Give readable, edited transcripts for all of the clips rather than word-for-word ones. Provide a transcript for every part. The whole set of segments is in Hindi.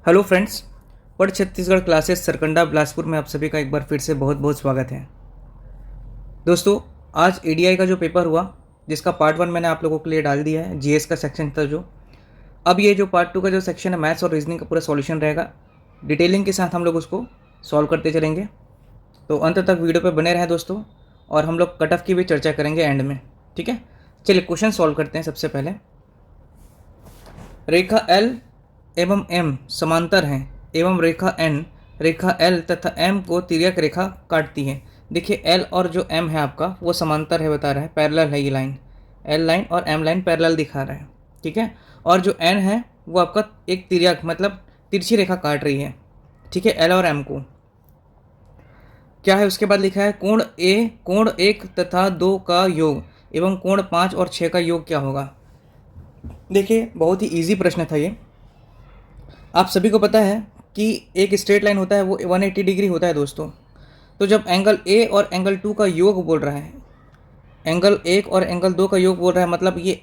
हेलो फ्रेंड्स, पढ़ छत्तीसगढ़ क्लासेस सरकंडा बिलासपुर में आप सभी का एक बार फिर से बहुत बहुत स्वागत है। दोस्तों, आज एडीआई का जो पेपर हुआ जिसका पार्ट 1 मैंने आप लोगों के लिए डाल दिया है, जीएस का सेक्शन था जो। अब ये जो पार्ट 2 का जो सेक्शन है मैथ्स और रीजनिंग का पूरा सॉल्यूशन रहेगा, डिटेलिंग के साथ हम लोग उसको सॉल्व करते चलेंगे। तो अंत तक वीडियो पर बने रहें दोस्तों, और हम लोग कट ऑफ की भी चर्चा करेंगे एंड में। ठीक है, चलिए क्वेश्चन सॉल्व करते हैं। सबसे पहले, रेखा एल एवं एम समांतर हैं एवं रेखा एल तथा एम को तिर्यक रेखा काटती है। देखिए, एल और जो एम है आपका वो समांतर है, बता रहा है, पैरेलल है। ये लाइन एल लाइन और एम लाइन पैरेलल दिखा रहा है। ठीक है, और जो एन है वो आपका एक तिर्यक मतलब तिरछी रेखा काट रही है। ठीक है, एल और एम को क्या है उसके बाद लिखा है कोण 1 तथा 2 का योग एवं कोण 5 और 6 का योग क्या होगा। देखिए, बहुत ही इजी प्रश्न था ये। आप सभी को पता है कि एक स्ट्रेट लाइन होता है वो 180 डिग्री होता है दोस्तों। तो जब एंगल ए और एंगल 2 का योग बोल रहा है, एंगल 1 और एंगल 2 का योग बोल रहा है, मतलब ये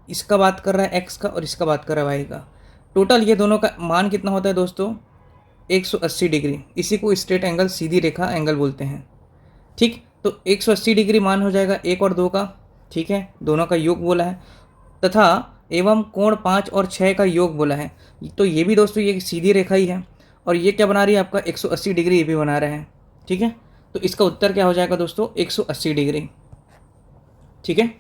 इसका बात कर रहा है एक्स का और इसका बात कर रहा है वाई का। टोटल ये दोनों का मान कितना होता है दोस्तों? 180 डिग्री। इसी को स्ट्रेट एंगल सीधी रेखा एंगल बोलते हैं। ठीक, तो 180 डिग्री मान हो जाएगा 1 और 2 का। ठीक है, दोनों का योग बोला है, तथा एवं कोण 5 और 6 का योग बोला है। तो ये भी दोस्तों ये सीधी रेखा ही है, और ये क्या बना रही है आपका 180 डिग्री, ये भी बना रहे हैं। ठीक है, तो इसका उत्तर क्या हो जाएगा दोस्तों? 180 डिग्री। ठीक है,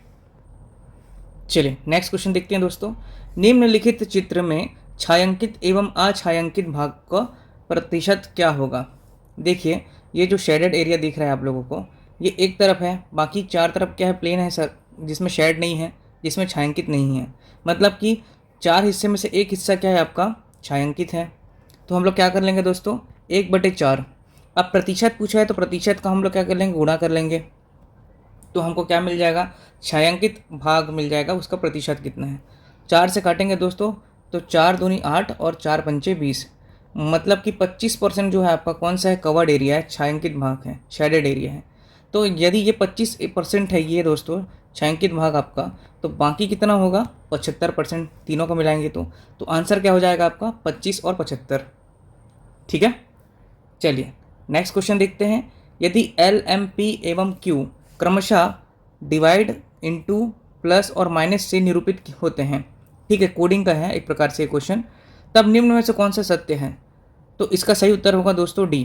चलिए नेक्स्ट क्वेश्चन देखते हैं दोस्तों। निम्नलिखित चित्र में छायांकित एवं अछायांकित भाग का प्रतिशत क्या होगा। देखिए, ये जो शेडेड एरिया दिख रहा है आप लोगों को, ये एक तरफ है, बाकी 4 तरफ क्या है? प्लेन है सर, जिसमें शेड नहीं है, जिसमें छायांकित नहीं है। मतलब कि 4 हिस्से में से एक हिस्सा क्या है आपका? छायांकित है। तो हम लोग क्या कर लेंगे दोस्तों? 1/4। अब प्रतिशत पूछा है तो प्रतिशत का हम लोग क्या कर लेंगे? गुणा कर लेंगे। तो हमको क्या मिल जाएगा? छायांकित भाग मिल जाएगा, उसका प्रतिशत कितना है। 4 से काटेंगे दोस्तों तो 4 दूनी 8 और 4 पंचे 20। मतलब कि 25% जो है आपका कौन सा है? कवर्ड एरिया है, छायांकित भाग है, शेडेड एरिया है। तो यदि ये 25% है ये दोस्तों छायांकित भाग आपका, तो बाकी कितना होगा? 75%। तीनों को मिलाएंगे तो आंसर क्या हो जाएगा आपका? 25 और 75। ठीक है, चलिए नेक्स्ट क्वेश्चन देखते हैं। यदि एल एम पी एवं क्यू क्रमशः डिवाइड इनटू प्लस और माइनस से निरूपित होते हैं, ठीक है, कोडिंग का है एक प्रकार से क्वेश्चन, तब निम्न में से कौन सा सत्य है? तो इसका सही उत्तर होगा दोस्तों डी।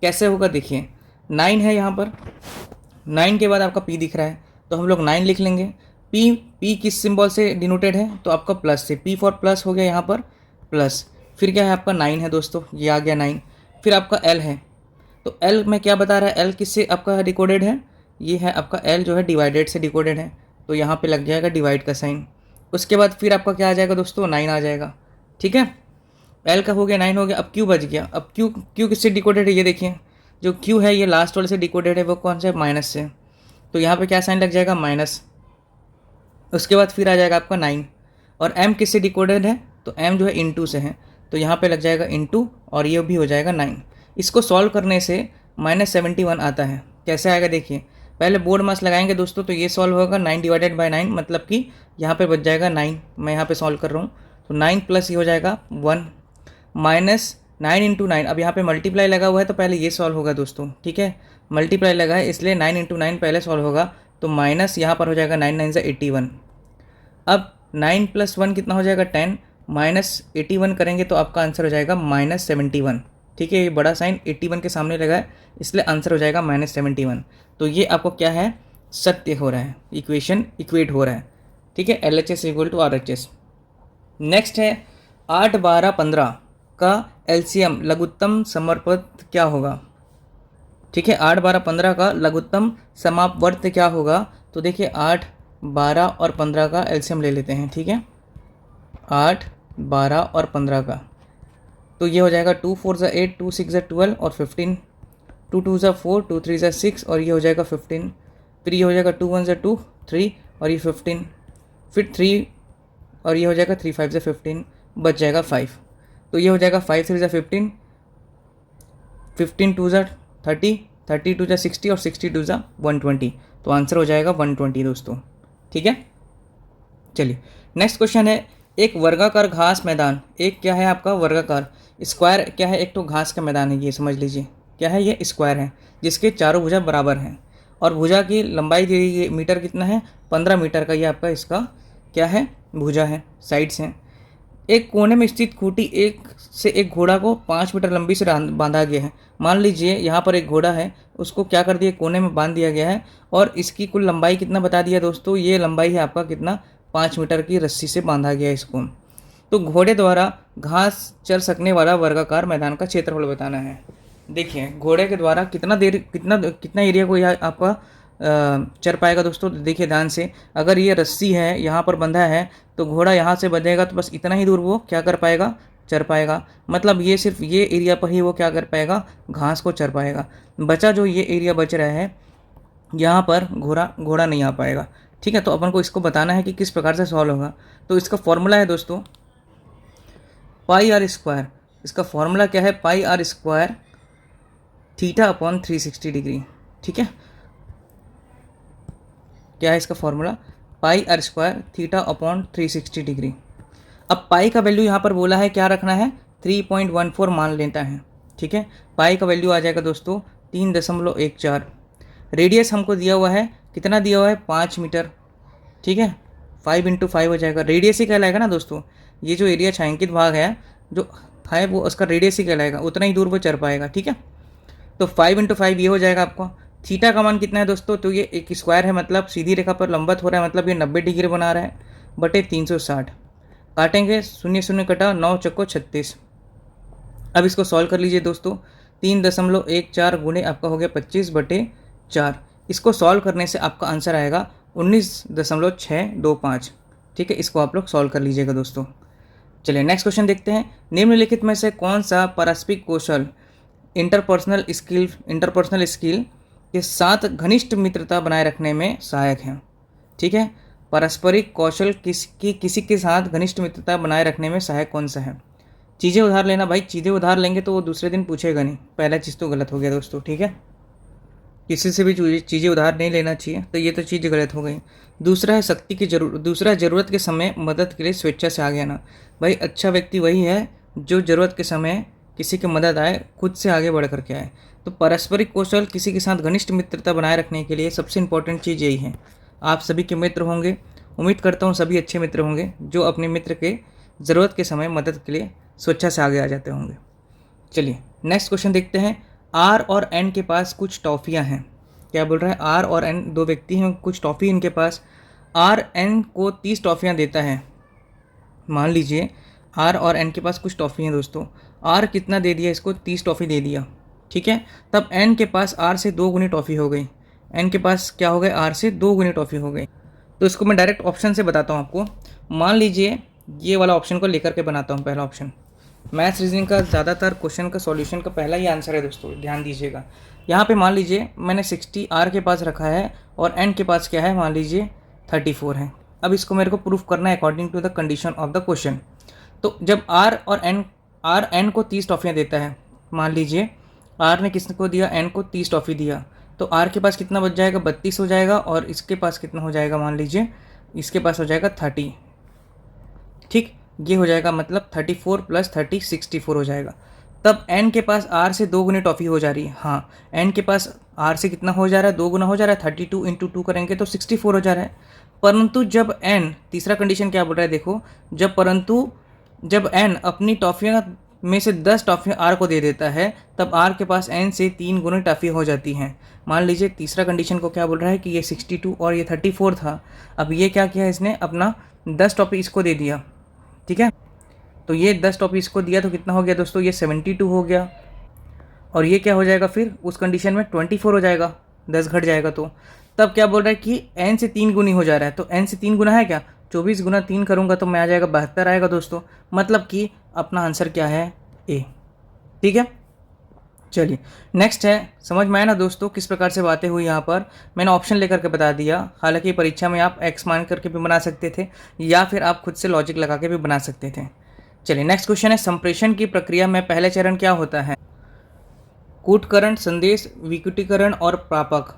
कैसे होगा? देखिए, 9 है यहाँ पर, 9 के बाद आपका पी दिख रहा है, तो हम लोग 9 लिख लेंगे। पी किस सिंबल से डिनोटेड है? तो आपका प्लस से, पी फॉर प्लस हो गया यहाँ पर, प्लस। फिर क्या है आपका? 9 है दोस्तों, ये आ गया 9। फिर आपका एल है, तो एल में क्या बता रहा है? एल किससे आपका डिकोडेड है? ये है आपका एल जो है डिवाइडेड से डिकोडेड है, तो यहाँ पे लग जाएगा डिवाइड का साइन। उसके बाद फिर आपका क्या आ जाएगा दोस्तों? 9 आ जाएगा। ठीक है, एल का हो गया, 9 हो गया। अब क्यू बच गया। अब क्यू किससे डिकोडेड है? ये देखिए, जो क्यू है ये लास्ट वाले से डिकोडेड है, वो कौन सा है? माइनस से। तो यहाँ पे क्या साइन लग जाएगा? माइनस। उसके बाद फिर आ जाएगा आपका 9। और एम किससे डिकोडेड है? तो एम जो है इनटू से है, तो यहाँ पे लग जाएगा इनटू, और ये भी हो जाएगा 9। इसको सॉल्व करने से -71 आता है। कैसे आएगा? देखिए, पहले बोर्ड मास लगाएंगे दोस्तों, तो ये सॉल्व होगा 9 डिवाइडेड बाई 9, मतलब कि यहाँ पे बच जाएगा 9। मैं यहाँ पे सॉल्व कर रहा हूँ, तो 9 प्लस ये हो जाएगा 1 माइनस 9 इंटू 9। अब यहाँ पे मल्टीप्लाई लगा हुआ है, तो पहले ये सॉल्व होगा दोस्तों। ठीक है, मल्टीप्लाई लगा है इसलिए 9 इंटू 9 पहले सॉल्व होगा, तो माइनस यहाँ पर हो जाएगा 9 9 से 81। अब 9 प्लस 1 कितना हो जाएगा? 10 माइनस 81 करेंगे तो आपका आंसर हो जाएगा -71। ठीक है, ये बड़ा साइन 81 के सामने लगा है, इसलिए आंसर हो जाएगा -71। तो ये आपको क्या है? सत्य हो रहा है, इक्वेशन इक्वेट हो रहा है। ठीक है, LHS equal to RHS। Next है 8 12 15 का LCM लघुत्तम समापवर्त क्या होगा। ठीक है, 8 12 15 का लघुत्तम समापवर्त क्या होगा। तो देखिए, 8 12 और 15 का एलसीएम ले लेते हैं। ठीक है, 8 12 और 15 का, तो ये हो जाएगा 2 4 ज़ा 8, 2 6 ज़ा 12 और 15, 2 2 ज़ा 4, 2 3 ज़ा 6 और ये हो जाएगा 15। फिर ये हो जाएगा 2 1 ज़ा 2 3 और ये 15, फिर 3 और ये हो जाएगा 3 5 ज़ा 15, बच जाएगा 5। तो ये हो जाएगा 5 3 ज़ा 15, 15 2 ज़ा 30, 30 2 ज़ा 60 और 60 2 ज़ा 120। तो आंसर हो जाएगा 120 दोस्तों। ठीक है, चलिए नेक्स्ट क्वेश्चन है। एक वर्गाकार घास मैदान, एक क्या है आपका वर्गाकार, स्क्वायर क्या है, एक तो घास का मैदान है, ये समझ लीजिए क्या है, ये स्क्वायर है जिसके चारों भुजा बराबर हैं और भुजा की लंबाई दी ये मीटर कितना है, 15 मीटर का ये आपका इसका क्या है, भुजा है, साइड्स हैं। एक कोने में स्थित खूंटी एक से एक घोड़ा को 5 मीटर लंबी से बांधा गया है। मान लीजिए यहाँ पर एक घोड़ा है, उसको क्या कर दिया, कोने में बांध दिया गया है और इसकी कुल लंबाई कितना बता दिया दोस्तों, ये लंबाई है आपका कितना, 5 मीटर की रस्सी से बांधा गया है इसको। तो घोड़े द्वारा घास चर सकने वाला वर्गाकार मैदान का क्षेत्रफल बताना है। देखिए घोड़े के द्वारा कितना देर कितना कितना एरिया को यह आपका चर पाएगा दोस्तों। देखिए ध्यान से, अगर ये रस्सी है यहाँ पर बंधा है तो घोड़ा यहाँ से बंधेगा तो बस इतना ही दूर वो क्या कर पाएगा, चर पाएगा। मतलब ये सिर्फ ये एरिया पर ही वो क्या कर पाएगा, घास को चर पाएगा। बचा जो ये एरिया बच रहा है यहाँ पर घोड़ा नहीं आ पाएगा। ठीक है, तो अपन को इसको बताना है कि किस प्रकार से सॉल्व होगा। तो इसका फॉर्मूला है दोस्तों पाई आर स्क्वायर। इसका फॉर्मूला क्या है, pi r square theta upon 360 degree. ठीक है, क्या है इसका formula, pi r square theta upon 360 degree. अब पाई का वैल्यू यहाँ पर बोला है क्या रखना है, 3.14 मान लेता है। ठीक है, पाई का वैल्यू आ जाएगा दोस्तों 3.14। रेडियस हमको दिया हुआ है, कितना दिया हुआ है, 5 मीटर। ठीक है, 5 × 5 हो जाएगा, रेडियस ही कहलाएगा ना दोस्तों। ये जो एरिया छायांकित भाग है जो है वो उसका रेडियस ही कहलाएगा, उतना ही दूर वो चढ़ पाएगा। ठीक है, तो 5 × 5 ये हो जाएगा आपको। थीटा का मान कितना है दोस्तों, तो ये एक स्क्वायर है, मतलब सीधी रेखा पर लंबवत हो रहा है, मतलब ये 90 डिग्री बना रहा है, बटे 360। काटेंगे, 0 0 कटा, 9 चक्को 36। अब इसको सॉल्व कर लीजिए दोस्तों, 3.14 गुणे आपका हो गया 25/4। इसको सॉल्व करने से आपका आंसर आएगा 19.625। ठीक है, इसको आप लोग सॉल्व कर लीजिएगा दोस्तों। चलिए नेक्स्ट क्वेश्चन देखते हैं। निम्नलिखित में से कौन सा पारस्परिक कौशल इंटरपर्सनल स्किल के साथ घनिष्ठ मित्रता बनाए रखने में सहायक है। ठीक है, पारस्परिक कौशल किसी के साथ घनिष्ठ मित्रता बनाए रखने में सहायक कौन सा है। चीज़ें उधार लेना, भाई चीज़ें उधार लेंगे तो वो दूसरे दिन पूछेगा नहीं, पहला चीज़ तो गलत हो गया दोस्तों। ठीक है, किसी से भी चीज़ें उधार नहीं लेना चाहिए, तो ये तो चीज़ गलत हो गई। दूसरा है शक्ति की दूसरा ज़रूरत के समय मदद के लिए स्वेच्छा से आगे आना। भाई अच्छा व्यक्ति वही है जो ज़रूरत के समय किसी की मदद आए, खुद से आगे बढ़ करके आए। तो पारस्परिक कौशल किसी के साथ घनिष्ठ मित्रता बनाए रखने के लिए सबसे इंपॉर्टेंट चीज़ यही है। आप सभी के मित्र होंगे, उम्मीद करता हूँ सभी अच्छे मित्र होंगे जो अपने मित्र के ज़रूरत के समय मदद के लिए स्वेच्छा से आगे आ जाते होंगे। चलिए नेक्स्ट क्वेश्चन देखते हैं। आर और एन के पास कुछ टॉफ़ियाँ हैं। क्या बोल रहा है, आर और एन दो व्यक्ति हैं, कुछ टॉफ़ी इनके पास। आर एन को 30 टॉफ़ियाँ देता है। मान लीजिए आर और एन के पास कुछ टॉफ़ी हैं दोस्तों। आर कितना दे दिया, इसको 30 टॉफ़ी दे दिया। ठीक है, तब एन के पास आर से 2 गुनी टॉफ़ी हो गई। एन के पास क्या हो गए, आर से 2 गुनी टॉफ़ी हो गई। तो इसको मैं डायरेक्ट ऑप्शन से बताता हूँ आपको। मान लीजिए ये वाला ऑप्शन को लेकर के बनाता हूँ, पहला ऑप्शन। मैथ्स रीजनिंग का ज़्यादातर क्वेश्चन का सॉल्यूशन का पहला ही आंसर है दोस्तों, ध्यान दीजिएगा। यहाँ पे मान लीजिए मैंने 60 आर के पास रखा है और एन के पास क्या है, मान लीजिए 34 है। अब इसको मेरे को प्रूफ करना है according to the condition of the question. तो जब आर एन को 30 टॉफ़ियाँ देता है, मान लीजिए आर ने किसको दिया, एन को 30 टॉफ़ी दिया, तो आर के पास कितना बच जाएगा, 32 हो जाएगा, और इसके पास कितना हो जाएगा, मान लीजिए इसके पास हो जाएगा 30। ठीक, ये हो जाएगा, मतलब 34 + 30 64 हो जाएगा। तब n के पास r से 2 गुनी टॉफ़ी हो जा रही है। हाँ, n के पास r से कितना हो जा रहा है, 2 गुना हो जा रहा है। 32 × 2 करेंगे तो 64 हो जा रहा है। परंतु जब n, तीसरा कंडीशन क्या बोल रहा है देखो, जब n अपनी टॉफ़ियाँ में से 10 टॉफ़ियाँ r को दे देता है, तब r के पास n से 3 गुनी टॉफ़ी हो जाती हैं। मान लीजिए तीसरा कंडीशन को क्या बोल रहा है कि ये 62 और ये 34 था। अब ये क्या किया, इसने अपना 10 टॉफ़ी इसको दे दिया। ठीक है, तो ये 10 टॉपिक इसको दिया तो कितना हो गया दोस्तों, ये 72 हो गया। और ये क्या हो जाएगा फिर उस कंडीशन में 24 हो जाएगा, 10 घट जाएगा। तो तब क्या बोल रहा है कि n से 3 गुनी हो जा रहा है। तो n से 3 गुना है क्या, 24 × 3 करूँगा तो मैं आ जाएगा 72 आएगा दोस्तों। मतलब कि अपना आंसर क्या है, ए। ठीक है, चलिए नेक्स्ट है। समझ में आया ना दोस्तों किस प्रकार से बातें हुई। यहाँ पर मैंने ऑप्शन लेकर के बता दिया। हालांकि परीक्षा में आप एक्स मान करके भी बना सकते थे या फिर आप खुद से लॉजिक लगा के भी बना सकते थे। चलिए नेक्स्ट क्वेश्चन है। संप्रेषण की प्रक्रिया में पहले चरण क्या होता है, कूटकरण, संदेश, विकुटीकरण और प्रापक।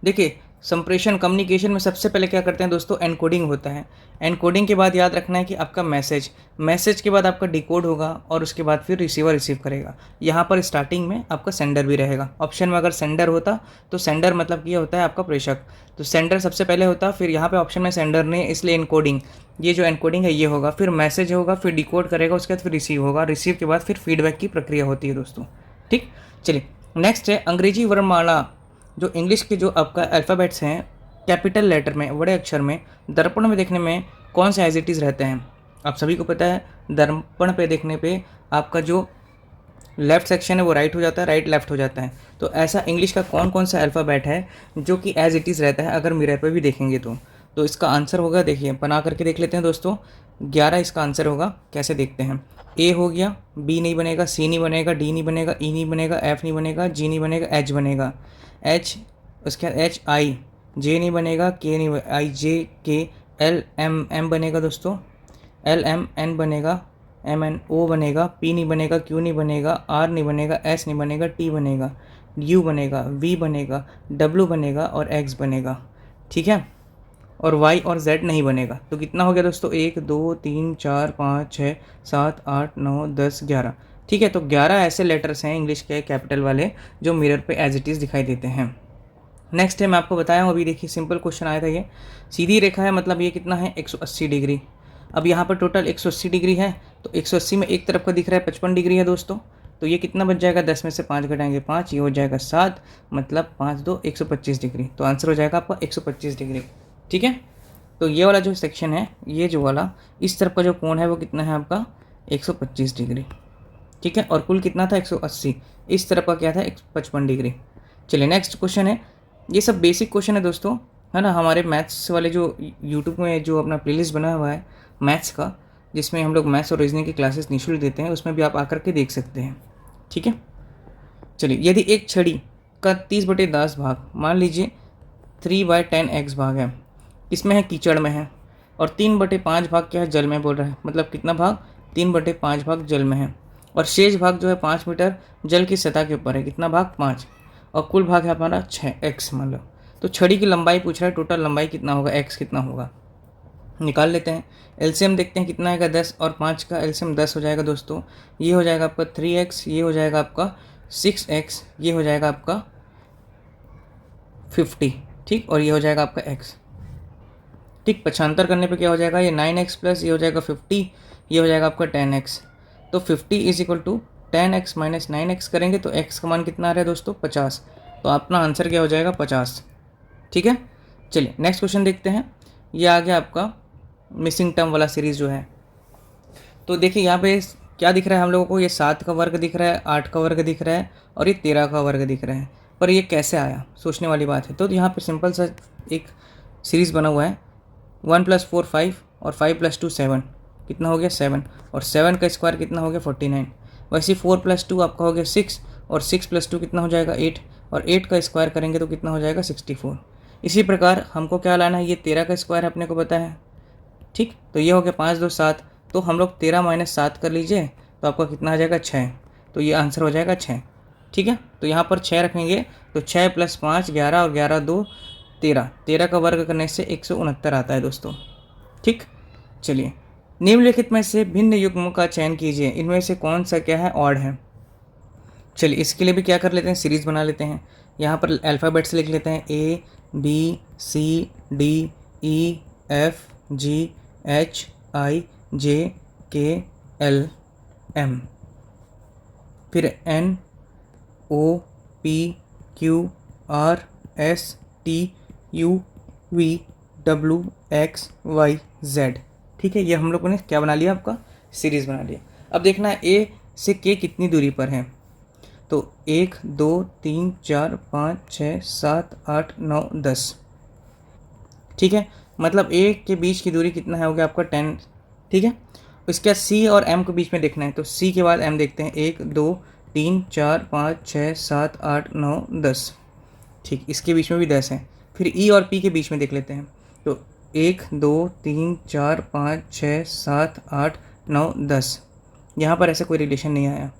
देखिए संप्रेषण कम्युनिकेशन में सबसे पहले क्या करते हैं दोस्तों, एनकोडिंग होता है। एनकोडिंग के बाद याद रखना है कि आपका मैसेज के बाद आपका डिकोड होगा और उसके बाद फिर रिसीवर रिसीव करेगा। यहाँ पर स्टार्टिंग में आपका सेंडर भी रहेगा। ऑप्शन में अगर सेंडर होता तो सेंडर मतलब ये होता है आपका प्रेषक, तो सेंडर सबसे पहले होता, फिर यहाँ पे ऑप्शन में सेंडर नहीं इसलिए एनकोडिंग, ये जो एनकोडिंग है ये होगा, फिर मैसेज होगा, फिर डिकोड करेगा, उसके बाद फिर रिसीव होगा, रिसीव के बाद फिर फीडबैक की प्रक्रिया होती है दोस्तों। ठीक, चलिए नेक्स्ट है अंग्रेजी वर्णमाला। जो इंग्लिश के जो आपका अल्फ़ाबेट्स हैं कैपिटल लेटर में, बड़े अक्षर में, दर्पण में देखने में कौन से एज इट इज़ रहते हैं? आप सभी को पता है दर्पण पे देखने पे आपका जो लेफ़्ट सेक्शन है वो राइट हो जाता है, राइट लेफ़्ट हो जाता है। तो ऐसा इंग्लिश का कौन कौन सा अल्फ़ाबेट है जो कि एज इट इज़ रहता है अगर मिरर पे भी देखेंगे तो इसका आंसर होगा, देखिए बना करके देख लेते हैं दोस्तों, 11 इसका आंसर होगा। कैसे देखते हैं, ए हो गया, बी नहीं बनेगा, सी नहीं बनेगा, डी नहीं बनेगा, ई नहीं बनेगा, एफ नहीं बनेगा, जी नहीं बनेगा, एच बनेगा, एच, उसके बाद एच आई, जे नहीं बनेगा, के नहीं, आई जे के, एल एम एम बनेगा दोस्तों, एल एम एन बनेगा, एम एन ओ बनेगा, पी नहीं बनेगा, क्यू नहीं बनेगा, आर नहीं बनेगा, एस नहीं बनेगा, टी बनेगा, यू बनेगा, वी बनेगा, डब्ल्यू बनेगा और एक्स बनेगा। ठीक है, और वाई और जेड नहीं बनेगा। तो कितना हो गया दोस्तों, 1 2 3 4 5 6 7 8 9 10 11। ठीक है, तो 11 ऐसे लेटर्स हैं इंग्लिश के कैपिटल वाले जो मिरर पे एज इट इज़ दिखाई देते हैं। नेक्स्ट है, मैं आपको बताया हूँ अभी, देखिए सिंपल क्वेश्चन आया था ये, सीधी रेखा है मतलब ये कितना है 180 डिग्री। अब यहाँ पर टोटल 180 डिग्री है, तो 180 में एक तरफ का दिख रहा है 55 डिग्री है दोस्तों, तो ये कितना बच जाएगा, 10 में से 5 घटाएंगे 5, ये हो जाएगा 7, मतलब 5 2 125 डिग्री। तो आंसर हो जाएगा आपका 125 डिग्री। ठीक है, तो ये वाला जो सेक्शन है, ये जो वाला इस तरफ का जो कोण है वो कितना है आपका 125 डिग्री। ठीक है, और कुल कितना था 180, इस तरफ का क्या था 55 डिग्री। चलिए नेक्स्ट क्वेश्चन है, ये सब बेसिक क्वेश्चन है दोस्तों, है ना, हमारे मैथ्स वाले जो यूट्यूब में जो अपना प्लेलिस्ट बना हुआ है मैथ्स का, जिसमें हम लोग मैथ्स और रीजनिंग की क्लासेस निःशुल्क देते हैं, उसमें भी आप आकर के देख सकते हैं। ठीक है, चलिए यदि एक छड़ी का 30/10 भाग, मान लीजिए 3/10x भाग है, इसमें है कीचड़ में है, और 3/5 भाग क्या है, जल में बोल रहा है, मतलब कितना भाग, 3/5 भाग जल में है, और शेष भाग जो है 5 मीटर जल की सतह के ऊपर है, कितना भाग 5, और कुल भाग है हमारा 6x मतलब। तो छड़ी की लंबाई पूछ रहा है, टोटल लंबाई कितना होगा, x कितना होगा, निकाल लेते हैं। एलसीएम देखते हैं कितना आएगा, 10 और 5 का एलसीएम 10 हो जाएगा दोस्तों। ये हो जाएगा आपका 3x, ये हो जाएगा आपका 6x, ये हो जाएगा आपका 50। ठीक, और ये हो जाएगा आपका x। ठीक, पक्षांतर करने पे क्या हो जाएगा, ये 9x प्लस ये हो जाएगा 50, ये हो जाएगा आपका 10x। तो 50 is equal to 10x minus 9x करेंगे तो x का मान कितना आ रहा है दोस्तों 50। तो अपना आंसर क्या हो जाएगा 50। ठीक है, चलिए नेक्स्ट क्वेश्चन देखते हैं। ये आ गया आपका मिसिंग टर्म वाला सीरीज़ जो है। तो देखिए यहाँ पे क्या दिख रहा है हम लोगों को, ये 7 का वर्ग दिख रहा है, 8 का वर्ग दिख रहा है और ये 13 का वर्ग दिख रहा है, पर ये कैसे आया, सोचने वाली बात है। तो यहाँ पे सिंपल सा एक सीरीज़ बना हुआ है, 1 + 4 5 और 5 + 2 7, कितना हो गया 7, और 7 का स्क्वायर कितना हो गया 49। वैसे 4 + 2 आपका हो गया 6, और 6 + 2 कितना हो जाएगा 8, और 8 का स्क्वायर करेंगे तो कितना हो जाएगा 64। इसी प्रकार हमको क्या लाना है, ये 13 का स्क्वायर अपने को पता है। ठीक, तो ये हो गया 5 2 7, तो हम लोग 13 - 7 कर लीजिए तो आपका कितना आ जाएगा 6, तो ये आंसर हो जाएगा 6। ठीक है, तो यहाँ पर 6 रखेंगे तो 6 + 5 11 और 11 2 13, 13 का वर्ग करने से 169 आता है दोस्तों। ठीक, चलिए निम्नलिखित में से भिन्न युग्मों का चयन कीजिए, इनमें से कौन सा क्या है ऑड है। चलिए इसके लिए भी क्या कर लेते हैं, सीरीज़ बना लेते हैं। यहाँ पर अल्फ़ाबेट्स लिख लेते हैं, A B C D E F G H I J K L M, फिर N O P Q R S T U V W X Y Z। ठीक है, ये हम लोगों ने क्या बना लिया, आपका सीरीज़ बना लिया। अब देखना है A से K कितनी दूरी पर है। तो 1 2 3 4 5 6 7 8 9 10। ठीक है, मतलब A के बीच की दूरी कितना है, हो गया आपका 10। ठीक है, इसके बाद C और M के बीच में देखना है, तो C के बाद M देखते हैं, 1 2 3 4 5 6 7 8 9 10। ठीक, इसके बीच में भी 10 है। फिर E और P के बीच में देख लेते हैं, तो 1 2 3 4 5 6 7 8 9 10, यहाँ पर ऐसा कोई रिलेशन नहीं आया।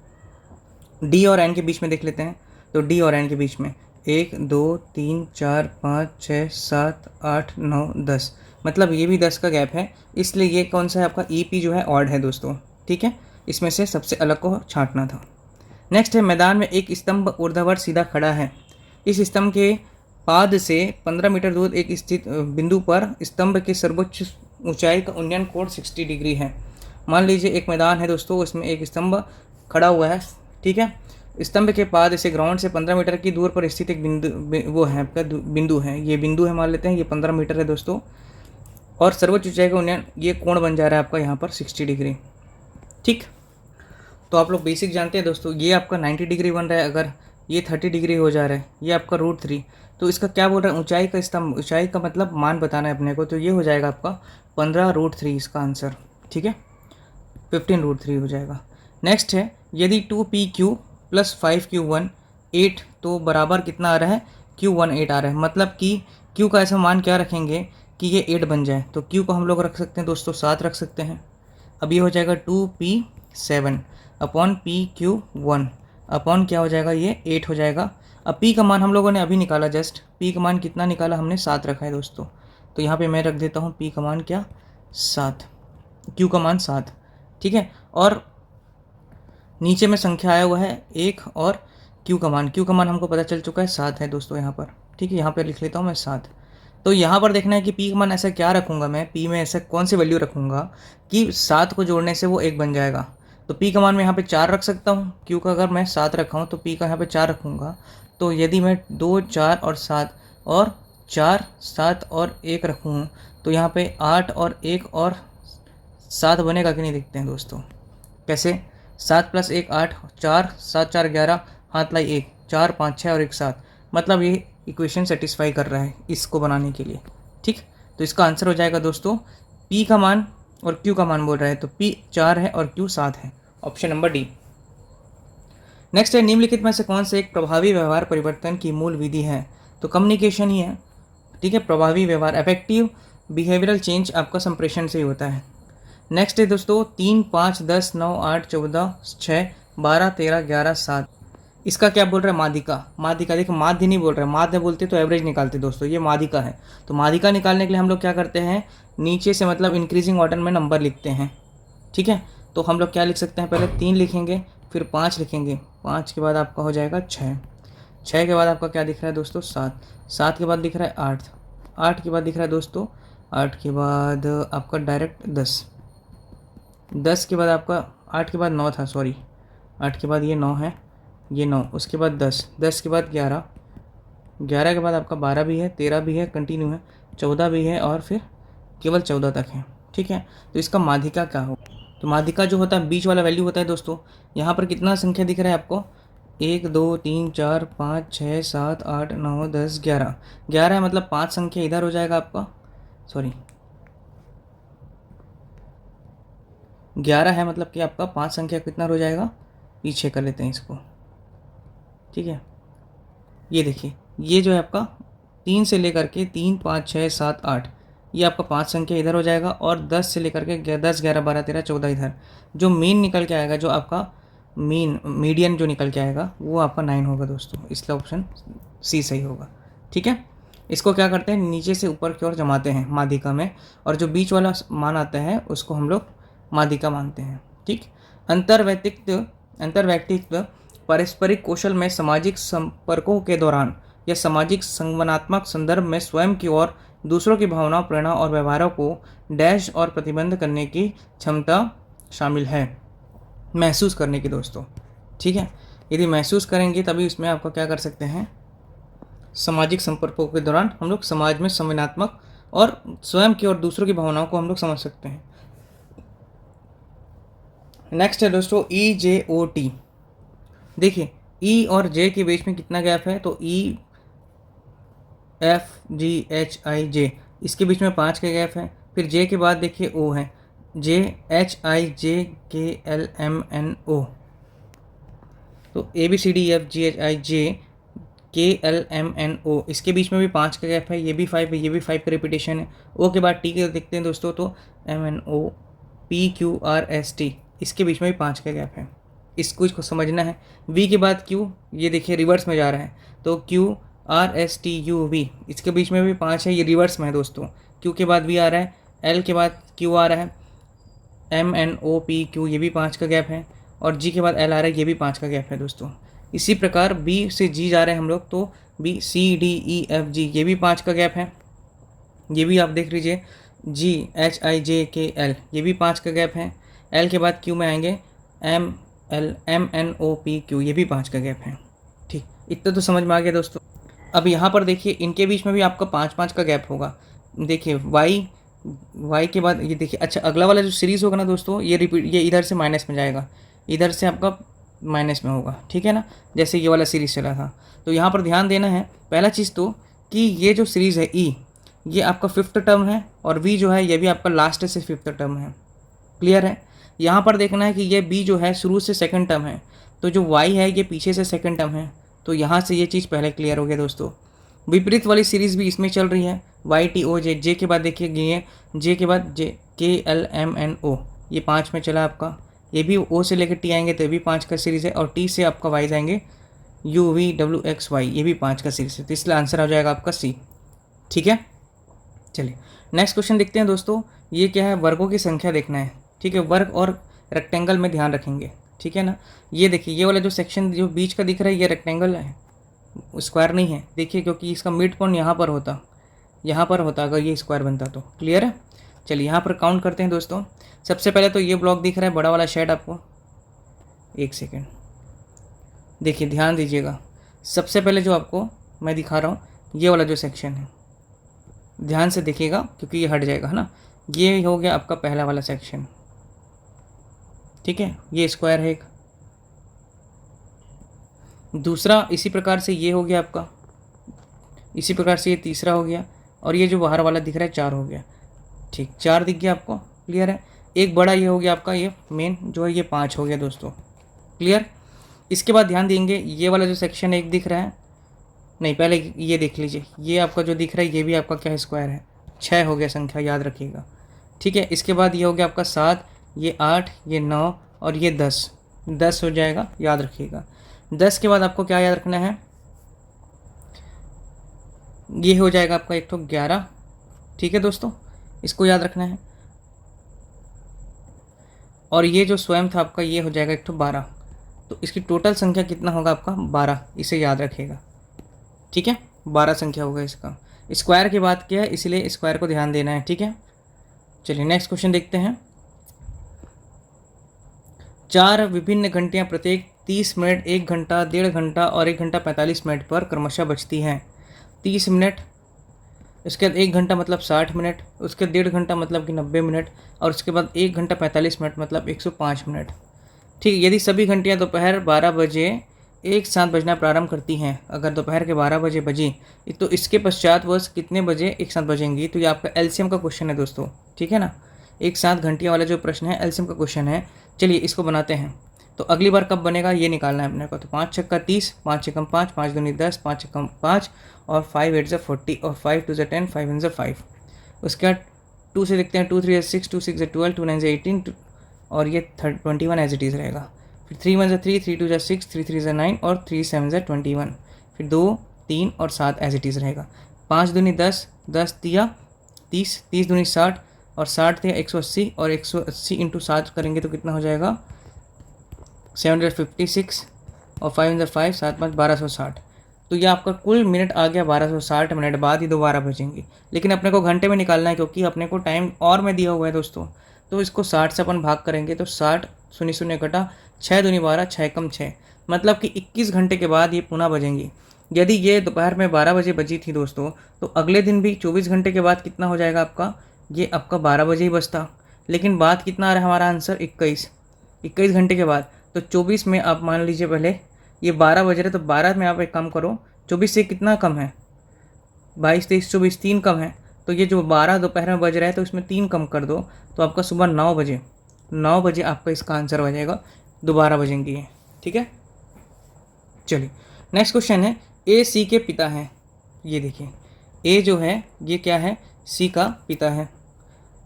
D और N के बीच में देख लेते हैं, तो D और N के बीच में 1 2 3 4 5 6 7 8 9 10, मतलब ये भी 10 का गैप है, इसलिए ये कौन सा है आपका ई पी जो है ऑड है दोस्तों। ठीक है, इसमें से सबसे अलग को छांटना था। नेक्स्ट है, मैदान में एक स्तंभ ऊर्ध्वाधर सीधा खड़ा है। इस स्तंभ के पाद से 15 मीटर दूर एक स्थित बिंदु पर स्तंभ के सर्वोच्च ऊंचाई का उन्नयन कोण 60 डिग्री है। मान लीजिए एक मैदान है दोस्तों, उसमें एक स्तंभ खड़ा हुआ है। ठीक है, स्तंभ के पाद से ग्राउंड से 15 मीटर की दूर पर स्थित एक वो है आपका बिंदु है, ये बिंदु है, मान लेते हैं ये 15 मीटर है दोस्तों, और सर्वोच्च ऊंचाई का उन्नयन, ये कोण बन जा रहा है आपका यहाँ पर 60 डिग्री। ठीक, तो आप लोग बेसिक जानते हैं दोस्तों, ये आपका 90 डिग्री बन रहा है, अगर ये 30 डिग्री हो जा रहा है, ये आपका √3। तो इसका क्या बोल रहा है, ऊंचाई का स्तंभ, ऊंचाई का मतलब मान बताना है अपने को, तो ये हो जाएगा आपका 15√3 इसका आंसर। ठीक है, 15√3 हो जाएगा। नेक्स्ट है, यदि 2PQ + 5Q1 8, तो बराबर कितना आ रहा है, Q1 8 आ रहा है, मतलब कि Q का ऐसा मान क्या रखेंगे कि ये 8 बन जाए, तो Q को हम लोग रख सकते हैं दोस्तों 7 रख सकते हैं। अब ये हो जाएगा 2P7 अपॉन PQ1 अपॉन क्या हो जाएगा, ये 8 हो जाएगा। अब P का मान हम लोगों ने अभी निकाला, जस्ट P का मान कितना निकाला हमने, 7 रखा है दोस्तों, तो यहाँ पे मैं रख देता हूँ P का मान क्या, 7, Q का मान 7। ठीक है, और नीचे में संख्या आया हुआ है 1 और Q का मान हमको पता चल चुका है 7 है दोस्तों यहाँ पर। ठीक है, यहाँ पर लिख लेता हूँ मैं 7। तो यहाँ पर देखना है कि P का मान ऐसा क्या रखूँगा मैं, P में ऐसा कौन सी वैल्यू रखूँगा कि 7 को जोड़ने से वो 1 बन जाएगा। तो P का मान मैं यहाँ पे 4 रख सकता हूँ, Q का अगर मैं 7 रखा हूँ तो P का यहाँ पे 4 रखूँगा। तो यदि मैं 2 4 और 7 और 4 7 और 1 रखूँ, तो यहाँ पे 8 और 1 और 7 बनेगा कि नहीं, देखते हैं दोस्तों कैसे। 7 + 1 8, 4 7 4 11, हाथ लाई 1, 4 5 6 और 1 7, मतलब ये इक्वेशन सेटिस्फाई कर रहा है इसको बनाने के लिए। ठीक, तो इसका आंसर हो जाएगा दोस्तों, P का मान और Q का मान बोल रहा है, तो P 4 है और Q 7 है, ऑप्शन नंबर डी। नेक्स्ट है, निम्नलिखित में से कौन से एक प्रभावी व्यवहार परिवर्तन की मूल विधि है, तो कम्युनिकेशन ही है। ठीक है, प्रभावी व्यवहार, इफेक्टिव बिहेवियरल चेंज आपका संप्रेषण से ही होता है। नेक्स्ट है दोस्तों, 3 5 10 9 8 14 6 12 13 11 7, इसका क्या बोल रहा है, माध्यिका। देखो माध्य नहीं बोल रहा है, माध्य बोलते तो एवरेज निकालते दोस्तों, ये माध्यिका है। तो माध्यिका निकालने के लिए हम लोग क्या करते हैं, नीचे से मतलब इंक्रीजिंग ऑर्डर में नंबर लिखते हैं। ठीक है, तो हम लोग क्या लिख सकते हैं, पहले 3 लिखेंगे, फिर 5 लिखेंगे, 5 के बाद आपका हो जाएगा 6, 6 के बाद आपका क्या दिख रहा है दोस्तों, 7, 7 के बाद दिख रहा है 8, 8 के बाद दिख रहा है दोस्तों, 8 के बाद आपका डायरेक्ट 10, 10 के बाद आपका 8 के बाद 9 था, सॉरी 8 के बाद ये 9 है, ये 9, उसके बाद 10, 10 के बाद 11, 11 के बाद आपका 12 भी है, 13 भी है, कंटिन्यू है, 14 भी है, और फिर केवल 14 तक है। ठीक है, तो इसका माध्यिका क्या हो, तो माध्यिका जो होता है बीच वाला वैल्यू होता है दोस्तों। यहाँ पर कितना संख्या दिख रहा है आपको, 1 2 3 4 5 6 7 8 9 10 11, 11 है, मतलब 5 संख्या इधर हो जाएगा आपका, सॉरी 11 है, मतलब कि आपका 5 संख्या कितना हो जाएगा, पीछे कर लेते हैं इसको। ठीक है, ये देखिए, ये जो है आपका 3 से लेकर के 3 5 6 7 8, ये आपका 5 संख्या इधर हो जाएगा, और 10 से लेकर के 10 11 12 13 14 इधर, जो मीन निकल के आएगा, जो आपका मीडियन जो निकल के आएगा वो आपका 9 होगा दोस्तों, इसलिए ऑप्शन सी सही होगा। ठीक है, इसको क्या करते हैं, नीचे से ऊपर की ओर जमाते हैं माध्यिका में, और जो बीच वाला मान आता है उसको हम लोग माध्यिका मानते हैं। ठीक, अंतर्वैयक्तिक पारस्परिक कौशल में सामाजिक संपर्कों के दौरान या सामाजिक संगमनात्मक संदर्भ में स्वयं की और दूसरों की भावनाओं, प्रेरणा और व्यवहारों को डैश और प्रतिबंध करने की क्षमता शामिल है, महसूस करने की दोस्तों। ठीक है, यदि महसूस करेंगे तभी उसमें आपको क्या कर सकते हैं, सामाजिक संपर्कों के दौरान हम लोग समाज में संवेदनात्मक और स्वयं की और दूसरों की भावनाओं को हम लोग समझ सकते हैं। नेक्स्ट है दोस्तों EJOT। देखिए E और J के बीच में कितना गैप है, तो EFGHIJ, इसके बीच में 5 का गैप है। फिर J के बाद देखिए O है, JHIJKLMNO, तो ABCDEFGHIJKLMNO, इसके बीच में भी 5 का गैप है, ये भी 5 है, ये भी 5 का रिपीटेशन है। O के बाद T के देखते हैं दोस्तों, तो MNOPQRST, इसके बीच में भी 5 का गैप है, इसको समझना है। V के बाद Q, ये देखिए रिवर्स में जा रहा है, तो RSTUV, इसके बीच में भी 5 है, ये रिवर्स में है दोस्तों। Q के बाद V आ रहा है, L के बाद Q आ रहा है, MNOPQ ये भी 5 का गैप है, और G के बाद L आ रहा है, ये भी 5 का गैप है दोस्तों। इसी प्रकार B से G जा रहे हैं हम लोग, तो BCDEFG ये भी 5 का गैप है, ये भी आप देख लीजिए। GHIJKL ये भी 5 का गैप है। L के बाद Q में आएंगे MNOPQ ये भी 5 का गैप है। ठीक, इतना तो समझ में आ गया दोस्तों। अब यहाँ पर देखिए इनके बीच में भी आपका 5-5 का गैप होगा। देखिए y के बाद ये देखिए, अच्छा अगला वाला जो सीरीज़ होगा ना दोस्तों, ये रिपीट, ये इधर से माइनस में जाएगा, इधर से आपका माइनस में होगा, ठीक है ना, जैसे ये वाला सीरीज़ चला था। तो यहाँ पर ध्यान देना है पहला चीज़ तो कि ये जो सीरीज़ है E, ये आपका 5th टर्म है, और V जो है ये भी आपका लास्ट से 5th टर्म है। क्लियर है। यहाँ पर देखना है कि ये B जो है शुरू से 2nd टर्म है, तो जो Y है ये पीछे से 2nd टर्म है। तो यहाँ से ये चीज़ पहले क्लियर हो गया दोस्तों। विपरीत वाली सीरीज़ भी इसमें चल रही है, YTOJ, J के बाद देखिए ये, J के बाद KLMNO ये 5 में चला आपका, ये भी O से लेकर T आएंगे तो ये भी 5 का सीरीज़ है, और T से आपका Y जाएंगे UVWXY ये भी 5 का सीरीज़ है। तो इसलिए आंसर हो जाएगा आपका C। ठीक है, चलिए नेक्स्ट क्वेश्चन देखते हैं दोस्तों। ये क्या है, वर्गों की संख्या देखना है। ठीक है, वर्ग और रेक्टेंगल में ध्यान रखेंगे, ठीक है ना। ये देखिए ये वाला जो सेक्शन जो बीच का दिख रहा है ये रेक्टेंगल है, स्क्वायर नहीं है। देखिए क्योंकि इसका मिड पॉइंट यहाँ पर होता अगर ये स्क्वायर बनता तो। क्लियर है। चलिए यहाँ पर काउंट करते हैं दोस्तों। सबसे पहले तो ये ब्लॉक दिख रहा है, बड़ा वाला शेड आपको, एक सेकेंड देखिए ध्यान दीजिएगा। सबसे पहले जो आपको मैं दिखा रहा हूँ ये वाला जो सेक्शन है, ध्यान से देखिएगा क्योंकि ये हट जाएगा, है ना। ये हो गया आपका पहला वाला सेक्शन, ठीक है, ये स्क्वायर है एक। दूसरा इसी प्रकार से ये हो गया आपका, इसी प्रकार से ये तीसरा हो गया, और ये जो बाहर वाला दिख रहा है 4 हो गया। ठीक, 4 दिख गया आपको। क्लियर है। एक बड़ा ये हो गया आपका, ये मेन जो है ये 5 हो गया दोस्तों। क्लियर। इसके बाद ध्यान देंगे ये वाला जो सेक्शन एक दिख रहा है, नहीं पहले ये देख लीजिए, ये आपका जो दिख रहा है ये भी आपका क्या है, स्क्वायर है। 6 हो गया संख्या, याद रखिएगा। ठीक है, इसके बाद ये हो गया आपका 7, ये 8, ये 9 और ये 10 हो जाएगा, याद रखिएगा। 10 के बाद आपको क्या याद रखना है, ये हो जाएगा आपका एक तो 11। ठीक है दोस्तों, इसको याद रखना है। और ये जो स्वयं था आपका ये हो जाएगा एक तो 12। तो इसकी टोटल संख्या कितना होगा आपका, 12, इसे याद रखिएगा। ठीक है, 12 संख्या होगा इसका। स्क्वायर की बात किया है इसलिए स्क्वायर को ध्यान देना है। ठीक है, चलिए नेक्स्ट क्वेश्चन देखते हैं। 4 विभिन्न घंटियां प्रत्येक 30 मिनट, 1 घंटा, 1.5 घंटा और 1 घंटा 45 मिनट पर क्रमशः बजती हैं। 30 मिनट, उसके बाद 1 घंटा मतलब 60 मिनट, उसके 1.5 घंटा मतलब कि 90 मिनट, और उसके बाद 1 घंटा 45 मिनट मतलब 105 मिनट। ठीक है, यदि सभी घंटियां दोपहर 12 बजे एक साथ बजना प्रारंभ करती हैं, अगर दोपहर के 12 बजे बजी तो इसके पश्चात वह कितने बजे एक साथ बजेंगी। तो ये आपका एलसीएम का क्वेश्चन है दोस्तों। ठीक है ना, एक साथ घंटियाँ वाला जो प्रश्न है एलसीएम का क्वेश्चन है। चलिए इसको बनाते हैं। तो अगली बार कब बनेगा ये निकालना है अपने को। तो 5 छक्का 30, 5 छक्कम 5, 5 दूनी 10, 5 छक्कम 5 और 5 8 40 और 5 2 10, 5 1 5। उसके बाद 2 से देखते हैं, 2 3 6, 2 6 12, 2 9 18 और ये 21 एज इट इज़ रहेगा। फिर 3 1 3, 3 2 6, 3 3 9 और 3 7 21। फिर 2 3 और 7 एज इट इज़ रहेगा। 5 दूनी 10, 10 दिया 30, 30 दूनी 60 और 60 दिया 180 और 180 इंटू 7 करेंगे तो कितना हो जाएगा 756 और 5 5, 7 5 1260। तो ये आपका कुल मिनट आ गया 1260 मिनट बाद ही दोबारा बजेंगी। लेकिन अपने को घंटे में निकालना है क्योंकि अपने को टाइम और में दिया हुआ है दोस्तों। तो इसको 60 से अपन भाग करेंगे तो 60 शून्य शून्य घटा 6 दूनी 12, 6 कम 6 मतलब कि 21 घंटे के बाद ये पुनः बजेंगी। यदि ये दोपहर में 12 बजे बजी थी दोस्तों तो अगले दिन भी 24 घंटे के बाद कितना हो जाएगा आपका, ये आपका 12 बजे ही बजता। लेकिन बात कितना आ रहा है हमारा आंसर 21 घंटे के बाद। तो 24 में आप मान लीजिए पहले ये 12 बज रहे तो 12 में आप एक काम करो, 24 से कितना कम है 22 23 24, 3 कम है। तो ये जो 12 दोपहर में बज रहा है तो इसमें 3 कम कर दो तो आपका सुबह 9 बजे आपका इसका आंसर बजेगा, दोबारा बजेंगी ये। ठीक है, चलिए नेक्स्ट क्वेश्चन है। ए सी के पिता हैं, ये देखिए ए जो है ये क्या है, सी का पिता है,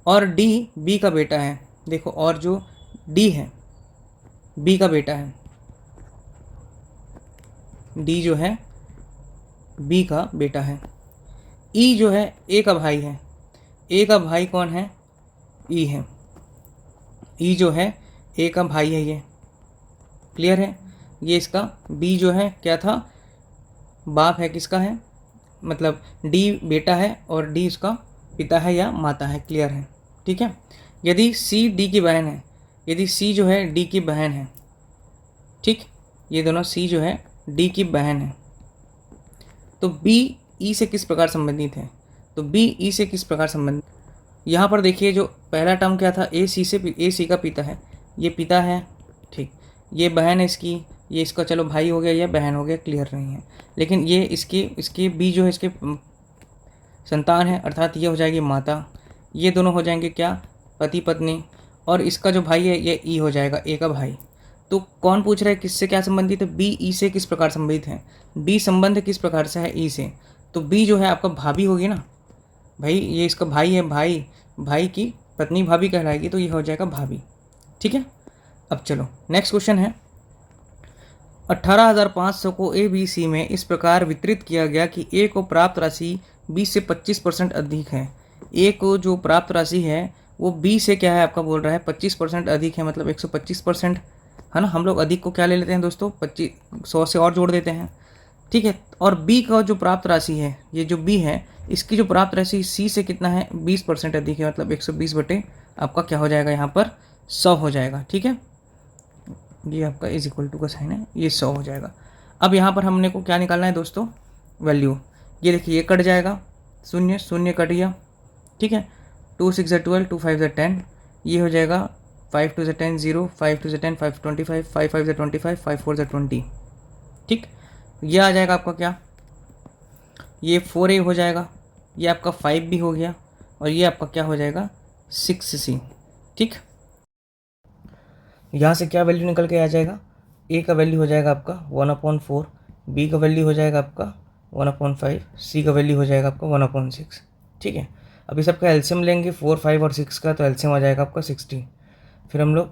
और डी बी का बेटा है। देखो और जो डी है बी का बेटा है, डी जो है बी का बेटा है। ई जो है ए का भाई है। ए का भाई कौन है? ई है। ई जो है ए का भाई है, ये क्लियर है। ये इसका बी जो है क्या था? बाप है। किसका है? मतलब डी बेटा है और डी उसका पिता है या माता है। क्लियर है, ठीक है। यदि सी डी की बहन है, यदि सी जो है डी की बहन है, ठीक, ये दोनों सी जो है डी की बहन है, तो बी ई से किस प्रकार संबंधित है? तो बी ई से किस प्रकार संबंधित? यहाँ पर देखिए जो पहला टर्म क्या था, ए सी का पिता है, ये पिता है, ठीक। ये बहन है इसकी, ये इसका चलो भाई हो गया या बहन हो गया, क्लियर नहीं है। लेकिन ये इसकी बी जो है इसके संतान है, अर्थात ये हो जाएगी माता। ये दोनों हो जाएंगे क्या? पति पत्नी। और इसका जो भाई है ये ई हो जाएगा, ए का भाई। तो कौन पूछ रहा है किससे क्या संबंधित है? बी ई से किस प्रकार संबंधित है? बी संबंध किस प्रकार से है ई से? तो बी जो है आपका भाभी होगी ना भाई, ये इसका भाई है, भाई की पत्नी भाभी कहलाएगी, तो ये हो जाएगा भाभी, ठीक है। अब चलो नेक्स्ट क्वेश्चन है। 18,500 को ए बी सी में इस प्रकार वितरित किया गया कि ए को प्राप्त राशि बी से 25% अधिक है। ए को जो प्राप्त राशि है वो बी से क्या है आपका बोल रहा है 25% अधिक है, मतलब 125%, है ना। हम लोग अधिक को क्या ले लेते हैं दोस्तों? 100 से और जोड़ देते हैं, ठीक है। और बी का जो प्राप्त राशि है, ये जो बी है इसकी जो प्राप्त राशि सी से कितना है? 20% अधिक है, मतलब 120 बटे आपका क्या हो जाएगा यहाँ पर? 100 हो जाएगा, ठीक है। ये आपका इज इक्वल टू का साइन है, ये 100 हो जाएगा। अब यहाँ पर हमने को क्या निकालना है दोस्तों? वैल्यू। ये देखिए ये कट जाएगा, शून्य शून्य कट गया, ठीक है। 2 6 12, 2 5 10, ये हो जाएगा 5 2 10 0, 5 2 10 5 25, 5 5 25, 5 4 20, ठीक। ये आ जाएगा आपका क्या? ये 4a हो जाएगा, ये आपका 5 भी हो गया, और ये आपका क्या हो जाएगा? 6c, ठीक। यहाँ से क्या वैल्यू निकल के आ जाएगा? ए का वैल्यू हो जाएगा आपका 1/4, बी का वैल्यू हो जाएगा आपका 1/5, सी का वैल्यू हो जाएगा आपका 1/6, ठीक है। अभी सबका एलसीएम लेंगे 4 5 और 6 का, तो एलसीएम आ जाएगा आपका 60। फिर हम लोग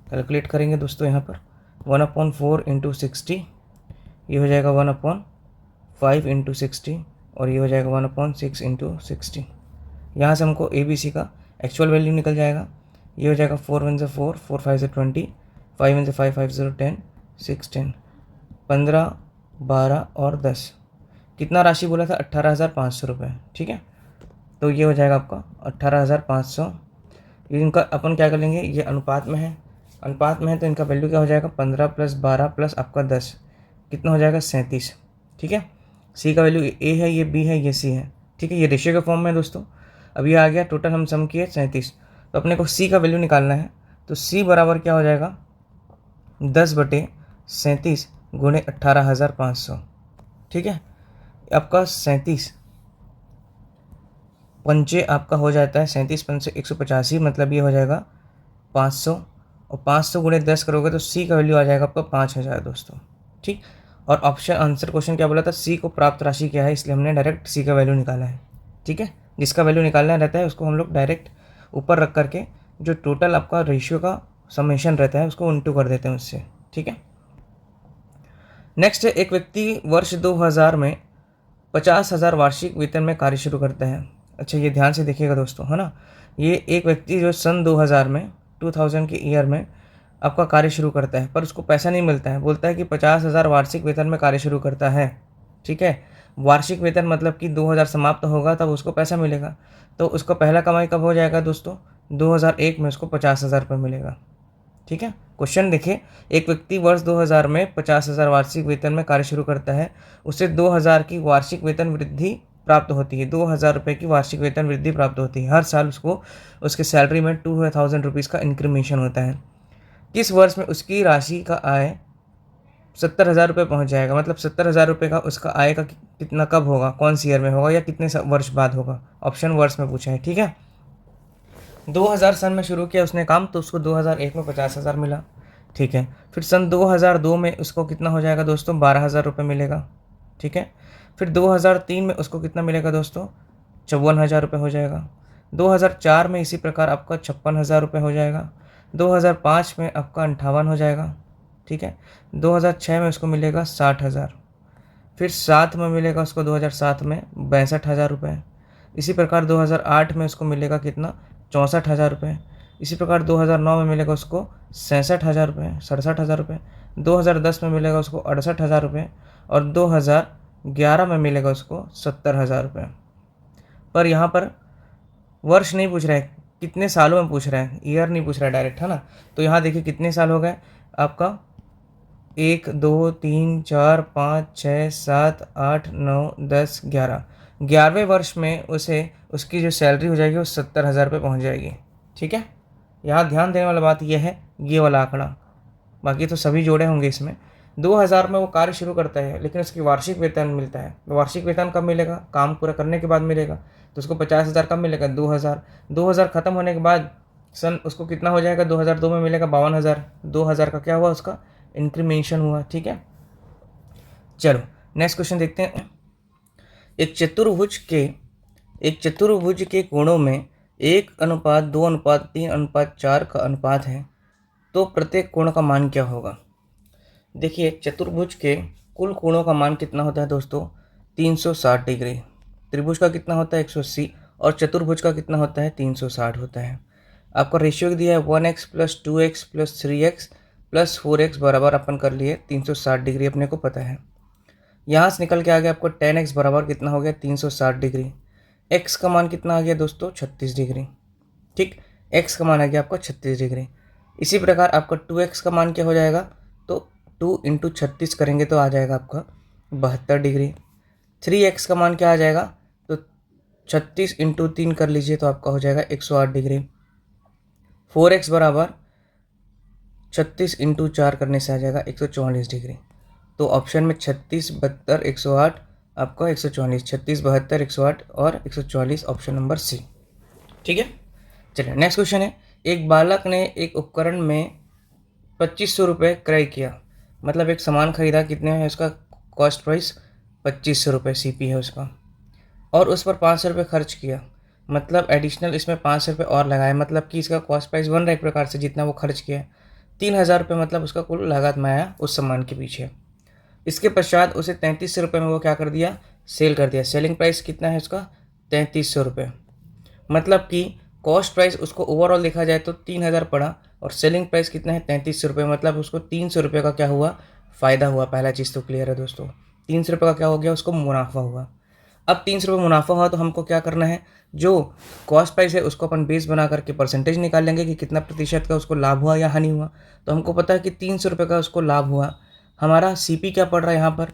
कैलकुलेट करेंगे दोस्तों यहाँ पर 1/4 इंटू 60, ये हो जाएगा 1/5 इंटू 60, और ये हो जाएगा 1/6 इंटू 60। यहाँ से हमको ए बी सी का एक्चुअल वैल्यू निकल जाएगा। ये हो जाएगा 4 1 से 4, 4 5 से 20, 5 1 से 5, 5 0 10, 6 10, 15 12 और 10। कितना राशि बोला था? 18,500 रुपये, ठीक है। तो ये हो जाएगा आपका 18,500। इनका अपन क्या कर लेंगे? ये अनुपात में है, अनुपात में है तो इनका वैल्यू क्या हो जाएगा? 15 + 12 + आपका 10, कितना हो जाएगा? 37, ठीक है। सी का वैल्यू ए है, ये बी है, ये सी है, ठीक है। ये रेशियो के फॉर्म में है दोस्तों। अब ये आ गया, टोटल हम सम किए 37, तो अपने को सी का वैल्यू निकालना है। तो सी बराबर क्या हो जाएगा? 10/37 गुणे 18,500, ठीक है। आपका 37 पंचे आपका हो जाता है 37 पंचे 185, मतलब ये हो जाएगा 500, और 500 गुणे 10 करोगे तो सी का वैल्यू आ जाएगा आपका 5,000 दोस्तों, ठीक। और ऑप्शन आंसर क्वेश्चन क्या बोला था? सी को प्राप्त राशि क्या है, इसलिए हमने डायरेक्ट सी का वैल्यू निकाला है, ठीक है। जिसका वैल्यू निकालना रहता है उसको हम लोग डायरेक्ट ऊपर रख करके जो टोटल आपका रेशियो का समेशन रहता है उसको उल्टू कर देते हैं उससे, ठीक है। नेक्स्ट है, एक व्यक्ति वर्ष 2000 में 50,000 वार्षिक वेतन में कार्य शुरू करता है। अच्छा ये ध्यान से देखिएगा दोस्तों, है ना। ये एक व्यक्ति जो सन 2000 में 2000 के ईयर में आपका कार्य शुरू करता है, पर उसको पैसा नहीं मिलता है। बोलता है कि 50,000 वार्षिक वेतन में कार्य शुरू करता है, ठीक है। वार्षिक वेतन मतलब कि 2000 समाप्त होगा तब उसको पैसा मिलेगा। तो उसका पहला कमाई कब हो जाएगा दोस्तों? 2001 में उसको 50,000 रुपये मिलेगा, ठीक है। क्वेश्चन देखिए, एक व्यक्ति वर्ष 2000 में 50,000 वार्षिक वेतन में कार्य शुरू करता है, उसे 2000 की वार्षिक वेतन वृद्धि प्राप्त होती है। 2000 रुपये की वार्षिक वेतन वृद्धि प्राप्त होती है। हर साल उसको उसके सैलरी में 2000 रुपीज़ का इंक्रीमेशन होता है। किस वर्ष में उसकी राशि का आय 70,000 रुपये पहुँच जाएगा? मतलब 70,000 रुपये का उसका आय का कितना कब होगा, कौन सी ईयर में होगा, या कितने वर्ष बाद होगा? ऑप्शन वर्ष में पूछा है, ठीक है। 2000 सन में शुरू किया उसने काम, तो उसको 2001 में 50,000 मिला, ठीक है। फिर सन 2002 में उसको कितना हो जाएगा दोस्तों? 12,000 रुपये मिलेगा, ठीक है। फिर 2003 में उसको कितना मिलेगा दोस्तों? 54,000 रुपये हो जाएगा। 2004 में इसी प्रकार आपका 56,000 रुपये हो जाएगा। 2005 में आपका 58 हो जाएगा, ठीक है। 2006 में उसको मिलेगा 60,000। फिर 7 में मिलेगा उसको 2007 में 62,000 रुपये। इसी प्रकार 2008 में उसको मिलेगा कितना, 64,000 रुपये। इसी प्रकार 2009 में मिलेगा उसको 67,000 रुपये, 67,000 रुपये। 2010 में मिलेगा उसको 68,000 रुपये और 2011 में मिलेगा उसको 70,000 रुपये। पर यहाँ पर वर्ष नहीं पूछ रहा है, कितने सालों में पूछ रहा है, ईयर नहीं पूछ रहा है डायरेक्ट, है ना। तो यहाँ देखिए कितने साल हो गए आपका, 1 2 3 4 5 6 7 8 9 10 11, 11वें वर्ष में उसे उसकी जो सैलरी हो जाएगी वो 70,000 रुपये पहुँच जाएगी। ठीक है, यहाँ ध्यान देने वाला बात यह है, ये वाला आंकड़ा, बाकी तो सभी जोड़े होंगे इसमें। 2000 में वो कार्य शुरू करता है, लेकिन उसकी वार्षिक वेतन मिलता है। वार्षिक वेतन कब मिलेगा, काम पूरा करने के बाद मिलेगा। तो उसको 50,000 कब मिलेगा, 2000। 2000 खत्म होने के बाद सन उसको कितना हो जाएगा, 2002 में मिलेगा 52,000। 2000 का क्या हुआ, उसका इंक्रीमेंशन हुआ। ठीक है, चलो नेक्स्ट क्वेश्चन देखते हैं। एक चतुर्भुज के कोणों में 1:2:3:4 का अनुपात है, तो प्रत्येक कोण का मान क्या होगा। देखिए चतुर्भुज के कुल कोणों का मान कितना होता है दोस्तों, 360 डिग्री। त्रिभुज का कितना होता है, 180, और चतुर्भुज का कितना होता है, 360 होता है। आपका रेशियो दिया है 1x + 2x + 3x + 4x बराबर अपन कर लिए 360 डिग्री, अपने को पता है। यहाँ से निकल के आ गया आपको 10x बराबर कितना हो गया, 360 डिग्री। x का मान कितना आ गया दोस्तों, 36 डिग्री। ठीक, x का मान आ गया आपका 36 डिग्री। इसी प्रकार आपका 2x का मान क्या हो जाएगा, तो 2 × 36 करेंगे तो आ जाएगा आपका 72 डिग्री। 3x का मान क्या आ जाएगा, तो 36 × 3 कर लीजिए तो आपका हो जाएगा 108 डिग्री। 4x बराबर 36 × 4 करने से आ जाएगा 144 डिग्री। तो ऑप्शन में 36, 72, 108, आपका 144, 36, 72, 108 और 144 ऑप्शन नंबर सी। ठीक है, चलिए नेक्स्ट क्वेश्चन है। एक बालक ने एक उपकरण में 2500 रुपये क्रय किया, मतलब एक सामान खरीदा, कितने है उसका कॉस्ट प्राइस, 2500 रुपये CP है उसका, और उस पर 500 रुपये खर्च किया, मतलब एडिशनल इसमें 500 रुपये और लगाया, मतलब कि इसका कॉस्ट प्राइस बन रहा है एक प्रकार से जितना वो खर्च किया है, 3,000 रुपये मतलब उसका कुल लागत में आया उस सामान के पीछे। इसके पश्चात उसे 3300 रुपये में वो क्या कर दिया, सेल कर दिया। सेलिंग प्राइस कितना है उसका, 3300 रुपये, मतलब कि कॉस्ट प्राइस उसको ओवरऑल देखा जाए तो 3,000 पड़ा, और सेलिंग प्राइस कितना है, 3300 रुपये, मतलब उसको 300 रुपये का क्या हुआ, फ़ायदा हुआ। पहला चीज़ तो क्लियर है दोस्तों, 300 रुपये का क्या हो गया, उसको मुनाफा हुआ। अब 300 रुपये मुनाफा हुआ तो हमको क्या करना है, जो कॉस्ट प्राइस है उसको अपन बेस बना करके परसेंटेज निकाल लेंगे कि कितना प्रतिशत का उसको लाभ हुआ या हानि हुआ। तो हमको पता है कि 300 रुपये का उसको लाभ हुआ। हमारा CP क्या पड़ रहा है यहाँ पर,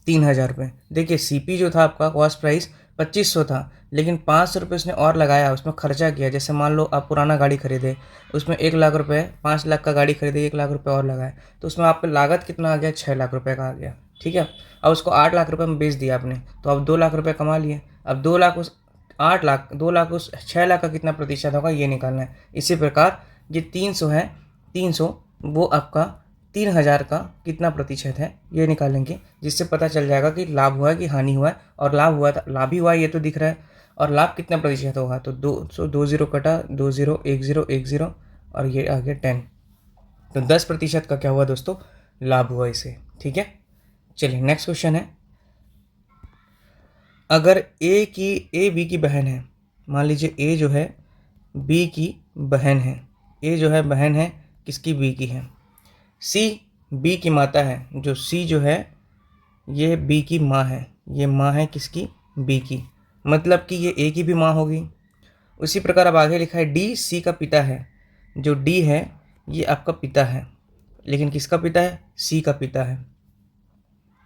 3,000 रुपये। देखिए CP जो था आपका कॉस्ट प्राइस 2500 था, लेकिन 500 रुपये उसने और लगाया, उसमें खर्चा किया। जैसे मान लो आप पुराना गाड़ी खरीदे, उसमें 1 लाख रुपये, 5 लाख का गाड़ी खरीदे, 1 लाख रुपये और लगाए, तो उसमें आपका लागत कितना आ गया, 6 लाख रुपये का आ गया। ठीक है, अब उसको 8 लाख रुपये में बेच दिया आपने, तो अब 2 लाख रुपये कमा लिए। अब 2 लाख उस 8 लाख, 2 लाख उस 6 लाख का कितना प्रतिशत होगा, ये निकालना है। इसी प्रकार ये 300 है, 300 वो आपका 3,000 का कितना प्रतिशत है ये निकालेंगे, जिससे पता चल जाएगा कि लाभ हुआ है कि हानि हुआ है। और लाभ हुआ था, लाभ ही हुआ है ये तो दिख रहा है, और लाभ कितना प्रतिशत होगा, तो 2 0 कटा, 2 0 1 0 1 0 और ये आ गया 10, तो 10% का क्या हुआ दोस्तों, लाभ हुआ इसे। ठीक है, चलिए नेक्स्ट क्वेश्चन है। अगर ए बी की बहन है, मान लीजिए ए जो है बी की बहन है, ए जो है बहन है किसकी, बी की है। सी बी की माता है, जो सी जो है ये बी की माँ है, ये माँ है किसकी, बी की, मतलब कि ये ए की भी माँ होगी। उसी प्रकार अब आगे लिखा है डी सी का पिता है, जो डी है ये आपका पिता है, लेकिन किसका पिता है, सी का पिता है।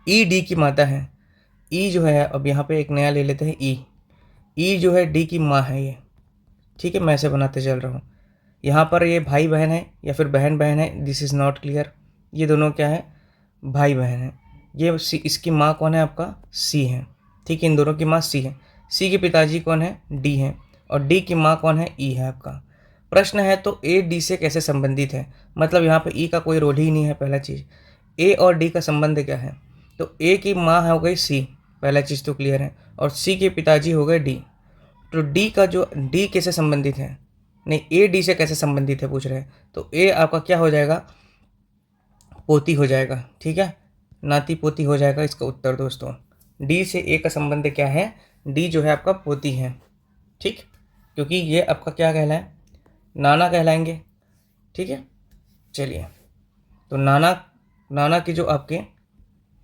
ई डी की माता है, ई जो है अब यहाँ पे एक नया ले लेते हैं ई जो है डी की माँ है ये। ठीक है, मैं ऐसे बनाते चल रहा हूँ। यहाँ पर ये भाई बहन है या फिर बहन बहन है, दिस इज़ नॉट क्लियर। ये दोनों क्या है, भाई बहन है। ये इसकी माँ कौन है, आपका सी है। ठीक है, इन दोनों की माँ सी है। सी के पिताजी कौन है, डी है, और डी की माँ कौन है, ई है आपका। प्रश्न है तो ए डी से कैसे संबंधित है, मतलब यहाँ पे ई का कोई रोल ही नहीं है। पहला चीज़, ए और डी का संबंध क्या है, तो ए की माँ हो गई सी, पहला चीज़ तो क्लियर है, और सी के पिताजी हो गए डी। तो डी का जो डी कैसे संबंधित है, नहीं ए डी से कैसे संबंधित है पूछ रहे हैं, तो ए आपका क्या हो जाएगा, पोती हो जाएगा। ठीक है, नाती पोती हो जाएगा इसका उत्तर दोस्तों। डी से ए का संबंध क्या है, डी जो है आपका पोती है, ठीक, क्योंकि ये आपका क्या कहलाए, नाना कहलाएंगे, ठीक है। चलिए, तो नाना की जो आपके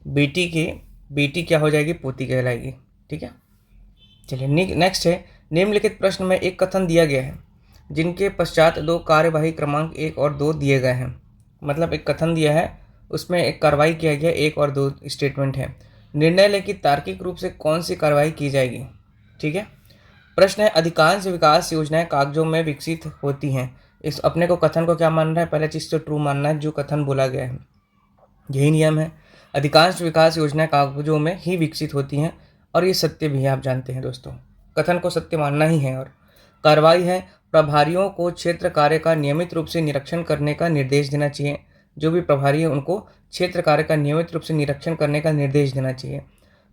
बेटी क्या हो जाएगी, पोती कहलाएगी, ठीक है। चलिए नेक्स्ट है, निम्नलिखित प्रश्न में एक कथन दिया गया है जिनके पश्चात दो कार्यवाही क्रमांक 1 और 2 दिए गए हैं। मतलब एक कथन दिया है, उसमें एक कार्रवाई किया गया, 1 और 2 स्टेटमेंट है। निर्णय लें कि तार्किक रूप से कौन सी कार्रवाई की जाएगी, ठीक है। प्रश्न है, अधिकांश विकास योजनाएं कागजों में विकसित होती हैं। इस अपने को कथन को क्या मानना है, पहला चीज़ तो ट्रू मानना है, जो कथन बोला गया है यही नियम है। अधिकांश विकास योजनाएं कागजों में ही विकसित होती हैं, और ये सत्य भी है, आप जानते हैं दोस्तों, कथन को सत्य मानना ही है। और कार्रवाई है, प्रभारियों को क्षेत्र कार्य का नियमित रूप से निरीक्षण करने का निर्देश देना चाहिए। जो भी प्रभारी है उनको क्षेत्र कार्य का नियमित रूप से निरीक्षण करने का निर्देश देना चाहिए।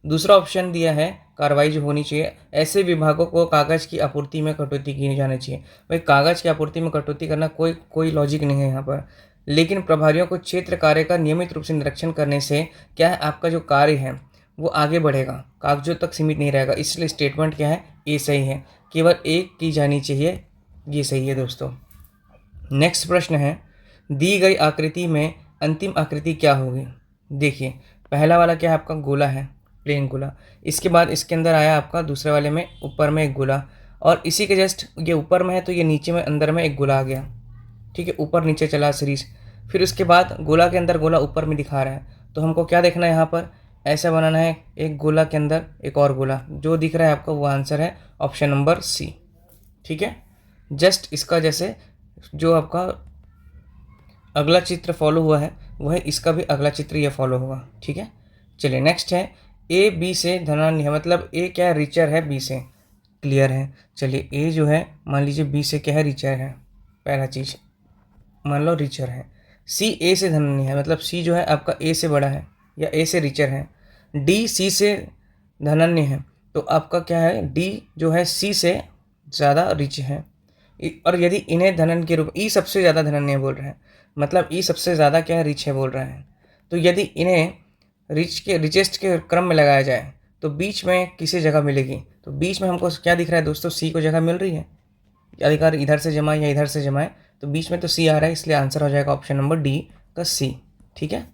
दूसरा ऑप्शन दिया है, कार्रवाई जो होनी चाहिए, ऐसे विभागों को कागज़ की आपूर्ति में कटौती की जानी चाहिए। भाई कागज़ की आपूर्ति में कटौती करना कोई लॉजिक नहीं है यहाँ पर, लेकिन प्रभारियों को क्षेत्र कार्य का नियमित रूप से निरीक्षण करने से क्या है, आपका जो कार्य है वो आगे बढ़ेगा, कागजों तक सीमित नहीं रहेगा। इसलिए स्टेटमेंट क्या है, ये सही है, केवल एक की जानी चाहिए, ये सही है दोस्तों। नेक्स्ट प्रश्न है, दी गई आकृति में अंतिम आकृति क्या होगी। देखिए पहला वाला क्या है, आपका गोला है, प्लेन गोला। इसके बाद इसके अंदर आया आपका दूसरे वाले में ऊपर में एक गोला, और इसी के जस्ट ये ऊपर में है तो ये नीचे में अंदर में एक गोला आ गया, ठीक है, ऊपर नीचे चला सीरीज। फिर उसके बाद गोला के अंदर गोला ऊपर में दिखा रहा है, तो हमको क्या देखना है यहाँ पर, ऐसा बनाना है, एक गोला के अंदर एक और गोला, जो दिख रहा है आपका वो आंसर है ऑप्शन नंबर सी, ठीक है। जस्ट इसका जैसे जो आपका अगला चित्र फॉलो हुआ है वह इसका भी अगला चित्र ये फॉलो होगा, ठीक है। चलिए नेक्स्ट है, ए बी से धनान्य है, मतलब ए क्या है, रिचर है बी से, क्लियर है। चलिए ए जो है मान लीजिए बी से क्या है, रिचर है, पहला चीज़ मान लो रिचर है। सी ए से धनान्य है, मतलब सी जो है आपका ए से बड़ा है या ए से रिचर है। डी सी से धनान्य है, तो आपका क्या है, डी जो है सी से ज़्यादा रिच है। और यदि इन्हें धनन के रूप, ई सबसे ज़्यादा धनन्य बोल रहे हैं, मतलब ई सबसे ज़्यादा क्या है, रिच है बोल रहे हैं। तो यदि इन्हें रिचेस्ट के क्रम में लगाया जाए तो बीच में किसे जगह मिलेगी, तो बीच में हमको क्या दिख रहा है दोस्तों, सी को जगह मिल रही है। अधिकार इधर से जमाए या इधर से जमाए तो बीच में तो सी आ रहा है, इसलिए आंसर हो जाएगा ऑप्शन नंबर डी का सी, ठीक है।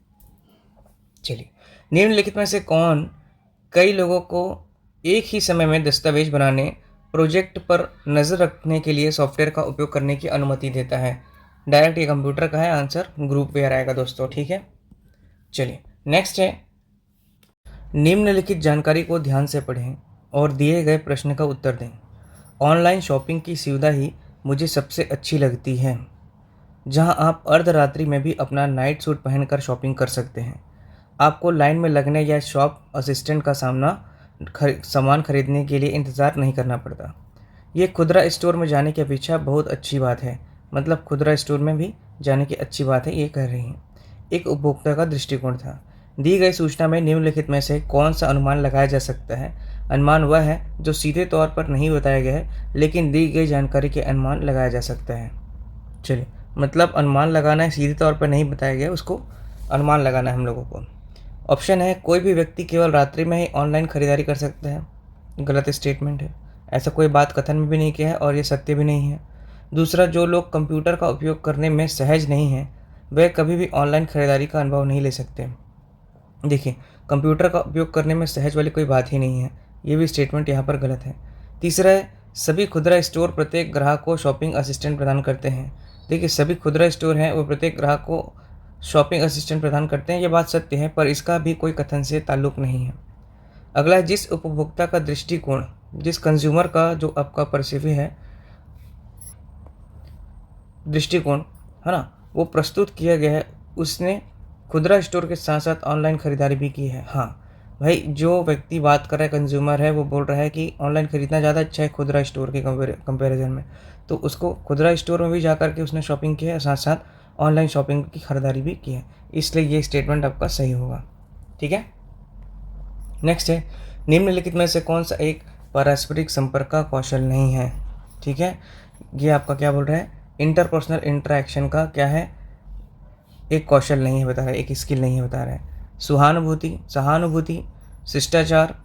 चलिए, निम्नलिखित में से कौन कई लोगों को एक ही समय में दस्तावेज बनाने, प्रोजेक्ट पर नज़र रखने के लिए सॉफ्टवेयर का उपयोग करने की अनुमति देता है। डायरेक्ट ये कंप्यूटर का है, आंसर ग्रुप वेयर आएगा दोस्तों, ठीक है। चलिए नेक्स्ट है, निम्नलिखित जानकारी को ध्यान से पढ़ें और दिए गए प्रश्न का उत्तर दें। ऑनलाइन शॉपिंग की सुविधा ही मुझे सबसे अच्छी लगती है, जहां आप अर्धरात्रि में भी अपना नाइट सूट पहनकर शॉपिंग कर सकते हैं। आपको लाइन में लगने या शॉप असिस्टेंट का सामान खरीदने के लिए इंतज़ार नहीं करना पड़ता। ये खुदरा स्टोर में जाने की अपेक्षा बहुत अच्छी बात है, मतलब खुदरा स्टोर में भी जाने की अच्छी बात है, ये कह रही हैं। एक उपभोक्ता का दृष्टिकोण था। दी गई सूचना में निम्नलिखित में से कौन सा अनुमान लगाया जा सकता है। अनुमान वह है जो सीधे तौर पर नहीं बताया गया है, लेकिन दी गई जानकारी के अनुमान लगाया जा सकता है। चलिए, मतलब अनुमान लगाना है, सीधे तौर पर नहीं बताया गया, उसको अनुमान लगाना है हम लोगों को। ऑप्शन है, कोई भी व्यक्ति केवल रात्रि में ही ऑनलाइन खरीदारी कर सकता है। गलत स्टेटमेंट है, ऐसा कोई बात कथन में भी नहीं किया है और ये सत्य भी नहीं है। दूसरा, जो लोग कंप्यूटर का उपयोग करने में सहज नहीं हैं वह कभी भी ऑनलाइन खरीदारी का अनुभव नहीं ले सकते। देखिए, कंप्यूटर का उपयोग करने में सहज वाली कोई बात ही नहीं है, ये भी स्टेटमेंट यहाँ पर गलत है। तीसरा है, सभी खुदरा स्टोर प्रत्येक ग्राहक को शॉपिंग असिस्टेंट प्रदान करते हैं। देखिए, सभी खुदरा स्टोर हैं वो प्रत्येक ग्राहक को शॉपिंग असिस्टेंट प्रदान करते हैं, ये बात सत्य है, पर इसका भी कोई कथन से ताल्लुक नहीं है। अगला, जिस उपभोक्ता का दृष्टिकोण, जिस कंज्यूमर का जो आपका परसीव है दृष्टिकोण है ना, वो प्रस्तुत किया गया है, उसने खुदरा स्टोर के साथ साथ ऑनलाइन खरीदारी भी की है। हाँ भाई, जो व्यक्ति बात कर रहा है, कंज्यूमर है, वो बोल रहा है कि ऑनलाइन खरीदना ज़्यादा अच्छा है खुदरा स्टोर के कंपैरिजन में, तो उसको खुदरा स्टोर में भी जा कर के उसने शॉपिंग की है, साथ साथ ऑनलाइन शॉपिंग की खरीदारी भी की है, इसलिए ये स्टेटमेंट आपका सही होगा, ठीक है। नेक्स्ट है, निम्नलिखित में से कौन सा एक पारस्परिक संपर्क का कौशल नहीं है, ठीक है। ये आपका क्या बोल रहा है, इंटरपर्सनल इंटरेक्शन का क्या है, एक कौशल नहीं है बता रहा है, एक स्किल नहीं है बता रहा है। सहानुभूति, शिष्टाचार,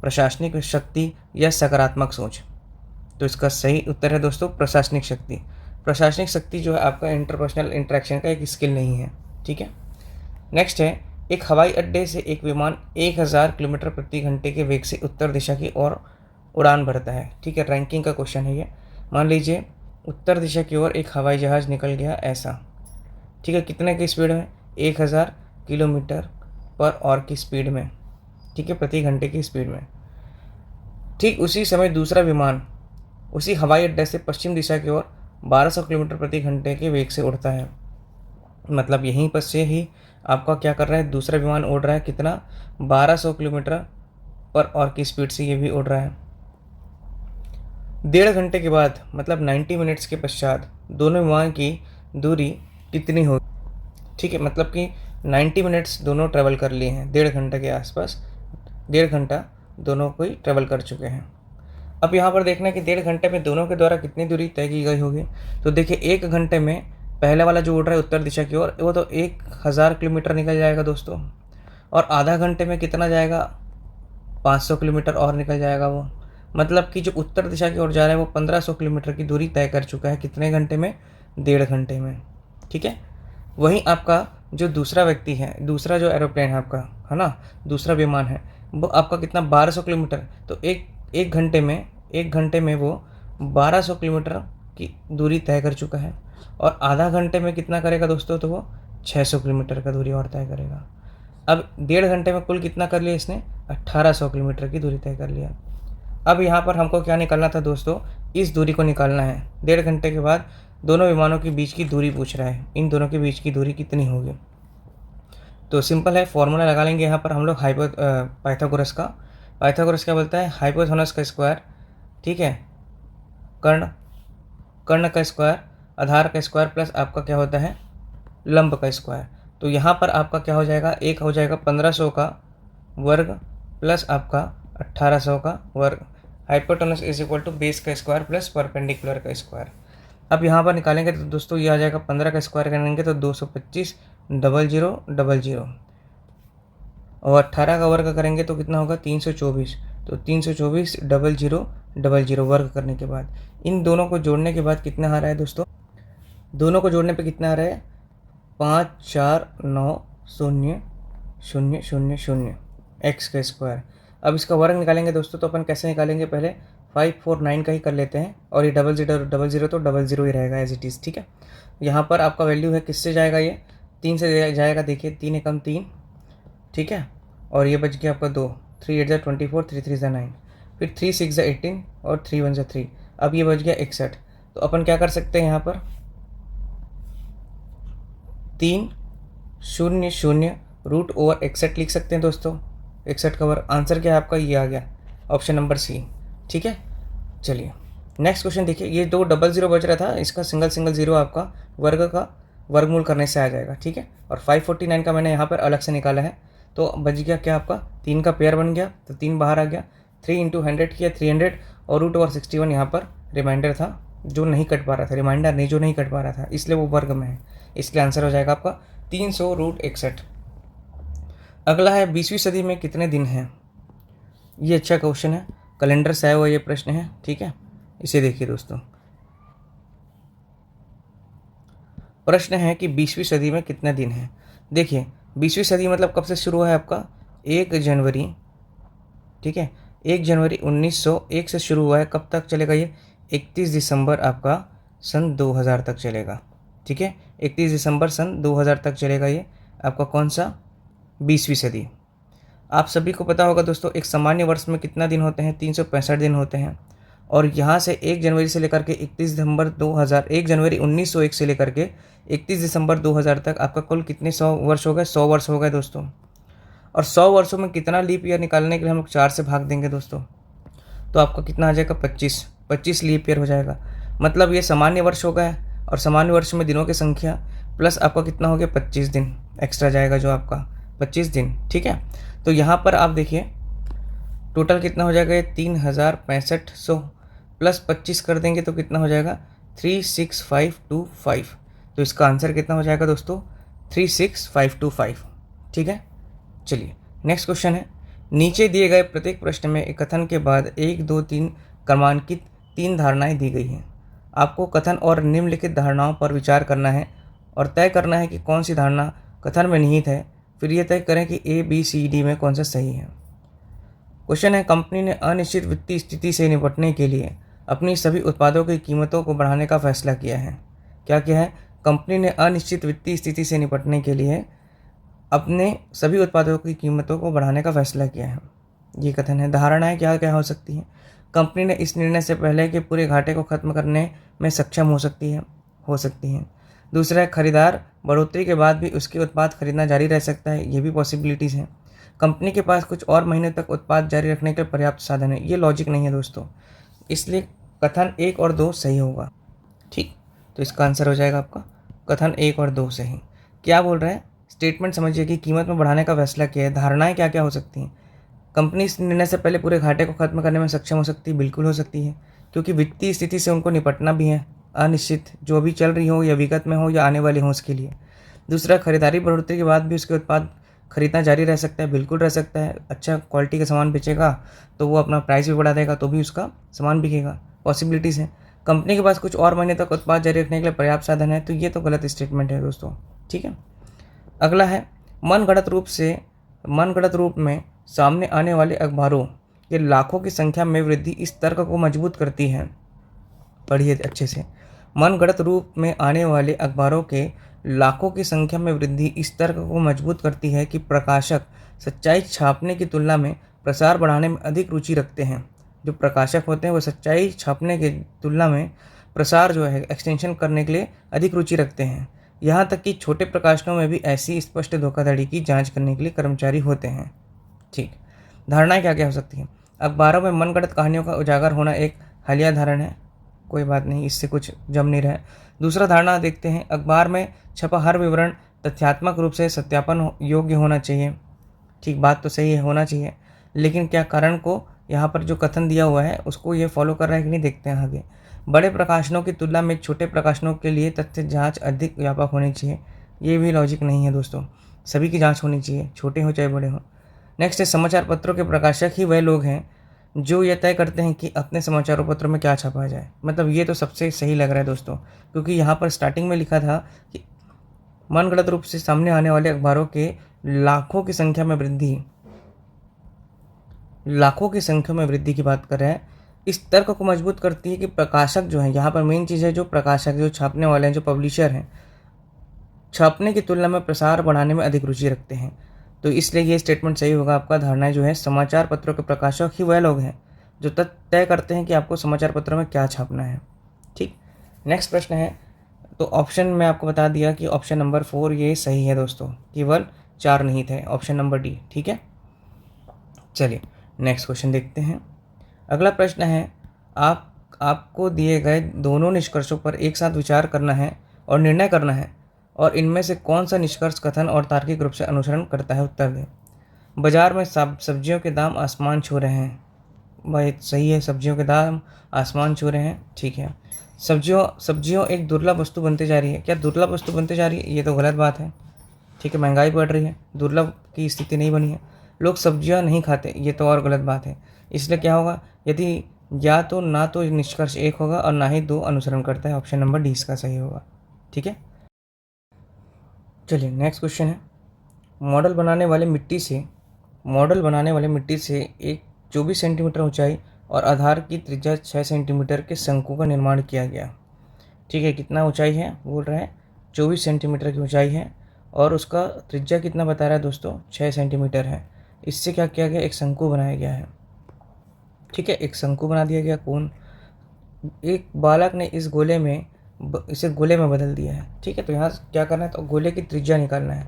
प्रशासनिक शक्ति या सकारात्मक सोच। तो इसका सही उत्तर है दोस्तों प्रशासनिक शक्ति। प्रशासनिक शक्ति जो है आपका इंटरपर्सनल इंटरेक्शन का एक स्किल नहीं है, ठीक है। नेक्स्ट है, एक हवाई अड्डे से एक विमान 1000 किलोमीटर प्रति घंटे के वेग से उत्तर दिशा की ओर उड़ान भरता है, ठीक है। रैंकिंग का क्वेश्चन है ये। मान लीजिए उत्तर दिशा की ओर एक हवाई जहाज़ निकल गया ऐसा, ठीक है। कितने की स्पीड में? 1000 किलोमीटर पर आवर की स्पीड में, ठीक है, प्रति घंटे की स्पीड में। ठीक उसी समय दूसरा विमान उसी हवाई अड्डे से पश्चिम दिशा की ओर 1200 किलोमीटर प्रति घंटे के वेग से उड़ता है। मतलब यहीं पर से ही आपका क्या कर रहा है, दूसरा विमान उड़ रहा है कितना, 1200 किलोमीटर पर आवर की स्पीड से ये भी उड़ रहा है। 1.5 घंटे के बाद मतलब 90 मिनट्स के पश्चात दोनों विमान की दूरी कितनी होगी, ठीक है। मतलब कि 90 मिनट्स दोनों ट्रैवल कर लिए हैं, 1.5 घंटे के आसपास, 1.5 घंटा दोनों को ही ट्रैवल कर चुके हैं। अब यहाँ पर देखना है कि 1.5 घंटे में दोनों के द्वारा कितनी दूरी तय की गई होगी। तो देखिए 1 घंटे में पहले वाला जो उड़ रहा है उत्तर दिशा की ओर वो तो 1000 किलोमीटर निकल जाएगा दोस्तों, और आधा घंटे में कितना जाएगा, 500 किलोमीटर और निकल जाएगा वो। मतलब कि जो उत्तर दिशा की ओर जा रहा है वो 1500 किलोमीटर की दूरी तय कर चुका है कितने घंटे में, 1.5 घंटे में, ठीक है। वहीं आपका जो दूसरा व्यक्ति है, दूसरा जो एरोप्लेन है आपका, है ना, दूसरा विमान है, वो आपका कितना, 1200 किलोमीटर। तो एक घंटे में वो 1200 किलोमीटर की दूरी तय कर चुका है, और आधा घंटे में कितना करेगा दोस्तों, तो वो 600 किलोमीटर का दूरी और तय करेगा। अब 1.5 घंटे में कुल कितना कर लिया इसने, 1800 किलोमीटर की दूरी तय कर लिया। अब यहाँ पर हमको क्या निकालना था दोस्तों, इस दूरी को निकालना है। 1.5 घंटे के बाद दोनों विमानों के बीच की दूरी पूछ रहा है, इन दोनों के बीच की दूरी कितनी होगी। तो सिंपल है, फॉर्मूला लगा लेंगे यहाँ पर हम लोग पाइथागोरस का। पाइथागोरस क्या बोलता है, हाइपोथेनस का स्क्वायर, ठीक है, कर्ण का स्क्वायर, आधार का स्क्वायर प्लस आपका क्या होता है, लंब का स्क्वायर। तो यहाँ पर आपका क्या हो जाएगा, एक हो जाएगा 1500 का वर्ग प्लस आपका 1800 का वर्ग। Hypotenuse is equal to base का स्क्वायर प्लस परपेंडिकुलर का स्क्वायर। अब यहाँ पर निकालेंगे तो दोस्तों ये आ जाएगा, 15 का स्क्वायर करेंगे तो 225 0000, और 18 का वर्ग करेंगे तो कितना होगा, 324। तो 324 0000 वर्ग करने के बाद इन दोनों को जोड़ने के बाद कितना आ रहा है दोस्तों, दोनों को जोड़ने पे कितना आ रहा है, 549000 एक्स का स्क्वायर। अब इसका वर्ग निकालेंगे दोस्तों, तो अपन कैसे निकालेंगे, पहले 549 का ही कर लेते हैं, और ये 0000 तो 00 ही रहेगा एज इट इज़, ठीक है। यहाँ पर आपका वैल्यू है किससे जाएगा, ये 3 से जाएगा, देखिए 3 एकम 3, ठीक है, और ये बच गया आपका 2, 3 8 24, 3 3 9, फिर 3 6 18 और 3 1 3। अब ये बच गया 61। तो अपन क्या कर सकते हैं, यहाँ पर 300 रूट ओवर 61 लिख सकते हैं दोस्तों, 61 का वर्ग। आंसर क्या है आपका, ये आ गया ऑप्शन नंबर सी, ठीक है। चलिए नेक्स्ट क्वेश्चन देखिए, ये 2 डबल जीरो बच रहा था, इसका सिंगल जीरो आपका वर्ग का वर्गमूल करने से आ जाएगा, ठीक है। और 549 का मैंने यहाँ पर अलग से निकाला है, तो बच गया क्या आपका, 3 का पेयर बन गया, तो 3 बाहर आ गया, 3 इंटू 100 किया 300, और रूट ओवर 61 यहाँ पर रिमाइंडर था जो नहीं कट पा रहा था, रिमाइंडर नहीं जो नहीं कट पा रहा था, इसलिए वो वर्ग में है, इसलिए आंसर हो जाएगा आपका 300 रूट 61। अगला है 20वीं सदी में कितने दिन हैं। ये अच्छा क्वेश्चन है, कैलेंडर से आया हुआ ये प्रश्न है, ठीक है। इसे देखिए दोस्तों, प्रश्न है कि 20वीं सदी में कितने दिन हैं। देखिए 20वीं सदी मतलब कब से शुरू हुआ है आपका, 1 जनवरी, ठीक है, 1 जनवरी 1901 से शुरू हुआ है। कब तक चलेगा ये, 31 दिसंबर आपका सन 2000 तक चलेगा, ठीक है। 31 दिसंबर सन 2000 तक चलेगा ये आपका कौन सा, 20वीं सदी। आप सभी को पता होगा दोस्तों, एक सामान्य वर्ष में कितना दिन होते हैं, 365 दिन होते हैं। और यहाँ से 1 जनवरी से लेकर के 31 दिसंबर 2000, 1 जनवरी 1901 से लेकर के 31 दिसंबर 2000 तक आपका कुल कितने 100 वर्ष हो गए, 100 वर्ष हो गए दोस्तों। और 100 वर्षों में कितना लीप ईयर निकालने के लिए हम लोग 4 से भाग देंगे दोस्तों, तो आपका कितना आ जाएगा, 25 लीप ईयर हो जाएगा। मतलब ये सामान्य वर्ष हो गया, और सामान्य वर्ष में दिनों की संख्या प्लस आपका कितना हो गया, 25 दिन एक्स्ट्रा जाएगा जो आपका 25 दिन, ठीक है। तो यहाँ पर आप देखिए टोटल कितना हो जाएगा, 3665 प्लस 25 कर देंगे तो कितना हो जाएगा, 36525। तो इसका आंसर कितना हो जाएगा दोस्तों, 36525, ठीक है। चलिए नेक्स्ट क्वेश्चन है, नीचे दिए गए प्रत्येक प्रश्न में एक कथन के बाद 1, 2, 3 क्रमांकित 3 धारणाएं दी गई हैं। आपको कथन और निम्नलिखित धारणाओं पर विचार करना है और तय करना है कि कौन सी धारणा कथन में निहित है। फिर यह तय करें कि ए, बी, सी, डी में कौन सा सही है। क्वेश्चन है, कंपनी ने अनिश्चित वित्तीय स्थिति से निपटने के लिए अपनी सभी उत्पादों की कीमतों को बढ़ाने का फैसला किया है। क्या किया है? कंपनी ने अनिश्चित वित्तीय स्थिति से निपटने के लिए अपने सभी उत्पादों की कीमतों को बढ़ाने का फैसला किया है। ये कथन है। धारणाएं क्या क्या हो सकती हैं? कंपनी ने इस निर्णय से पहले कि पूरे घाटे को खत्म करने में सक्षम हो सकती है। दूसरा है, खरीदार बढ़ोतरी के बाद भी उसके उत्पाद खरीदना जारी रह सकता है। ये भी पॉसिबिलिटीज़ हैं। कंपनी के पास कुछ और महीने तक उत्पाद जारी रखने के पर्याप्त साधन है। ये लॉजिक नहीं है दोस्तों, इसलिए कथन 1 और 2 सही होगा। ठीक, तो इसका आंसर हो जाएगा आपका कथन 1 और 2 सही। क्या बोल रहे हैं? स्टेटमेंट समझिए कि कीमत में बढ़ाने का फैसला किया है। धारणाएं क्या क्या हो सकती हैं? कंपनी इस निर्णय से पहले पूरे घाटे को खत्म करने में सक्षम हो सकती है। बिल्कुल हो सकती है, क्योंकि वित्तीय स्थिति से उनको निपटना भी है, अनिश्चित जो अभी चल रही हो या विगत में हो या आने वाली हो उसके लिए। दूसरा, खरीदारी बढ़ोतरी के बाद भी उसके उत्पाद खरीदना जारी रह सकता है। बिल्कुल रह सकता है। अच्छा क्वालिटी का सामान बेचेगा तो वो अपना प्राइस भी बढ़ा देगा तो भी उसका सामान बिकेगा। पॉसिबिलिटीज़ हैं। कंपनी के पास कुछ और महीने तक उत्पाद जारी रखने के लिए पर्याप्त साधन है, तो ये तो गलत स्टेटमेंट है दोस्तों। ठीक है। अगला है, मनगढ़ंत रूप में सामने आने वाले अखबारों के लाखों की संख्या में वृद्धि इस तर्क को मजबूत करती है। पढ़िए अच्छे से। मनगढ़ंत रूप में आने वाले अखबारों के लाखों की संख्या में वृद्धि इस तर्क को मजबूत करती है कि प्रकाशक सच्चाई छापने की तुलना में प्रसार बढ़ाने में अधिक रुचि रखते हैं। जो प्रकाशक होते हैं वो सच्चाई छापने की तुलना में प्रसार जो है एक्सटेंशन करने के लिए अधिक रुचि रखते हैं। यहाँ तक कि छोटे प्रकाशनों में भी ऐसी स्पष्ट धोखाधड़ी की जांच करने के लिए कर्मचारी होते हैं। ठीक, धारणाएं क्या क्या हो सकती हैं? अखबारों में मनगढ़ंत कहानियों का उजागर होना एक हालिया धारणा है। कोई बात नहीं, इससे कुछ जम नहीं रहा है। दूसरा धारणा देखते हैं, अखबार में छपा हर विवरण तथ्यात्मक रूप से सत्यापन योग्य होना चाहिए। ठीक, बात तो सही है, होना चाहिए, लेकिन क्या कारण को यहाँ पर जो कथन दिया हुआ है उसको ये फॉलो कर रहा है कि नहीं, देखते हैं आगे। बड़े प्रकाशनों की तुलना में छोटे प्रकाशनों के लिए तथ्य जांच अधिक व्यापक होनी चाहिए। ये भी लॉजिक नहीं है दोस्तों, सभी की जांच होनी चाहिए, छोटे हो चाहे बड़े हो। नेक्स्ट है, समाचार पत्रों के प्रकाशक ही वह लोग हैं जो यह तय करते हैं कि अपने समाचारों पत्रों में क्या छापा जाए। मतलब ये तो सबसे सही लग रहा है दोस्तों, क्योंकि यहाँ पर स्टार्टिंग में लिखा था कि मनगढ़ंत रूप से सामने आने वाले अखबारों के लाखों की संख्या में वृद्धि की बात कर रहे हैं। इस तर्क को मजबूत करती है कि प्रकाशक जो है, यहाँ पर मेन चीज़ है, जो प्रकाशक जो छापने वाले हैं, जो पब्लिशर हैं, छापने की तुलना में प्रसार बढ़ाने में अधिक रुचि रखते हैं। तो इसलिए ये स्टेटमेंट सही होगा आपका। धारणा जो है, समाचार पत्रों के प्रकाशक ही वह लोग हैं जो तय करते हैं कि आपको समाचार पत्रों में क्या छापना है। ठीक, नेक्स्ट प्रश्न है, तो ऑप्शन में आपको बता दिया कि ऑप्शन नंबर 4 ये सही है दोस्तों, केवल 4 नहीं थे, ऑप्शन नंबर डी। ठीक है, चलिए नेक्स्ट क्वेश्चन देखते हैं। अगला प्रश्न है, आपको दिए गए दोनों निष्कर्षों पर एक साथ विचार करना है और निर्णय करना है, और इनमें से कौन सा निष्कर्ष कथन और तार्किक रूप से अनुसरण करता है, उत्तर दें। बाजार में सब्जियों के दाम आसमान छू रहे हैं। भाई सही है, सब्जियों के दाम आसमान छू रहे हैं। ठीक है, सब्जियों एक दुर्लभ वस्तु बनती जा रही है। क्या दुर्लभ वस्तु बनती जा रही है? ये तो गलत बात है। ठीक है, महंगाई बढ़ रही है, दुर्लभ की स्थिति नहीं बनी है। लोग सब्जियां नहीं खाते, ये तो और गलत बात है। इसलिए क्या होगा, यदि या तो ना तो निष्कर्ष 1 होगा और ना ही 2 अनुसरण करता है। ऑप्शन नंबर डी इसका सही होगा। ठीक है, चलिए नेक्स्ट क्वेश्चन है, मॉडल बनाने वाले मिट्टी से एक 24 सेंटीमीटर ऊंचाई और आधार की त्रिज्या 6 सेंटीमीटर के शंकु का निर्माण किया गया। ठीक है, कितना ऊंचाई है बोल रहे हैं, 24 सेंटीमीटर की ऊंचाई है और उसका त्रिज्या कितना बता रहा है दोस्तों, 6 सेंटीमीटर है। इससे क्या किया गया, एक शंकु बनाया गया है। ठीक है, एक शंकु बना दिया गया। कौन? एक बालक ने इसे गोले में बदल दिया है। ठीक है, तो यहाँ क्या करना है, तो गोले की त्रिज्या निकालना है।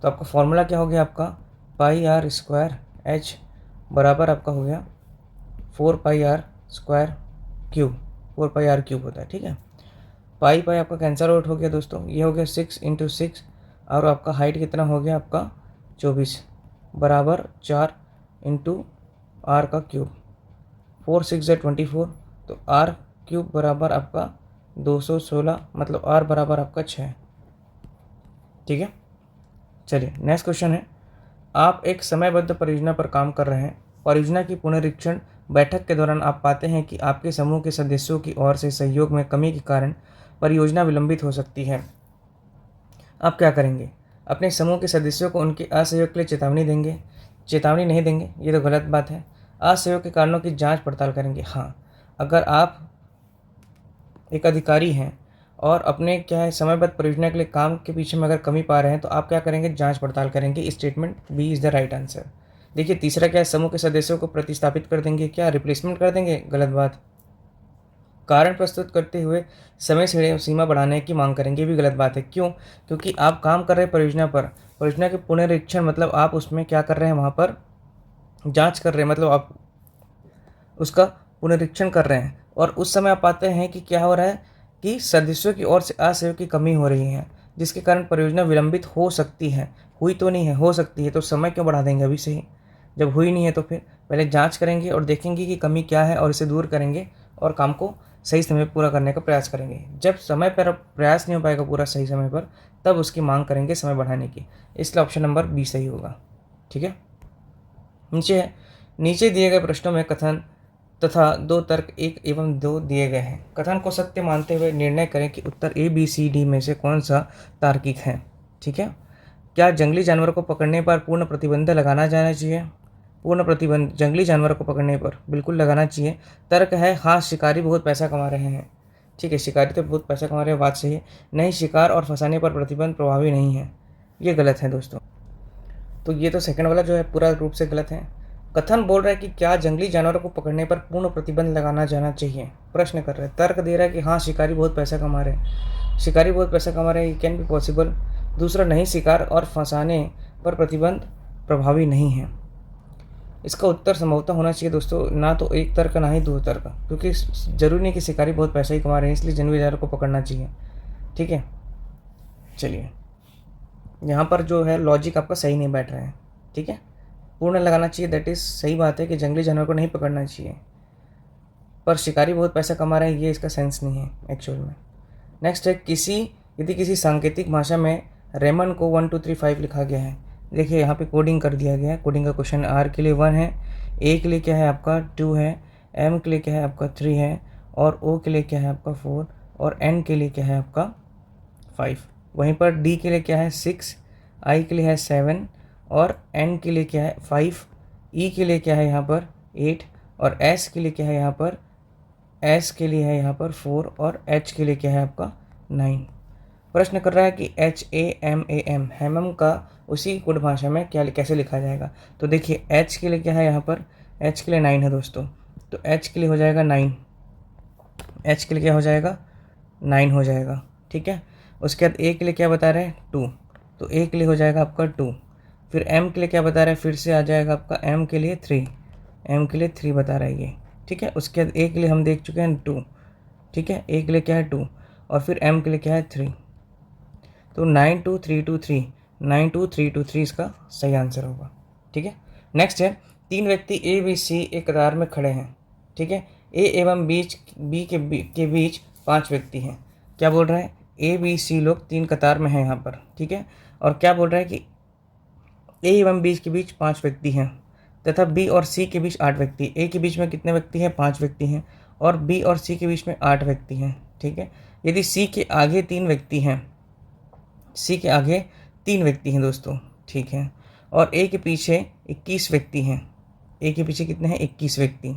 तो आपका फॉर्मूला क्या हो गया, आपका पाई आर स्क्वायर एच बराबर आपका हो गया 4 pi r square cube. 4 pi r cube होता है। ठीक है, पाई आपका कैंसल आउट हो गया दोस्तों। ये हो गया 6 × 6 और आपका हाइट कितना हो गया आपका 24 बराबर 4 × आर का क्यूब। 4 6 × 24, तो आर क्यूब बराबर आपका 216, मतलब आर बराबर आपका 6। ठीक है, चलिए नेक्स्ट क्वेश्चन है, आप एक समयबद्ध परियोजना पर काम कर रहे हैं। परियोजना की पुनरीक्षण बैठक के दौरान आप पाते हैं कि आपके समूह के सदस्यों की ओर से सहयोग में कमी के कारण परियोजना विलंबित हो सकती है। आप क्या करेंगे? अपने समूह के सदस्यों को उनके असहयोग के लिए चेतावनी देंगे? चेतावनी नहीं देंगे, ये तो गलत बात है। असहयोग के कारणों की जांच पड़ताल करेंगे। हाँ, अगर आप एक अधिकारी हैं और अपने क्या है समयबद्ध परियोजना के लिए काम के पीछे में अगर कमी पा रहे हैं तो आप क्या करेंगे? जांच पड़ताल करेंगे। Statement B is the right answer. देखिए तीसरा क्या है, समूह के सदस्यों को प्रतिस्थापित कर देंगे, क्या रिप्लेसमेंट कर देंगे? गलत बात। कारण प्रस्तुत करते हुए समय सीमा बढ़ाने की मांग करेंगे, भी गलत बात है। क्यों? क्योंकि आप काम कर रहे हैं परियोजना पर, परियोजना के पुनरीक्षण मतलब आप उसमें क्या कर रहे हैं, वहाँ पर जांच कर रहे हैं, मतलब आप उसका पुनरीक्षण कर रहे हैं और उस समय आप पाते हैं कि क्या हो रहा है कि सदस्यों की ओर से असहयोग की कमी हो रही है, जिसके कारण परियोजना विलंबित हो सकती है। हुई तो नहीं है, हो सकती है, तो समय क्यों बढ़ा देंगे अभी से ही? जब हुई नहीं है तो फिर पहले जांच करेंगे और देखेंगे कि कमी क्या है और इसे दूर करेंगे और काम को सही समय पर पूरा करने का प्रयास करेंगे। जब समय पर प्रयास नहीं हो पाएगा पूरा सही समय पर, तब उसकी मांग करेंगे समय बढ़ाने की। इसलिए ऑप्शन नंबर बी सही होगा। ठीक है। नीचे दिए गए प्रश्नों में कथन तथा दो तर्क 1 एवं 2 दिए गए हैं। कथन को सत्य मानते हुए निर्णय करें कि उत्तर ए बी सी डी में से कौन सा तार्किक है। ठीक है। क्या जंगली जानवरों को पकड़ने पर पूर्ण प्रतिबंध लगाना जाना चाहिए? पूर्ण प्रतिबंध जंगली जानवरों को पकड़ने पर बिल्कुल लगाना चाहिए। तर्क है हाँ, शिकारी बहुत पैसा कमा रहे हैं। ठीक है, शिकारी तो बहुत पैसा कमा रहे हैं, बात सही है। नहीं, शिकार और फंसाने पर प्रतिबंध प्रभावी नहीं है, ये गलत है दोस्तों। तो ये तो सेकंड वाला जो है पूरा रूप से गलत है। कथन बोल रहा है कि क्या जंगली जानवरों को पकड़ने पर पूर्ण प्रतिबंध लगाना जाना चाहिए, प्रश्न कर रहा है। तर्क दे रहा है कि हाँ, शिकारी बहुत पैसा कमा रहे हैं, शिकारी बहुत पैसा कमा रहे हैं, ये कैन बी पॉसिबल। दूसरा, नहीं, शिकार और फंसाने पर प्रतिबंध प्रभावी नहीं है। इसका उत्तर संभवतः होना चाहिए दोस्तों ना तो एक तर्क ना ही दो तर्क, क्योंकि जरूरी नहीं कि शिकारी बहुत पैसा ही कमा रहे हैं इसलिए जंगली जानवरों को पकड़ना चाहिए। ठीक है, चलिए यहाँ पर जो है लॉजिक आपका सही नहीं बैठ रहा है। ठीक है, पूर्ण लगाना चाहिए, दैट इज़ सही बात है कि जंगली जानवर को नहीं पकड़ना चाहिए, पर शिकारी बहुत पैसा कमा रहे हैं ये इसका सेंस नहीं है एक्चुअल में। नेक्स्ट है, यदि किसी सांकेतिक भाषा में रेमन को 1 2 3 5 लिखा गया है। देखिए यहाँ पे कोडिंग कर दिया गया है। कोडिंग का क्वेश्चन आर के लिए 1 है, ए के लिए क्या है आपका 2 है, एम के लिए क्या है आपका 3 है, और ओ के लिए क्या है आपका 4, और एन के लिए क्या है आपका 5। वहीं पर डी के लिए क्या है 6, आई के लिए है 7, और एन के लिए क्या है 5, ई के लिए क्या है यहाँ पर 8, और एस के लिए क्या है यहाँ पर 4, और एच के लिए क्या है आपका 9। प्रश्न कर रहा है कि HAMAM हेमम का उसी कोड भाषा में क्या कैसे लिखा जाएगा। तो देखिए एच के लिए क्या है यहाँ पर, एच के लिए 9 है दोस्तों, तो एच के लिए हो जाएगा 9, एच के लिए क्या हो जाएगा 9 हो जाएगा। ठीक है, उसके बाद ए के लिए क्या बता रहे हैं 2, तो ए के लिए हो जाएगा आपका 2। फिर एम के लिए क्या बता रहा है, फिर से आ जाएगा आपका एम के लिए 3, एम के लिए 3 बता रहा है ये। ठीक है, उसके बाद ए के लिए हम देख चुके हैं 2। ठीक है, ए के लिए क्या है 2, और फिर एम के लिए क्या है 3। तो 9 2 3 2 3, 9 2 3 2 3 इसका सही आंसर होगा। ठीक है, नेक्स्ट है, 3 व्यक्ति ए बी सी एक कतार में खड़े हैं। ठीक है, ए एवं बी के बीच 5 व्यक्ति हैं। क्या बोल रहा है, ए बी सी लोग 3 कतार में हैं यहाँ पर। ठीक है, और क्या बोल रहा है कि ए एवं बी के बीच 5 व्यक्ति हैं तथा बी और सी के बीच 8 व्यक्ति। ए के बीच में कितने व्यक्ति हैं, 5 व्यक्ति हैं, और बी और सी के बीच में 8 व्यक्ति हैं। ठीक है, यदि सी के आगे 3 व्यक्ति हैं, सी के आगे 3 व्यक्ति हैं दोस्तों। ठीक है, और ए के पीछे 21 व्यक्ति हैं। ए के पीछे कितने हैं, 21 व्यक्ति।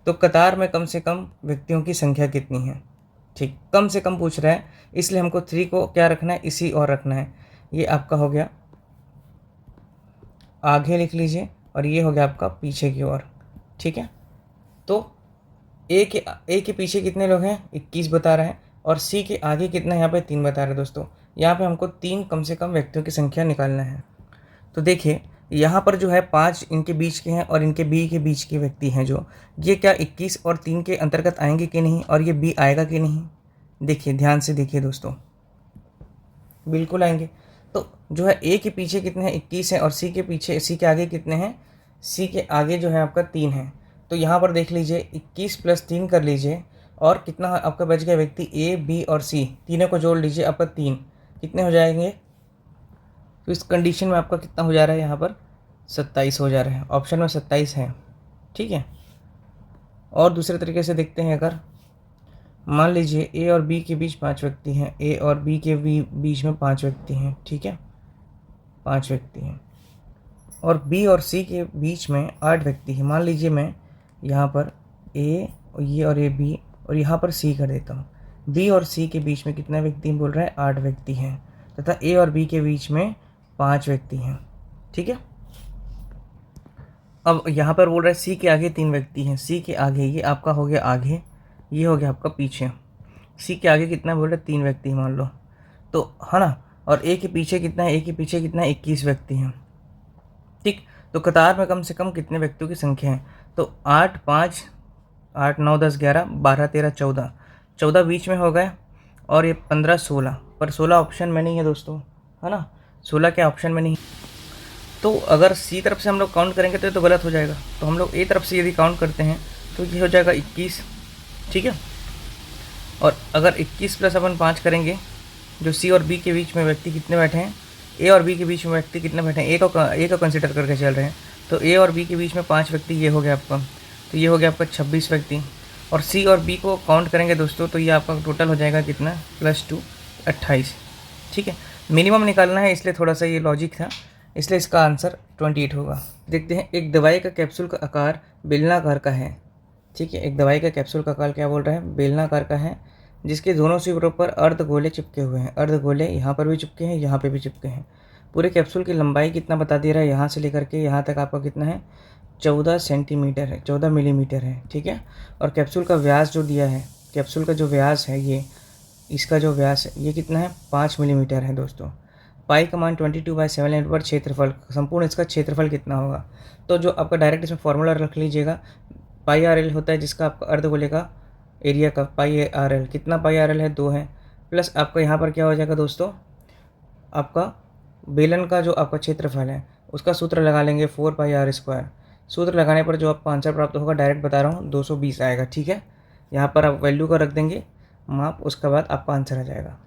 तो कतार में कम से कम व्यक्तियों की संख्या कितनी है। ठीक, कम से कम पूछ रहा है, इसलिए हमको 3 को क्या रखना है, इसी और रखना है। ये आपका हो गया आगे लिख लीजिए, और ये हो गया आपका पीछे की ओर। ठीक है, तो ए के पीछे कितने लोग हैं, 21 बता रहा है, और सी के आगे कितना यहाँ पे 3 बता रहे हैं दोस्तों। यहाँ पे हमको 3 कम से कम व्यक्तियों की संख्या निकालना है। तो देखिए यहाँ पर जो है 5 इनके बीच के हैं और इनके बी के बीच के व्यक्ति हैं, जो ये क्या 21 और 3 के अंतर्गत आएंगे कि नहीं, और ये बी आएगा कि नहीं। देखिए ध्यान से देखिए दोस्तों, बिल्कुल आएंगे। तो जो है ए के पीछे कितने हैं, 21 हैं, और सी के आगे कितने हैं, सी के आगे जो है आपका 3 है। तो यहाँ पर देख लीजिए 21 + 3 कर लीजिए, और कितना आपका बच गया व्यक्ति, ए बी और सी, तीनों को जोड़ लीजिए, आपका 3 कितने हो जाएंगे। तो इस कंडीशन में आपका कितना हो जा रहा है यहाँ पर 27 हो जा रहे हैं, ऑप्शन में 27 है। ठीक है, और दूसरे तरीके से देखते हैं, अगर मान लीजिए ए और बी के बीच 5 व्यक्ति हैं, ए और बी के बीच में 5 व्यक्ति हैं, ठीक है, 5 व्यक्ति हैं, और बी और सी के बीच में 8 व्यक्ति हैं। मान लीजिए मैं यहाँ पर ए और ये बी और यहाँ पर सी कर देता हूँ। बी और सी के बीच में कितने व्यक्ति बोल रहे हैं? 8 व्यक्ति हैं, तथा ए और बी के बीच में 5 व्यक्ति हैं। ठीक है, अब यहाँ पर बोल रहा है सी के आगे 3 व्यक्ति हैं। सी के आगे, ये आपका हो गया आगे, ये हो गया आपका पीछे। सी के आगे कितना बोल रहे हैं? 3 व्यक्ति मान लो, तो है ना। और ए के पीछे कितना है? ए के पीछे कितना है? 21 व्यक्ति हैं। ठीक, तो कतार में कम से कम कितने व्यक्तियों की संख्या है? तो 8, 5, 8, 9, 10, 11, 12, 13, 14, 14 बीच में हो गए, और ये 15, 16, पर 16 ऑप्शन में नहीं है दोस्तों, है ना। 16 क्या ऑप्शन में नहीं। तो अगर सी तरफ से हम लोग काउंट करेंगे तो ये तो गलत हो जाएगा। तो हम लोग ए तरफ से यदि काउंट करते हैं तो ये हो जाएगा 21। ठीक है, और अगर 21 प्लस अपन 5 करेंगे, जो सी और बी के बीच में व्यक्ति कितने बैठे हैं? ए और बी के बीच में व्यक्ति कितने बैठे हैं? ए को कंसिडर करके चल रहे हैं, तो ए और बी के बीच में 5 व्यक्ति, ये हो गया आपका, तो ये हो गया आपका 26 व्यक्ति। और सी और बी को काउंट करेंगे दोस्तों, तो ये आपका टोटल हो जाएगा कितना? +2, 28। ठीक है, मिनिमम निकालना है, इसलिए थोड़ा सा ये लॉजिक था, इसलिए इसका आंसर 28 होगा। देखते हैं, एक दवाई का कैप्सूल का आकार बेलनाकार का है। ठीक है, एक दवाई का कैप्सूल का आकार क्या बोल रहा है? बेलनाकार का है, जिसके दोनों सिरों पर अर्धगोले चिपके हुए हैं। अर्धगोले यहाँ पर भी चिपके हैं, यहाँ पे भी चिपके हैं। पूरे कैप्सूल की लंबाई कितना बता दे रहा है? यहाँ से लेकर के यहाँ तक आपका कितना है? 14 सेंटीमीटर है, 14 मिलीमीटर है। ठीक है, और कैप्सूल का व्यास जो दिया है, कैप्सूल का जो व्यास है, ये इसका जो व्यास है ये कितना है? 5 मिलीमीटर है दोस्तों। पाई का मान 22/7 पर क्षेत्रफल, संपूर्ण इसका क्षेत्रफल कितना होगा? तो जो आपका डायरेक्ट इसमें फॉर्मूला रख लीजिएगा, पाई आर एल होता है, जिसका आपका अर्धगोले का एरिया का पाई आर एल, कितना पाई आर एल है? 2 है, प्लस आपका यहाँ पर क्या हो जाएगा दोस्तों? आपका बेलन का जो आपका क्षेत्रफल है उसका सूत्र लगा लेंगे, 4πr²। सूत्र लगाने पर जो आपका आंसर प्राप्त होगा, डायरेक्ट बता रहा हूँ, 220 आएगा। ठीक है, यहाँ पर आप वैल्यू का रख देंगे माप, उसके बाद आपका आंसर आ जाएगा।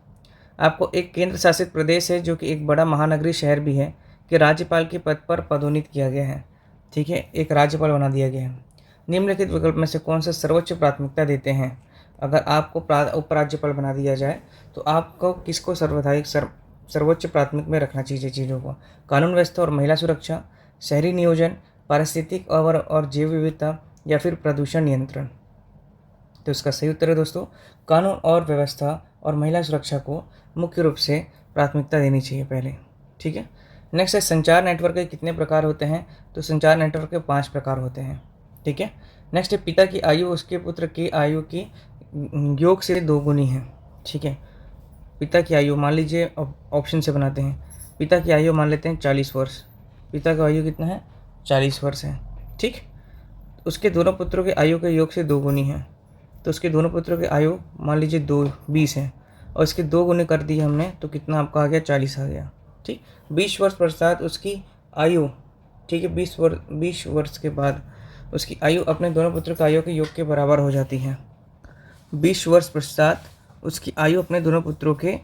आपको एक केंद्र शासित प्रदेश है, जो कि एक बड़ा महानगरीय शहर भी है, कि राज्यपाल के पद पर पदोन्नत किया गया है। ठीक है, एक राज्यपाल बना दिया गया है। निम्नलिखित विकल्प में से कौन सा सर्वोच्च प्राथमिकता देते हैं? अगर आपको उपराज्यपाल बना दिया जाए तो आपको किसको सर्वोच्च प्राथमिक में रखना चाहिए चीज़ों को? कानून व्यवस्था और महिला सुरक्षा, शहरी नियोजन, पारिस्थितिक और जैव विविधता, या फिर प्रदूषण नियंत्रण? तो इसका सही उत्तर है दोस्तों, कानून और व्यवस्था और महिला सुरक्षा को मुख्य रूप से प्राथमिकता देनी चाहिए पहले। ठीक है, नेक्स्ट है, संचार नेटवर्क के कितने प्रकार होते हैं? तो संचार नेटवर्क के 5 प्रकार होते हैं। ठीक है, नेक्स्ट है, पिता की आयु उसके पुत्र की आयु की योग से 2 गुनी है। ठीक है, पिता की आयु मान लीजिए, ऑप्शन से बनाते हैं, पिता की आयु मान लेते हैं 40 वर्ष। पिता की आयु कितना है? 40 वर्ष है। ठीक, उसके दोनों पुत्रों की आयु के योग से 2 गुनी है, तो उसके दोनों पुत्रों की आयु मान लीजिए 20 है, और इसके 2 गुने कर दिए हमने, तो कितना आपका आ गया? 40 आ गया। ठीक, 20 वर्ष पश्चात उसकी आयु, ठीक है, 20 वर्ष के बाद उसकी आयु अपने दोनों पुत्रों की आयु के योग के बराबर हो जाती है। 20 वर्ष पश्चात उसकी आयु अपने दोनों पुत्रों के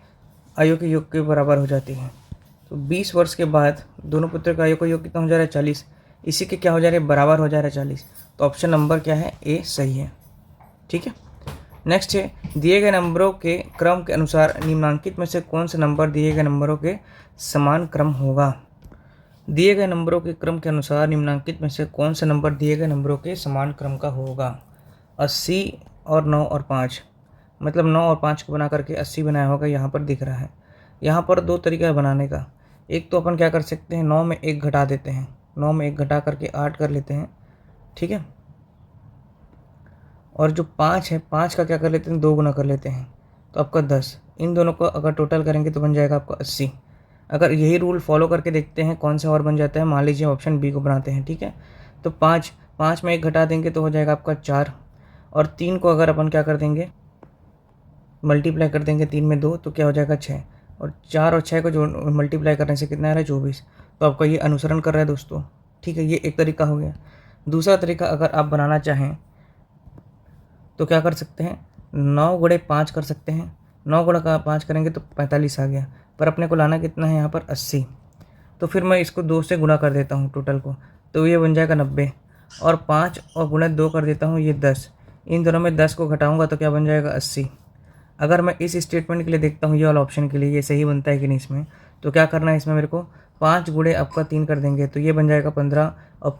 आयु के योग के बराबर हो जाती है। तो 20 वर्ष के बाद दोनों पुत्रों का आयु का योग कितना हो जा रहा है? 40। इसी के क्या हो जा रहा है? बराबर हो जा रहा है 40। तो ऑप्शन नंबर क्या है? ए सही है। ठीक है, नेक्स्ट है, दिए गए नंबरों के क्रम के अनुसार निम्नलिखित में से कौन सा नंबर दिए गए नंबरों के समान क्रम होगा? दिए गए नंबरों के क्रम के अनुसार निम्नलिखित में से कौन सा नंबर दिए गए नंबरों के समान क्रम का होगा? 80 और 9 और 5, मतलब 9 और 5 को बना करके 80 बनाया होगा, यहाँ पर दिख रहा है। यहाँ पर 2 तरीका है बनाने का। एक तो अपन क्या कर सकते हैं, 9 में 1 घटा देते हैं, 9 में 1 घटा करके 8 कर लेते हैं। ठीक है, और जो 5 है, 5 का क्या कर लेते हैं? 2 गुना कर लेते हैं, तो आपका 10। इन दोनों को अगर टोटल करेंगे तो बन जाएगा आपका 80। अगर यही रूल फॉलो करके देखते हैं कौन सा और बन जाता है, मान लीजिए ऑप्शन बी को बनाते हैं। ठीक है, तो 5 में 1 घटा देंगे तो हो जाएगा आपका 4, और 3 को अगर अपन क्या कर देंगे, मल्टीप्लाई कर देंगे 3 में 2, तो क्या हो जाएगा 6, और 4 और 6 को जो मल्टीप्लाई करने से कितना आ रहा है? 24। तो आपका ये अनुसरण कर रहा है दोस्तों। ठीक है, ये एक तरीका हो गया। दूसरा तरीका अगर आप बनाना चाहें तो क्या कर सकते हैं, 9 गुणे 5 कर सकते हैं। 9 गुणा 5 करेंगे तो 45 आ गया, पर अपने को लाना कितना है यहाँ पर? 80। तो फिर मैं इसको 2 से गुणा कर देता हूँ टोटल को, तो ये बन जाएगा 90, और 5 और गुणा 2 कर देता हूँ, ये 10। इन दोनों में 10 को घटाऊँगा तो क्या बन जाएगा 80। अगर मैं इस स्टेटमेंट के लिए देखता हूँ, ये वाला ऑप्शन के लिए, ये सही बनता है कि नहीं इसमें, तो क्या करना है इसमें मेरे को, 5 गुणे आपका 3 कर देंगे तो ये बन जाएगा 15, और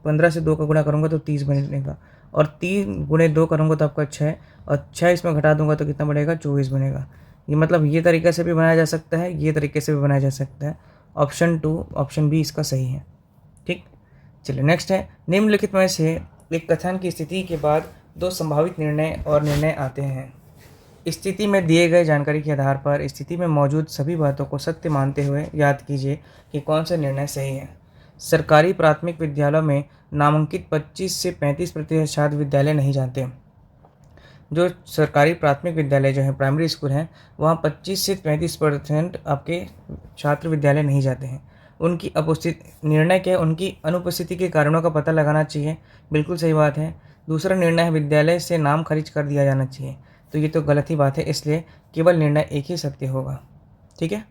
15 से 2 का गुणा करूँगा तो 30 बनेगा, और 3 गुणे 2 करूँगा तो आपका 6, और 6 इसमें घटा दूंगा तो कितना बनेगा, 24 बनेगा। ये मतलब ये तरीके से भी बनाया जा सकता है, ये तरीके से भी बनाया जा सकता है। ऑप्शन बी इसका सही है। ठीक, चलिए नेक्स्ट है, निम्नलिखित में से एक कथन की स्थिति के बाद 2 संभावित निर्णय आते हैं। स्थिति में दिए गए जानकारी के आधार पर स्थिति में मौजूद सभी बातों को सत्य मानते हुए याद कीजिए कि कौन सा निर्णय सही है। सरकारी प्राथमिक विद्यालयों में नामांकित 25 से 35% छात्र विद्यालय नहीं जाते। जो सरकारी प्राथमिक विद्यालय जो है, प्राइमरी स्कूल हैं, वहाँ 25 से 35% आपके छात्र विद्यालय नहीं जाते हैं। उनकी निर्णय क्या है, उनकी अनुपस्थिति के कारणों का पता लगाना चाहिए, बिल्कुल सही बात है। दूसरा निर्णय है विद्यालय से नाम खारिज कर दिया जाना चाहिए, तो ये तो गलत ही बात है, इसलिए केवल निर्णय एक ही सत्य होगा। ठीक है,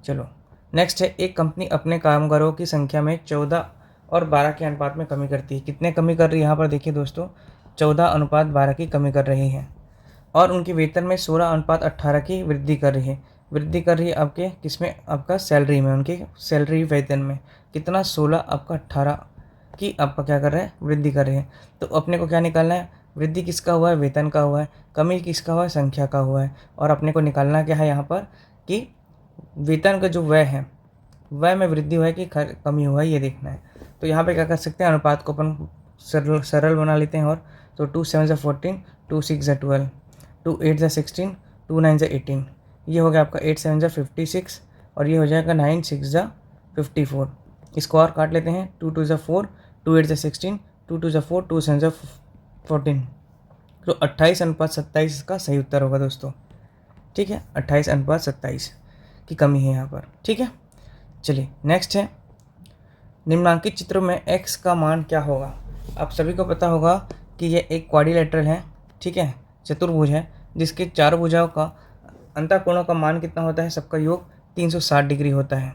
चलो नेक्स्ट है, एक कंपनी अपने कामगारों की संख्या में 14 और 12 के अनुपात में कमी करती है। कितने कमी कर रही है यहाँ पर देखिए दोस्तों, 14:12 की कमी कर रही है, और उनके वेतन में 16:18 की वृद्धि कर रही है। वृद्धि कर रही है आपके किसमें, आपका सैलरी में, उनके सैलरी वेतन में कितना, 16 आपका 18 की आपका क्या कर रहा है, वृद्धि कर रहे हैं। तो अपने को क्या निकालना है, वृद्धि किसका हुआ है, वेतन का हुआ है, कमी किसका हुआ है, संख्या का हुआ है, और अपने को निकालना क्या है यहाँ पर कि वेतन का जो व्यय है, व्यय में वृद्धि हुआ है कि कमी हुआ है, ये देखना है। तो यहाँ पे क्या कर सकते हैं, अनुपात को अपन सरल बना लेते हैं, और तो 2 7 14, 2 6 12, 2 8 16, 2 9 18, ये हो गया आपका 8 7 56, और ये हो जाएगा 9 6 54। इसको और काट लेते हैं, 2 2 4, 2 8 16, 2 2 4, 2 7 14, तो 28:27 का सही उत्तर होगा दोस्तों। ठीक है, 28:27 की कमी है यहाँ पर। ठीक है, चलिए नेक्स्ट है, निम्नांकित चित्रों में x का मान क्या होगा। आप सभी को पता होगा कि ये एक क्वाड्रिलेटरल है, ठीक है, चतुर्भुज है, जिसके चारों भुजाओं का अंतःकोणों का मान कितना होता है, सबका योग 360 डिग्री होता है।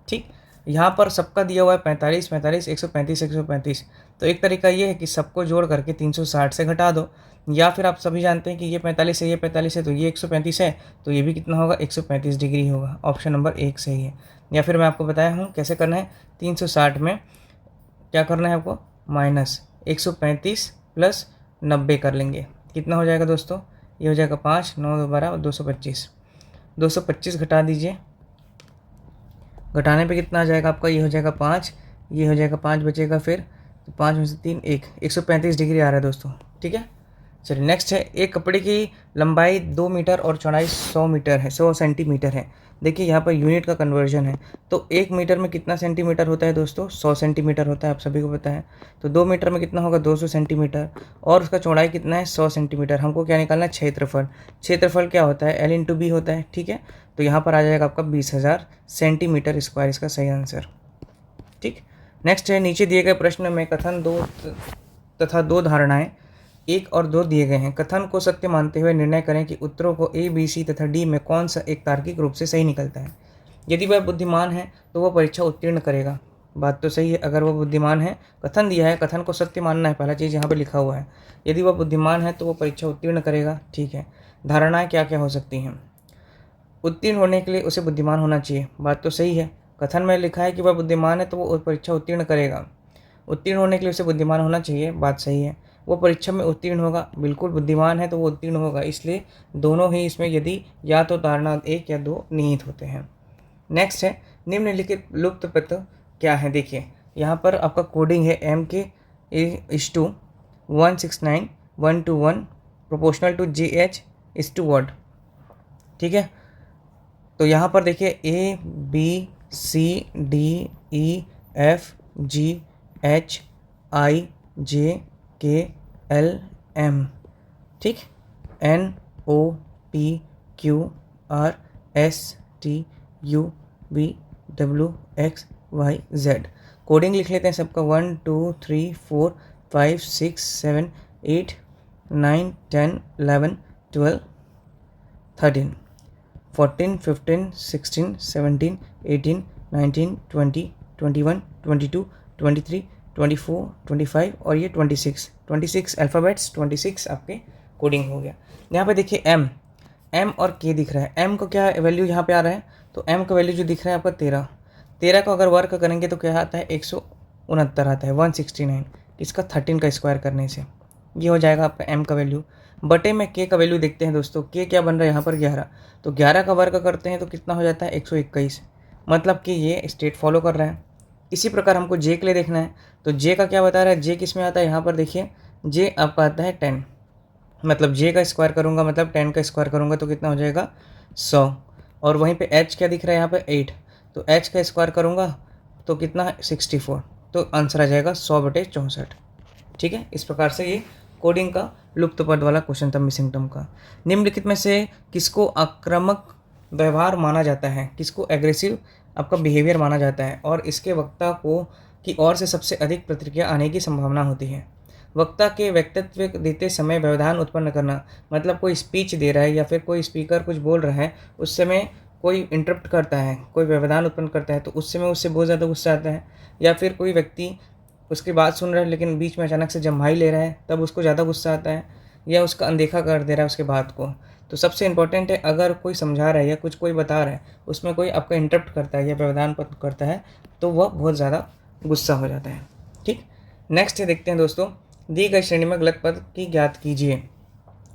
ठीक, यहाँ पर सबका दिया हुआ है 45 45, 135 135। तो एक तरीका ये है कि सबको जोड़ करके 360 से घटा दो, या फिर आप सभी जानते हैं कि ये 45 है, ये 45 है, तो ये 135 है, तो ये भी कितना होगा, 135 डिग्री होगा। ऑप्शन नंबर 1 सही है। या फिर मैं आपको बताया हूँ कैसे करना है, 360 में क्या करना है आपको, माइनस 135 प्लस 90 कर लेंगे, कितना हो जाएगा दोस्तों, ये हो जाएगा 5 9 12 225। 225 घटा दीजिए, घटाने पे कितना आ जाएगा आपका, ये हो जाएगा 5, ये हो जाएगा 5 बचेगा, फिर 5 में से 3 1, 135 डिग्री आ रहा है दोस्तों। ठीक है, चलिए नेक्स्ट है, एक कपड़े की लंबाई 2 मीटर और चौड़ाई 100 मीटर है, 100 सेंटीमीटर है। देखिए यहाँ पर यूनिट का कन्वर्जन है, तो 1 मीटर में कितना सेंटीमीटर होता है दोस्तों, 100 सेंटीमीटर होता है, आप सभी को पता है। तो 2 मीटर में कितना होगा, 200 सेंटीमीटर, और उसका चौड़ाई कितना है, 100 सेंटीमीटर। हमको क्या निकालना है, क्षेत्रफल। क्षेत्रफल क्या होता है, L × B होता है। ठीक है, तो यहाँ पर आ जाएगा आपका 20,000 सेंटीमीटर स्क्वायर, इसका सही आंसर। ठीक, नेक्स्ट है, नीचे दिए गए प्रश्न में कथन 2 तथा 2 धारणाएं 1 और 2 दिए गए हैं। कथन को सत्य मानते हुए निर्णय करें कि उत्तरों को A, B, C तथा D में कौन सा एक तार्किक रूप से सही निकलता है। यदि वह बुद्धिमान है तो वह परीक्षा उत्तीर्ण करेगा। बात तो सही है, अगर वह बुद्धिमान है, कथन दिया है, कथन को सत्य मानना है, पहला चीज़ यहाँ पर लिखा हुआ है। यदि वह बुद्धिमान है तो वह परीक्षा उत्तीर्ण करेगा। ठीक है, धारणाएँ क्या क्या हो सकती हैं, उत्तीर्ण होने के लिए उसे बुद्धिमान होना चाहिए, बात तो सही है। कथन में लिखा है कि वह बुद्धिमान है तो वो परीक्षा उत्तीर्ण करेगा। उत्तीर्ण होने के लिए उसे बुद्धिमान होना चाहिए, बात सही है। वो परीक्षा में उत्तीर्ण होगा, बिल्कुल बुद्धिमान है तो वो उत्तीर्ण होगा, इसलिए दोनों ही इसमें यदि या तो धारणा 1 या 2 निहित होते हैं। नेक्स्ट है, निम्नलिखित लुप्त पद क्या है। देखिए यहाँ पर आपका कोडिंग है MK=169:1:1 प्रोपोर्शनल टू JH:what। ठीक है, तो यहाँ पर देखिए ABCDEFGHIJKLM, ठीक, NOPQRSTUVWXYZ। कोडिंग लिख लेते हैं सबका, 1 2 3 4 5 6 7 8 9 10 11 12 13। 14, 15, 16, 17, 18, 19, 20, 21, 22, 23, 24, 25 और ये 26 अल्फ़ाबेट्स, 26 आपके कोडिंग हो गया। यहाँ पे देखिए एम और के दिख रहा है। एम को क्या वैल्यू यहाँ पे आ रहा है, तो एम का वैल्यू जो दिख रहा है आपका 13 को अगर वर्क करेंगे तो क्या आता है 169 आता है, 169। इसका 13 का स्क्वायर करने से ये हो जाएगा आपका एम का वैल्यू। बटे में के का वैल्यू देखते हैं दोस्तों, के क्या बन रहा है यहाँ पर 11, तो 11 का वर्ग करते हैं तो कितना हो जाता है 121, मतलब कि ये स्टेट फॉलो कर रहा है। इसी प्रकार हमको जे के लिए देखना है, तो जे का क्या बता रहा है, जे किस में आता है, यहाँ पर देखिए जे आपका आता है 10, मतलब जे का स्क्वायर करूँगा मतलब 10 का स्क्वायर करूँगा तो कितना हो जाएगा 100। और वहीं पे एच क्या दिख रहा है यहाँ पे 8, तो एच का स्क्वायर करूँगा तो कितना है 64, तो आंसर आ जाएगा 100/64। ठीक है, इस प्रकार से ये कोडिंग का लुप्त पद वाला क्वेश्चन था मिसिंग टर्म का। निम्नलिखित में से किसको आक्रामक व्यवहार माना जाता है, किसको एग्रेसिव आपका बिहेवियर माना जाता है और इसके वक्ता को की ओर से सबसे अधिक प्रतिक्रिया आने की संभावना होती है। वक्ता के व्यक्तित्व देते समय व्यवधान उत्पन्न करना, मतलब कोई स्पीच दे रहा है या फिर कोई स्पीकर कुछ बोल रहा है, उस समय कोई इंटरप्ट करता है, कोई व्यवधान उत्पन्न करता है तो उस समय उससे बहुत ज़्यादा गुस्सा आता है, या फिर कोई व्यक्ति उसकी बात सुन रहा है लेकिन बीच में अचानक से जम्हाई ले रहा है तब उसको ज़्यादा गुस्सा आता है, या उसका अनदेखा कर दे रहा है उसके बात को। तो सबसे इम्पोर्टेंट है, अगर कोई समझा रहा है या कुछ कोई बता रहा है उसमें कोई आपका इंटरप्ट करता है या व्यवधान करता है तो वह बहुत ज़्यादा गुस्सा हो जाता है। ठीक, नेक्स्ट देखते हैं दोस्तों, दी गई श्रेणी में गलत पद की ज्ञात कीजिए।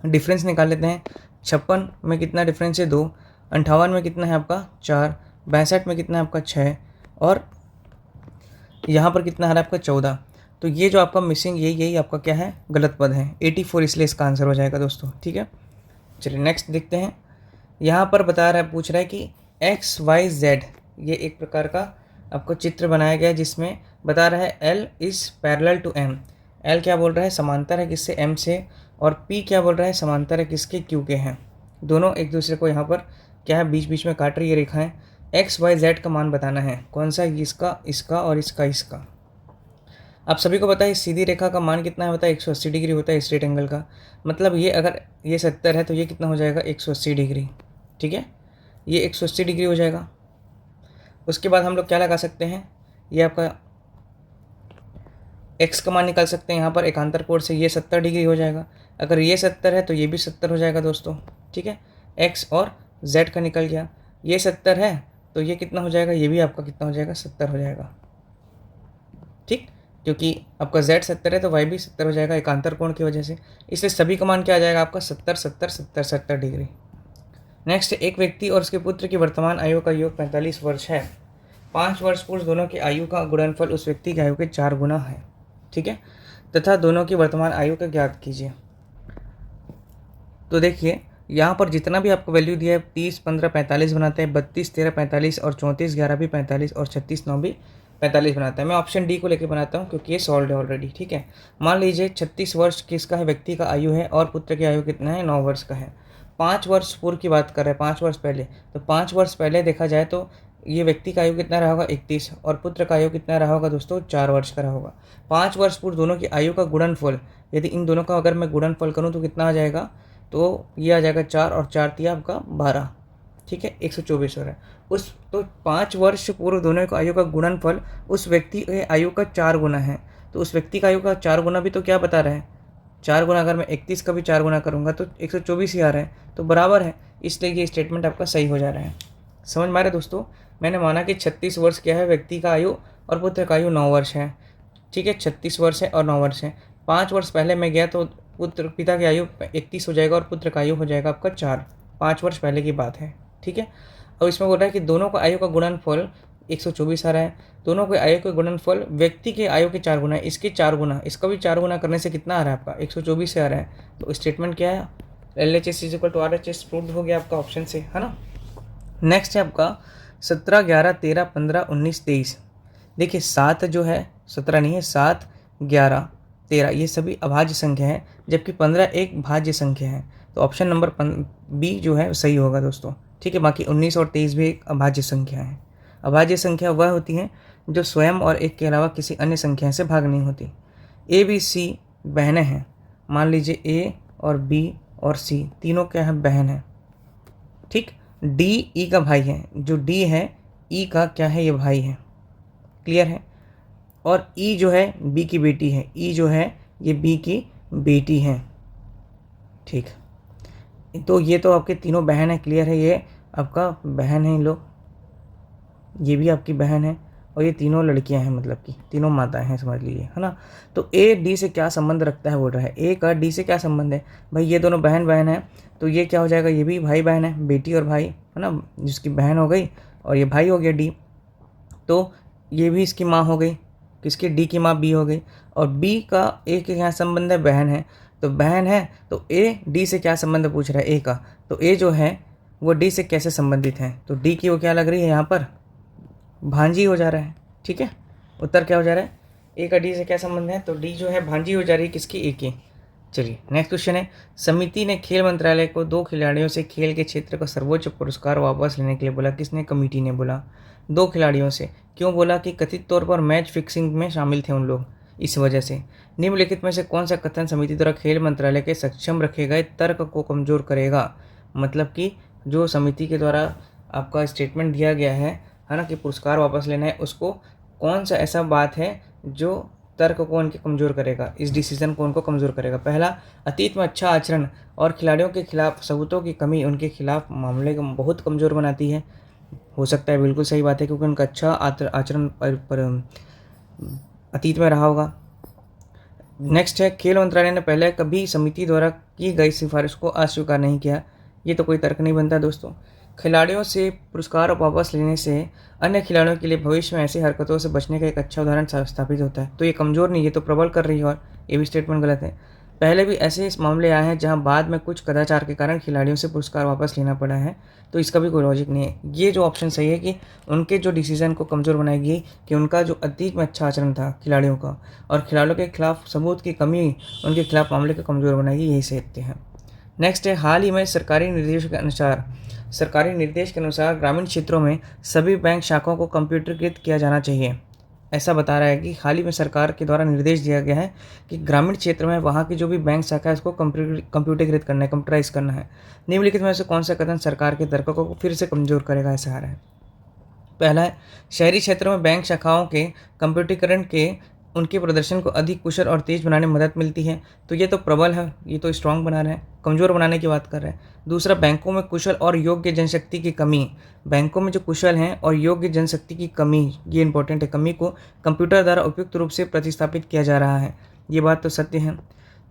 डिफरेंस निकाल लेते हैं। 56 में कितना डिफरेंस है 2, 58 में कितना है आपका 4, 62 में कितना है आपका 6 और यहाँ पर कितना आ रहा है आपका 14। तो ये जो आपका मिसिंग यही आपका क्या है गलत पद है, 84 इसलिए इसका आंसर हो जाएगा दोस्तों। ठीक है, चलिए नेक्स्ट देखते हैं। यहाँ पर बता रहा है, पूछ रहा है कि XYZ ये एक प्रकार का आपको चित्र बनाया गया है जिसमें बता रहा है L is parallel to M। L क्या बोल रहा है, समांतर है किससे, M से, और P क्या बोल रहा है, समांतर है किसके, Q के हैं। दोनों एक दूसरे को यहाँ पर क्या है बीच बीच में काट रही है रेखाएं। XYZ का मान बताना है, कौन सा, इसका, इसका और इसका। आप सभी को पता है सीधी रेखा का मान कितना होता है 180 डिग्री होता है स्ट्रेट एंगल का, मतलब ये अगर ये 70 है तो ये कितना हो जाएगा 180 डिग्री। ठीक है, ये 180 डिग्री हो जाएगा। उसके बाद हम लोग क्या लगा सकते हैं, ये आपका x का मान निकाल सकते हैं, यहाँ पर एकांतर कोण से ये 70 डिग्री हो जाएगा। अगर ये 70 है तो ये भी 70 हो जाएगा दोस्तों। ठीक है, x और z का निकल गया, ये 70 है तो ये कितना हो जाएगा, ये भी आपका कितना हो जाएगा 70 हो जाएगा। ठीक, क्योंकि आपका z 70 है तो y भी 70 हो जाएगा एकांतर कोण की वजह से, इसलिए सभी का मान क्या आ जाएगा आपका 70 70 70 70 डिग्री। नेक्स्ट, एक व्यक्ति और उसके पुत्र की वर्तमान आयु का योग 45 वर्ष है। 5 वर्ष पूर्व दोनों की आयु का गुणनफल उस व्यक्ति की आयु के 4 गुना है। ठीक है, तथा दोनों की वर्तमान आयु का ज्ञात कीजिए। तो देखिए यहाँ पर जितना भी आपको वैल्यू दिया है 30 15 45 बनाते हैं, 32 13 45 और 34 11 भी 45 और 36 9 भी 45 बनाता है। मैं ऑप्शन डी को लेकर बनाता हूँ क्योंकि ये सॉल्व है ऑलरेडी। ठीक है, मान लीजिए 36 वर्ष किसका है, व्यक्ति का आयु है, और पुत्र की आयु कितना है 9 वर्ष का है। 5 वर्ष पूर्व की बात कर रहे हैं, 5 वर्ष पहले, तो 5 वर्ष पहले देखा जाए तो ये व्यक्ति का आयु कितना रहा होगा 31, और पुत्र का आयु कितना रहा होगा दोस्तों 4 वर्ष का रहा होगा। 5 वर्ष पूर्व दोनों की आयु का गुणनफल, यदि इन दोनों का अगर मैं गुणनफल करूँ तो कितना आ जाएगा, तो ये आ जाएगा 4 और 4 तिया आपका 12। ठीक है, 124 हो रहा है उस, तो 5 वर्ष पूर्व दोनों की आयु का गुणनफल उस व्यक्ति के आयु का 4 गुना है, तो उस व्यक्ति का आयु का 4 गुना भी तो क्या बता रहा है 4 गुना, अगर मैं 31 का भी 4 गुना करूँगा तो 124 ही आ रहा है, तो बराबर है, इसलिए ये स्टेटमेंट आपका सही हो जा रहा है। समझ में आ रहा है दोस्तों, मैंने माना कि 36 वर्ष क्या है व्यक्ति का आयु और पुत्र का आयु 9 वर्ष है। ठीक है, 36 वर्ष है और 9 वर्ष है। 5 वर्ष पहले मैं गया तो पिता की आयु 31 हो जाएगा और पुत्र का आयु हो जाएगा आपका 4, 5 वर्ष पहले की बात है। ठीक है, और इसमें बोल रहा है कि दोनों का आयु का गुणनफल 124 आ रहा है, दोनों के आयु का गुणनफल व्यक्ति के आयु के 4 गुना है, इसके 4 गुना, इसका भी 4 गुना करने से कितना आ रहा है आपका 124 से आ रहा है। तो स्टेटमेंट क्या है, LHS = RHS प्रूव्ड हो गया आपका ऑप्शन से, है ना। नेक्स्ट है आपका 17 11 13 15 19 23। देखिए 7 जो है 17 नहीं है, 7 11 13 ये सभी अभाज्य संख्या है, जबकि 15 एक भाज्य संख्या है, तो ऑप्शन नंबर बी जो है सही होगा दोस्तों। ठीक है, बाकी 19 और 23 भी एक अभाज्य संख्या है। अभाज्य संख्या वह होती है जो स्वयं और एक के अलावा किसी अन्य संख्या से भाग नहीं होती। ABC बहनें हैं, मान लीजिए A और B और C तीनों क्या है बहन है। ठीक, डी ई का भाई है, जो डी है ई का क्या है, ये भाई है, क्लियर है। और ई जो है बी की बेटी है, ई जो है ये बी की बेटी है, ठीक। तो ये तो आपके तीनों बहन है, क्लियर है, ये आपका बहन है, इन लोग, ये भी आपकी बहन है, और ये तीनों लड़कियां हैं, मतलब कि तीनों माताएं हैं, समझ लीजिए, है ना। तो ए डी से क्या संबंध रखता है बोल रहा है, ए का डी से क्या संबंध है भाई, ये दोनों बहन बहन है, तो ये क्या हो जाएगा, ये भी भाई बहन है, बेटी और भाई, है ना, जिसकी बहन हो गई और ये भाई हो गया डी। तो ये भी इसकी माँ हो गई, किसकी, डी की माँ बी हो गई। और बी का ए के यहाँ संबंध है, बहन है, तो बहन है, तो ए डी से क्या संबंध पूछ रहा है, ए का, तो ए जो है वो डी से कैसे संबंधित है, तो डी की वो क्या लग रही है यहाँ पर, भांजी हो जा रहा है, ठीक है। उत्तर क्या हो जा रहा है, ए का डी से क्या संबंध है, तो डी जो है भांजी हो जा रही है, किसकी, ए की। चलिए नेक्स्ट क्वेश्चन है, समिति ने खेल मंत्रालय को 2 खिलाड़ियों से खेल के क्षेत्र का सर्वोच्च पुरस्कार वापस लेने के लिए बोला, किसने, कमेटी ने बोला। 2 खिलाड़ियों से क्यों बोला, कि कथित तौर पर मैच फिक्सिंग में शामिल थे उन लोग, इस वजह से। निम्नलिखित में से कौन सा कथन समिति द्वारा खेल मंत्रालय के सक्षम रखे गए तर्क को कमजोर करेगा, मतलब कि जो समिति के द्वारा आपका स्टेटमेंट दिया गया है ना, कि पुरस्कार वापस लेना है, उसको कौन सा ऐसा बात है जो तर्क को उनके कमज़ोर करेगा, इस डिसीजन को उनको कमज़ोर करेगा। पहला, अतीत में अच्छा आचरण और खिलाड़ियों के खिलाफ सबूतों की कमी उनके खिलाफ मामले को बहुत कमज़ोर बनाती है। हो सकता है, बिल्कुल सही बात है, क्योंकि उनका अच्छा आचरण अतीत में रहा होगा। नेक्स्ट है, खेल मंत्रालय ने पहले कभी समिति द्वारा की गई सिफारिश को अस्वीकार नहीं किया, ये तो कोई तर्क नहीं बनता दोस्तों। खिलाड़ियों से पुरस्कार वापस लेने से अन्य खिलाड़ियों के लिए भविष्य में ऐसी हरकतों से बचने का एक अच्छा उदाहरण स्थापित होता है, तो ये कमज़ोर नहीं, ये तो प्रबल कर रही है, और ये भी स्टेटमेंट गलत है। पहले भी ऐसे मामले आए हैं जहां बाद में कुछ कदाचार के कारण खिलाड़ियों से पुरस्कार वापस लेना पड़ा है, तो इसका भी कोई लॉजिक नहीं है। ये जो ऑप्शन सही है कि उनके जो डिसीजन को कमज़ोर बनाएगी, कि उनका जो अतीत में अच्छा आचरण था खिलाड़ियों का और खिलाड़ियों के खिलाफ सबूत की कमी उनके खिलाफ मामले को कमज़ोर बनाएगी, यही सत्य है। नेक्स्ट है, हाल ही में सरकारी निर्देश के अनुसार ग्रामीण क्षेत्रों में सभी बैंक शाखाओं को कंप्यूटरीकृत किया जाना चाहिए। ऐसा बता रहा है कि हाल ही में सरकार के द्वारा निर्देश दिया गया है कि ग्रामीण क्षेत्र में वहाँ की जो भी बैंक शाखा है उसको कंप्यूटरीकृत करना है, कंप्यूटराइज करना है। निम्नलिखित में से कौन सा कथन सरकार के तर्कों को फिर से कमजोर करेगा, ऐसा आ रहा है। पहला है, शहरी क्षेत्रों में बैंक शाखाओं के कंप्यूटरीकरण के उनके प्रदर्शन को अधिक कुशल और तेज बनाने में मदद मिलती है, तो ये तो प्रबल है, ये तो स्ट्रांग बना रहे हैं, कमज़ोर बनाने की बात कर रहे हैं। दूसरा, बैंकों में कुशल और योग्य जनशक्ति की कमी, बैंकों में जो कुशल हैं और योग्य जनशक्ति की कमी, ये इंपॉर्टेंट है, कमी को कंप्यूटर द्वारा उपयुक्त रूप से प्रतिस्थापित किया जा रहा है, ये बात तो सत्य है।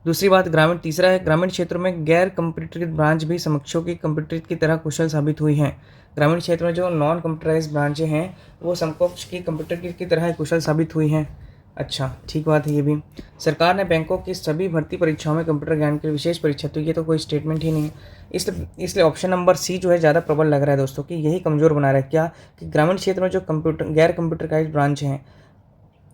दूसरी बात, तीसरा है, ग्रामीण क्षेत्रों में गैर कंप्यूटरीकृत ब्रांच भी समकक्षों की कंप्यूटरीकृत की तरह कुशल साबित हुई हैं। ग्रामीण क्षेत्र में जो नॉन कंप्यूटराइज ब्रांचें हैं वो समकक्ष की कंप्यूटरीकृत की तरह कुशल साबित हुई हैं। अच्छा, ठीक बात है ये भी। सरकार ने बैंकों की सभी भर्ती परीक्षाओं में कंप्यूटर ज्ञान के लिए विशेष परीक्षा, तो ये तो कोई स्टेटमेंट ही नहीं है, इसलिए ऑप्शन नंबर सी जो है ज़्यादा प्रबल लग रहा है दोस्तों, कि यही कमज़ोर बना रहा है क्या, कि ग्रामीण क्षेत्र में जो गैर कंप्यूटराइज ब्रांच हैं,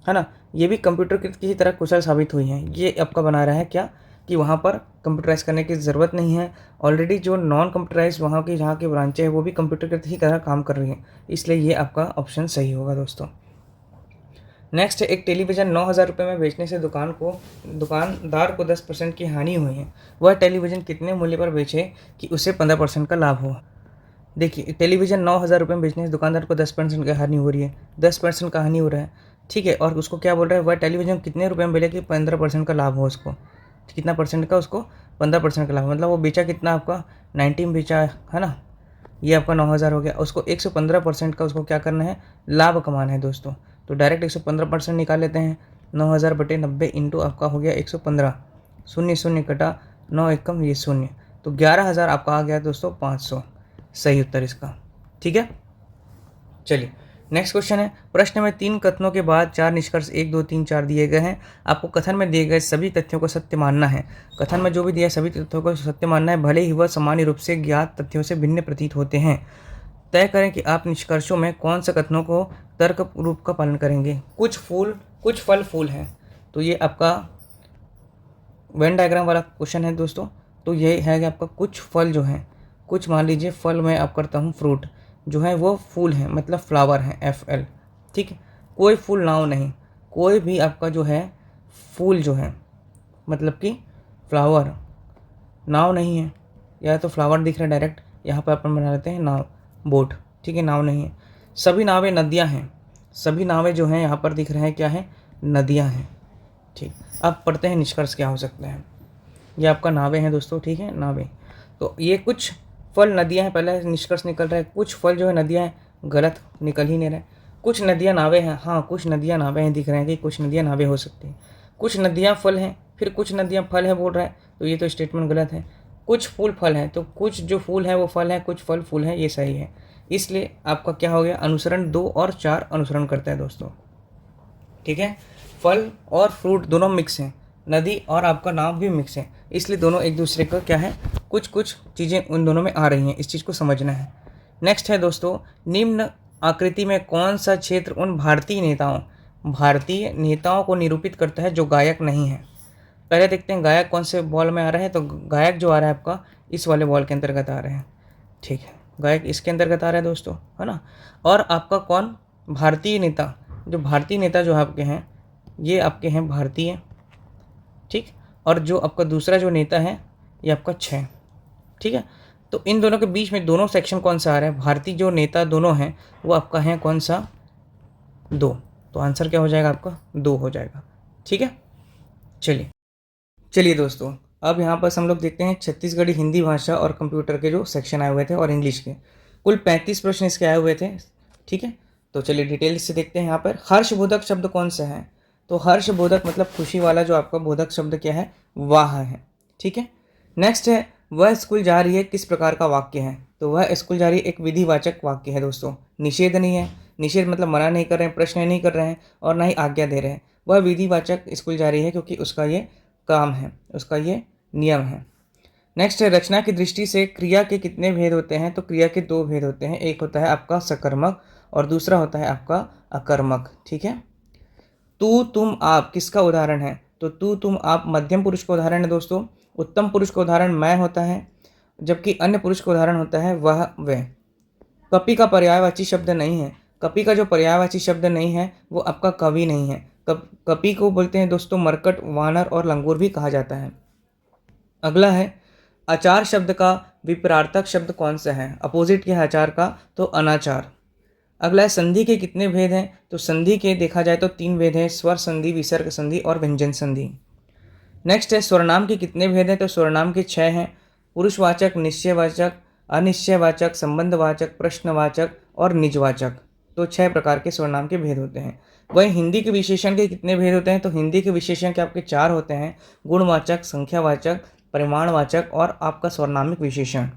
है ना, ये भी कंप्यूटरीकृत की तरह कुशल साबित हुई हैं। ये आपका बना रहा है क्या, कि वहाँ पर कंप्यूटराइज करने की ज़रूरत नहीं है, ऑलरेडी जो नॉन कंप्यूटराइज वहाँ की जहाँ की ब्रांचें हैं वो भी कंप्यूटरीकृत ही तरह काम कर रही हैं, इसलिए ये आपका ऑप्शन सही होगा दोस्तों। नेक्स्ट है, एक टेलीविज़न 9,000 रुपये में बेचने से दुकानदार को 10% की हानि हुई है। वह टेलीविज़न कितने मूल्य पर बेचे कि उसे 15% का लाभ हो। देखिए, टेलीविज़न 9,000 रुपये में बेचने से दुकानदार को 10% की हानि हो रही है, 10% का हानि हो रहा है, ठीक है। और उसको क्या बोल रहा है, वह टेलीविज़न कितने रुपये में बेचे कि 15% का लाभ हो उसको, कितना परसेंट का, उसको 15% का लाभ, मतलब वो बेचा कितना, आपका 90 में बेचा है ना, ये आपका 9,000 हो गया। उसको 115% का उसको क्या करना है, लाभ कमाना है दोस्तों, तो डायरेक्ट 115% निकाल लेते हैं। 9,000 बटे 90 इंटू आपका हो गया 115, शून्य शून्य कटा 9 एकम ये शून्य, तो 11,000 आपका आ गया दोस्तों 500, सही उत्तर इसका, ठीक है। चलिए नेक्स्ट क्वेश्चन है, प्रश्न में 3 कथनों के बाद 4 निष्कर्ष 1, 2, 3, 4 दिए गए हैं। आपको कथन में दिए गए सभी तथ्यों को सत्य मानना है। कथन में जो भी दिया सभी तथ्यों को सत्य मानना है, भले ही वह सामान्य रूप से ज्ञात तथ्यों से भिन्न प्रतीत होते हैं। तय करें कि आप निष्कर्षों में कौन सा कथनों को तर्क रूप का पालन करेंगे। कुछ फल फूल हैं, तो ये आपका वेन डायग्राम वाला क्वेश्चन है दोस्तों। तो ये है कि आपका कुछ फल जो हैं, कुछ मान लीजिए फल मैं आप करता हूँ फ्रूट, जो है वो फूल हैं, मतलब फ्लावर हैं, FL, ठीक है। कोई फूल नाव नहीं, कोई भी आपका जो है फूल जो है मतलब कि फ्लावर नाव नहीं है, या तो फ्लावर दिख रहा है डायरेक्ट, यहाँ पर अपन बना लेते हैं नाव, बोट, ठीक है, नाव नहीं है। सभी नावें नदियाँ हैं, सभी नावें जो हैं यहाँ पर दिख रहे हैं क्या है, नदियाँ हैं, ठीक। अब पढ़ते हैं निष्कर्ष क्या हो सकता है। ये आपका नावें हैं दोस्तों, ठीक है, नावें। तो ये कुछ फल नदियाँ हैं, पहले निष्कर्ष निकल रहा है, कुछ फल जो है नदियाँ हैं, गलत, निकल ही नहीं रहे। कुछ नदियाँ नावें हैं, हाँ कुछ नदियाँ नावें हैं, दिख रहे हैं कि कुछ नदियाँ नावें हो सकती हैं। कुछ नदियाँ फल हैं, फिर कुछ नदियाँ फल है बोल रहा है, तो ये तो स्टेटमेंट गलत है। कुछ फूल फल हैं, तो कुछ जो फूल है वो फल है, कुछ फल फूल है, ये सही है। इसलिए आपका क्या हो गया, अनुसरण 2 और 4 अनुसरण करता है दोस्तों, ठीक है। फल और फ्रूट दोनों मिक्स हैं, नदी और आपका नाव भी मिक्स है, इसलिए दोनों एक दूसरे का क्या है, कुछ कुछ चीज़ें उन दोनों में आ रही हैं, इस चीज़ को समझना है। नेक्स्ट है दोस्तों, निम्न आकृति में कौन सा क्षेत्र उन भारतीय नेताओं को निरूपित करता है जो गायक नहीं है। पहले देखते हैं गायक कौन से बॉल में आ रहा है, तो गायक जो आ रहा है आपका इस वाले बॉल के अंतर्गत आ रहे हैं, ठीक है, गायक इसके अंतर्गत आ रहा है दोस्तों, है ना। और आपका कौन, भारतीय नेता, जो भारतीय नेता जो आपके हैं ये आपके हैं भारतीय, ठीक। और जो आपका दूसरा जो नेता है ये आपका 6, ठीक है। तो इन दोनों के बीच में दोनों सेक्शन कौन सा आ रहा है, भारतीय जो नेता दोनों हैं वो आपका है कौन सा, 2। तो आंसर क्या हो जाएगा आपका, 2 हो जाएगा, ठीक है। चलिए दोस्तों, अब यहाँ पर हम लोग देखते हैं छत्तीसगढ़ी हिंदी भाषा और कंप्यूटर के जो सेक्शन आए हुए थे और इंग्लिश के, कुल 35 प्रश्न इसके आए हुए थे, ठीक है। तो चलिए डिटेल से देखते हैं। यहाँ पर हर्षबोधक शब्द कौन सा है, तो हर्षबोधक मतलब खुशी वाला जो आपका बोधक शब्द क्या है, वाह है, ठीक है। नेक्स्ट है, वह स्कूल जा रही है किस प्रकार का वाक्य है, तो वह स्कूल जा रही है एक विधिवाचक वाक्य है दोस्तों, निषेध नहीं है, निषेध मतलब मना नहीं कर रहे हैं, प्रश्न नहीं कर रहे हैं और ना ही आज्ञा दे रहे हैं, वह विधिवाचक स्कूल जा रही है क्योंकि उसका ये काम है, उसका ये नियम है। नेक्स्ट है, रचना की दृष्टि से क्रिया के कितने भेद होते हैं, तो क्रिया के 2 भेद होते हैं, एक होता है आपका सकर्मक और दूसरा होता है आपका अकर्मक, ठीक है। तू तुम आप किसका उदाहरण है, तो तू तुम आप मध्यम पुरुष का उदाहरण है दोस्तों, उत्तम पुरुष का उदाहरण मैं होता है, जबकि अन्य पुरुष का उदाहरण होता है वह वे। कपि का पर्यायवाची शब्द नहीं है, कपि का जो पर्यायवाची शब्द नहीं है वो आपका कवि नहीं है, कपि को बोलते हैं दोस्तों मरकट, वानर और लंगूर भी कहा जाता है। अगला है, आचार शब्द का विपरार्थक शब्द कौन सा है, अपोजिट क्या है आचार का, तो अनाचार। अगला है, संधि के कितने भेद हैं, तो संधि के देखा जाए तो 3 भेद हैं, स्वर संधि, विसर्ग संधि और व्यंजन संधि। नेक्स्ट है, स्वरनाम के कितने भेद हैं, तो स्वरनाम के 6 हैं, पुरुषवाचक, निश्चयवाचक, अनिश्चयवाचक, संबंधवाचक, प्रश्नवाचक और निजवाचक। तो 6 प्रकार के स्वरनाम के भेद होते हैं। वहीं हिंदी के विशेषण के कितने भेद होते हैं, तो हिंदी के विशेषण के आपके 4 होते हैं, गुणवाचक, संख्यावाचक, परिमाणवाचक और आपका स्वरनामिक विशेषण।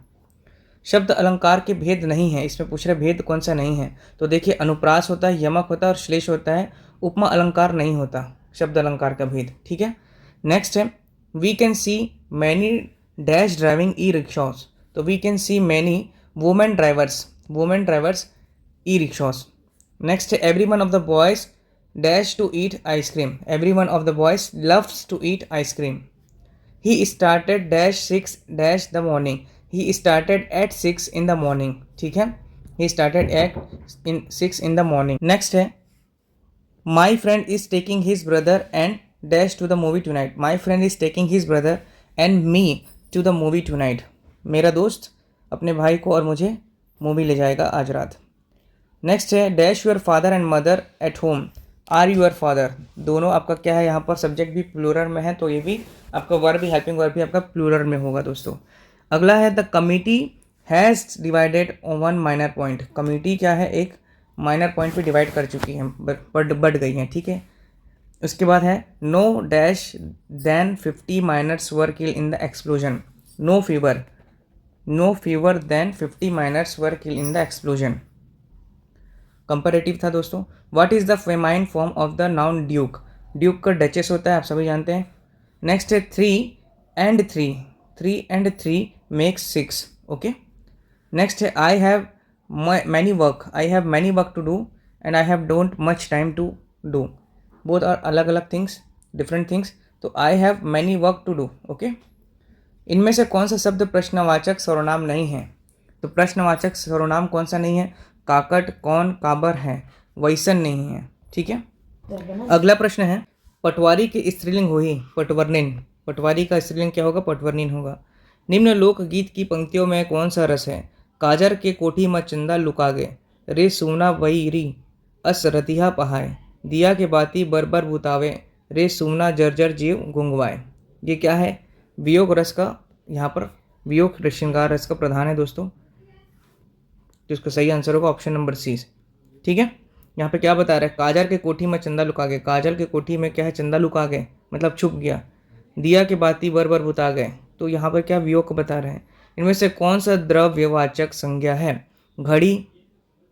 शब्द अलंकार के भेद नहीं है, इसमें पूछ रहे भेद कौन सा नहीं है, तो देखिए अनुप्रास होता है, यमक होता है और श्लेष होता है, उपमा अलंकार नहीं होता शब्द अलंकार का भेद, ठीक है। नेक्स्ट है, we can see many dash driving e rickshaws, तो we can see many women drivers e rickshaws. Next है, every one of the boys dash to eat ice cream, every one of the boys loves to eat ice cream. He started dash 6 dash the morning. He started at 6 in the morning. ठीक है, He started at 6 in the morning. Next है, My friend is taking his brother and dash to the movie tonight. My friend is taking his brother and me to the movie tonight. मेरा दोस्त अपने भाई को और मुझे मूवी ले जाएगा आज रात। नेक्स्ट है, dash your father and mother at home are your father. दोनों आपका क्या है, यहाँ पर सब्जेक्ट भी प्लूरल में है, तो ये भी आपका वर्ब भी, हेल्पिंग वर्ब भी आपका प्लूरल में होगा दोस्तों। अगला है, the committee has divided one minor point. Committee क्या है, एक माइनर पॉइंट पे डिवाइड कर चुकी है, बढ़ गई हैं, ठीक है। उसके बाद है, no dash then 50 miners were kill in the explosion. No fever then 50 miners were kill in the explosion. Comparative था दोस्तों। What is the feminine form of the noun duke. Duke का डचेस होता है, आप सभी जानते हैं। नेक्स्ट है, 3 and 3 makes 6, ओके। नेक्स्ट है, I have many work to do and I have don't much time to do. Both are अलग अलग थिंग्स, डिफरेंट थिंग्स, तो I have many work to do, okay. इनमें से कौन सा शब्द प्रश्नवाचक सर्वनाम नहीं है, तो प्रश्नवाचक सर्वनाम कौन सा नहीं है, काकट, कौन, काबर है, वैसन नहीं है, ठीक है। अगला प्रश्न है, पटवारी के स्त्रीलिंग हुई पटवर्णिन। पटवारी का स्त्रीलिंग क्या होगा, पटवर्णिन होगा। निम्न लोकगीत की पंक्तियों में कौन सा रस है, काजर के कोठी में चंदा लुकागे, रे सुमना वही री अस रतिहा पहाए, दिया के बाती बरबर बुतावे, रे सुमना जर्जर जीव गुंगवाए। ये क्या है? वियोग रस का, यहाँ पर वियोग श्रृंगार रस का प्रधान है दोस्तों। तो इसका सही आंसर होगा ऑप्शन नंबर सी। ठीक है, यहाँ पे क्या बता रहा है? काजल के कोठी में चंदा लुका गए। काजल के कोठी में क्या है? चंदा लुका गए, मतलब छुप गया। दिया के बाती बर बर बुता गए, तो यहाँ पर क्या वियोग को बता रहे हैं। इनमें से कौन सा द्रव्यवाचक संज्ञा है? घड़ी,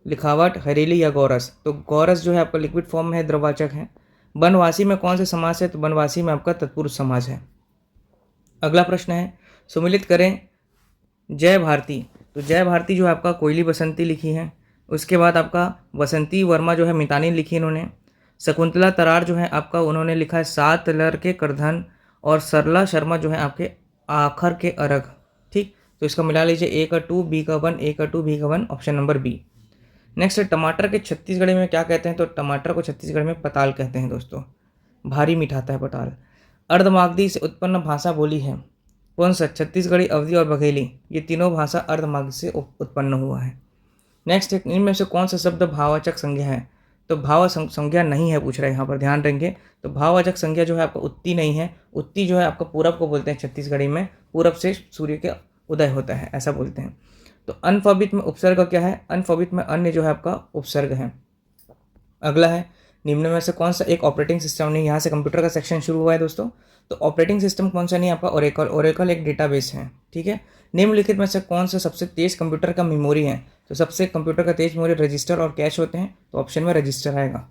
लिखावट, हरेली या गौरस। तो गौरस जो है आपका लिक्विड फॉर्म में है, द्रववाचक है। बनवासी में कौन से समास है? तो बनवासी में आपका तत्पुरुष समास है। अगला प्रश्न है, सुमिलित करें जय भारती। तो जय भारती जो है आपका कोयली बसंती लिखी है। उसके बाद आपका बसंती वर्मा जो है मितानी लिखी इन्होंने। शकुंतला तरार जो है आपका उन्होंने लिखा है सात लर के करधन। और सरला शर्मा जो है आपके आखर के अरग। ठीक, तो इसका मिला लीजिए, ए का 2, बी का 1, ए का 2, बी का 1, ऑप्शन नंबर बी। नेक्स्ट है, टमाटर के छत्तीसगढ़ी में क्या कहते हैं? तो टमाटर को छत्तीसगढ़ में पताल कहते हैं दोस्तों। भारी मीठाता है पताल। अर्धमागधी से उत्पन्न भाषा बोली है कौन सा? छत्तीसगढ़ी, अवधी और बघेली। ये तीनों भाषा अर्धमागधी से उत्पन्न हुआ है। नेक्स्ट, इनमें से कौन सा शब्द भाववाचक संज्ञा है? तो भाव संज्ञा नहीं है, पूछ रहा है यहाँ पर, ध्यान देंगे। तो भाववाचक संज्ञा जो है आपका उत्ती नहीं है। उत्ती जो है आपका पूरब को बोलते हैं छत्तीसगढ़ी में, पूरब से सूर्य के उदय होता है, ऐसा बोलते हैं। तो अनफबित में उपसर्ग क्या है? अनफबित में अन्य जो है आपका उपसर्ग है। अगला है, निम्न में से कौन सा एक ऑपरेटिंग सिस्टम नहीं? यहाँ से कंप्यूटर का सेक्शन शुरू हुआ है दोस्तों। तो ऑपरेटिंग सिस्टम कौन सा नहीं? आपका ओरेकल। ओरेकल एक डेटाबेस है। ठीक है, निम्नलिखित में से कौन सा सबसे तेज कंप्यूटर का मेमोरी है? तो सबसे कंप्यूटर का तेज मेमोरी रजिस्टर और कैश होते हैं, तो ऑप्शन में रजिस्टर आएगा।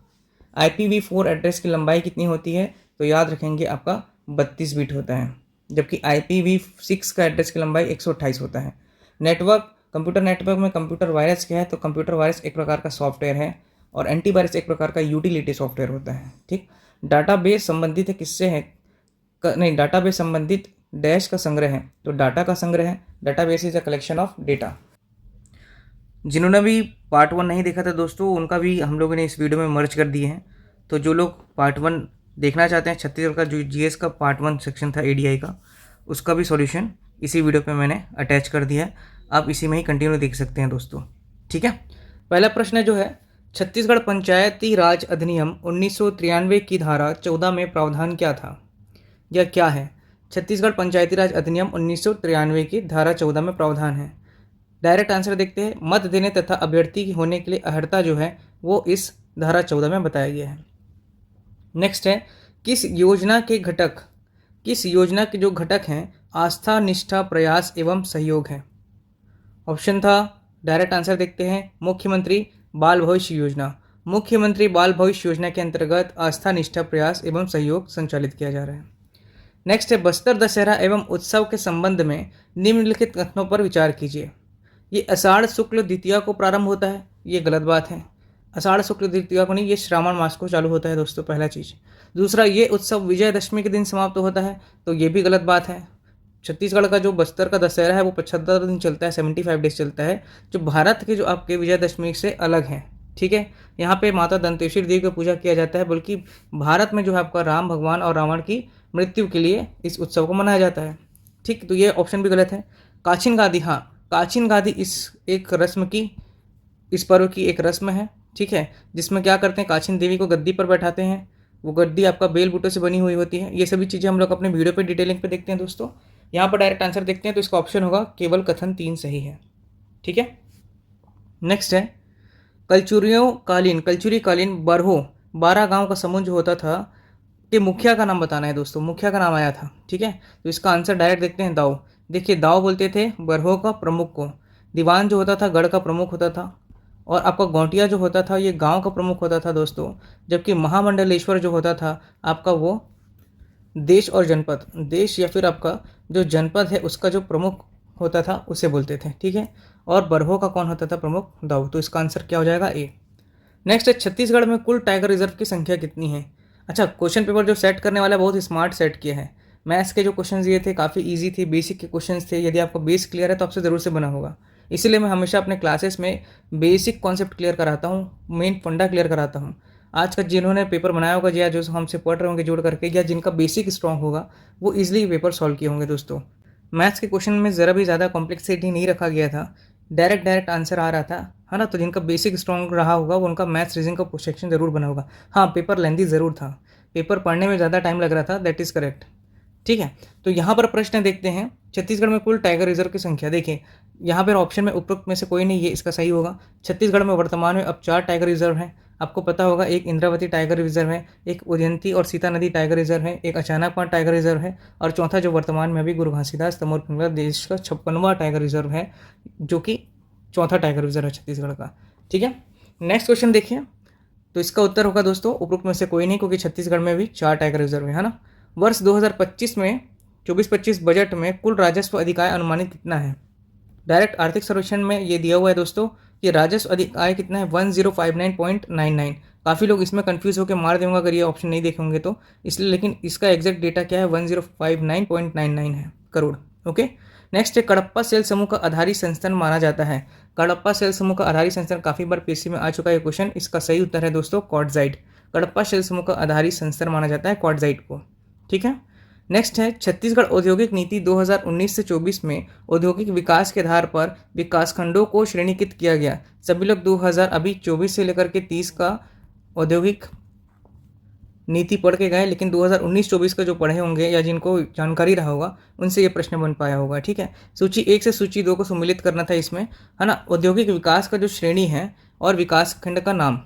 IPv4 एड्रेस की लंबाई कितनी होती है? तो याद रखेंगे आपका 32 बिट होता है, जबकि IPv6 का एड्रेस की लंबाई 128 होता है। नेटवर्क, कंप्यूटर नेटवर्क में कंप्यूटर वायरस क्या है? तो कंप्यूटर वायरस एक प्रकार का सॉफ्टवेयर है और एंटीवायरस एक प्रकार का यूटिलिटी सॉफ्टवेयर होता है। ठीक, डाटाबेस संबंधित है किससे है? नहीं, डाटाबेस संबंधित डैश का संग्रह है, तो डाटा का संग्रह है। Database is a collection of data. जिन्होंने भी पार्ट 1 नहीं देखा था दोस्तों, उनका भी हम लोगों ने इस वीडियो में मर्ज कर दिए हैं। तो जो लोग पार्ट 1 देखना चाहते हैं, छत्तीसगढ़ का जो GS का पार्ट 1 सेक्शन था ADI का, उसका भी सॉल्यूशन इसी वीडियो पे मैंने अटैच कर दिया है। आप इसी में ही कंटिन्यू देख सकते हैं दोस्तों। ठीक है, पहला प्रश्न जो है, छत्तीसगढ़ पंचायती राज अधिनियम 1993 की धारा 14 में प्रावधान क्या था? यह क्या है? छत्तीसगढ़ पंचायती राज अधिनियम 1993 की धारा 14 में प्रावधान है। डायरेक्ट आंसर देखते हैं, मत देने तथा अभ्यर्थी होने के लिए अर्हता जो है वो इस धारा 14 में बताया गया है। नेक्स्ट है, किस योजना के जो घटक हैं आस्था, निष्ठा, प्रयास एवं सहयोग है? ऑप्शन था, डायरेक्ट आंसर देखते हैं, मुख्यमंत्री बाल भविष्य योजना। मुख्यमंत्री बाल भविष्य योजना के अंतर्गत आस्था, निष्ठा, प्रयास एवं सहयोग संचालित किया जा रहा है। नेक्स्ट है, बस्तर दशहरा एवं उत्सव के संबंध में निम्नलिखित कथनों पर विचार कीजिए। ये आषाढ़ शुक्ल द्वितीया को प्रारंभ होता है, ये गलत बात है। आषाढ़ शुक्ल द्वितीया को नहीं, ये श्रावण मास को चालू होता है दोस्तों, पहला चीज़। दूसरा, ये उत्सव विजयदशमी के दिन समाप्त होता है, तो ये भी गलत बात है। छत्तीसगढ़ का जो बस्तर का दशहरा है वो 75 दिन चलता है, 75 डेज चलता है, जो भारत के जो आपके विजयदशमी से अलग है। ठीक है, यहाँ पे माता दंतेश्वरी देवी का पूजा किया जाता है, बल्कि भारत में जो है आपका राम भगवान और रावण की मृत्यु के लिए इस उत्सव को मनाया जाता है। ठीक, तो ये ऑप्शन भी गलत है। काचिन गादी, हाँ, काचिन गादी इस पर्व की एक रस्म है। ठीक है, जिसमें क्या करते हैं, काचिन देवी को गद्दी पर बैठाते हैं। वो गद्दी आपका बेल बूटों से बनी हुई होती है। ये सभी चीज़ें हम लोग अपने वीडियो पे डिटेलिंग पे देखते हैं दोस्तों। यहाँ पर डायरेक्ट आंसर देखते हैं, तो इसका ऑप्शन होगा केवल कथन 3 सही है। ठीक है, नेक्स्ट है, कलचुरी कालीन बरहो 12 गांव का समूह जो होता था के मुखिया का नाम बताना है दोस्तों। मुखिया का नाम आया था। ठीक है, तो इसका आंसर डायरेक्ट देखते हैं, दाऊ। देखिए, दाऊ बोलते थे बरहो का प्रमुख को। दीवान जो होता था गढ़ का प्रमुख होता था, और आपका गौटिया जो होता था ये गांव का प्रमुख होता था दोस्तों। जबकि महामंडलेश्वर जो होता था आपका वो देश और जनपद, देश या फिर आपका जो जनपद है उसका जो प्रमुख होता था उसे बोलते थे। ठीक है, और बरहो का कौन होता था प्रमुख? दाऊ। तो इसका आंसर क्या हो जाएगा? ए। नेक्स्ट है, छत्तीसगढ़ में कुल टाइगर रिजर्व की संख्या कितनी है? अच्छा, क्वेश्चन पेपर जो सेट करने वाला बहुत स्मार्ट सेट किया है। मैथ्स के जो क्वेश्चन दिए थे काफ़ी इजी थे, बेसिक के क्वेश्चन थे। यदि आपका बेस क्लियर है तो आपसे ज़रूर से बना होगा। इसीलिए मैं हमेशा अपने क्लासेस में बेसिक कॉन्सेप्ट क्लियर कराता हूँ, मेन फंडा क्लियर कराता हूँ। आज का जिन्होंने पेपर बनाया होगा या जो हमसे पढ़ रहे होंगे जोड़ करके, या जिनका बेसिक स्ट्रॉन्ग होगा, वो ईजिली पेपर सॉल्व किए होंगे दोस्तों। मैथ्स के क्वेश्चन में ज़रा भी ज़्यादा कॉम्प्लेक्सिटी नहीं रखा गया था। डायरेक्ट आंसर आ रहा था, है ना। तो जिनका बेसिक स्ट्रॉन्ग रहा होगा वो उनका मैथ्स रीजनिंग का सेक्शन ज़रूर बना होगा। हाँ, पेपर लेंथी ज़रूर था, पेपर पढ़ने में ज़्यादा टाइम लग रहा था, दैट इज़ करेक्ट। ठीक है, तो यहाँ पर प्रश्न देखते हैं, छत्तीसगढ़ में कुल टाइगर रिजर्व की संख्या। देखिए यहाँ पर ऑप्शन में उपरोक्त में से कोई नहीं, ये इसका सही होगा। छत्तीसगढ़ में वर्तमान में अब 4 टाइगर रिजर्व हैं। आपको पता होगा, एक इंद्रावती टाइगर रिजर्व है, एक उदयंती और सीता नदी टाइगर रिजर्व है, एक अचानकमार टाइगर रिजर्व है, और चौथा जो वर्तमान में अभी गुरु घासीदास तमोर पिंगला देश का 56वां टाइगर रिजर्व है, जो कि चौथा टाइगर रिजर्व है छत्तीसगढ़ का। ठीक है, नेक्स्ट क्वेश्चन देखिए, तो इसका उत्तर होगा दोस्तों उपरोक्त में से कोई नहीं, क्योंकि छत्तीसगढ़ में भी 4 टाइगर रिजर्व है ना। वर्ष 2025 में 24-25 बजट में कुल राजस्व अधिकाय अनुमानित कितना है? डायरेक्ट आर्थिक सर्वेक्षण में ये दिया हुआ है दोस्तों कि राजस्व अधिकाय कितना है, 1059.99। काफ़ी लोग इसमें कंफ्यूज होकर मार देंगे अगर ये ऑप्शन नहीं देखेंगे तो, इसलिए, लेकिन इसका एग्जैक्ट डेटा क्या है, 1059.99 है करोड़। ओके, नेक्स्ट है, कडप्पा सेल समूह का आधारी संस्थान माना जाता है। कडप्पा सेल समूह का आधारी संस्थान काफ़ी बार पीएससी में आ चुका है क्वेश्चन, इसका सही उत्तर है दोस्तों क्वार्टजाइट। कडप्पा सेल समूह का आधारी संस्थान माना जाता है क्वार्टजाइट को। ठीक है, नेक्स्ट है, छत्तीसगढ़ औद्योगिक नीति 2019 से 24 में औद्योगिक विकास के आधार पर विकासखंडों को श्रेणीकृत किया गया। सभी लोग 2000 अभी 24 से लेकर के 30 का औद्योगिक नीति पढ़ के गए, लेकिन 2019-24 का जो पढ़े होंगे या जिनको जानकारी रहा होगा उनसे ये प्रश्न बन पाया होगा। ठीक है, सूची 1 से सूची 2 को सम्मिलित करना था इसमें, है ना। औद्योगिक विकास का जो श्रेणी है और विकास खंड का नाम।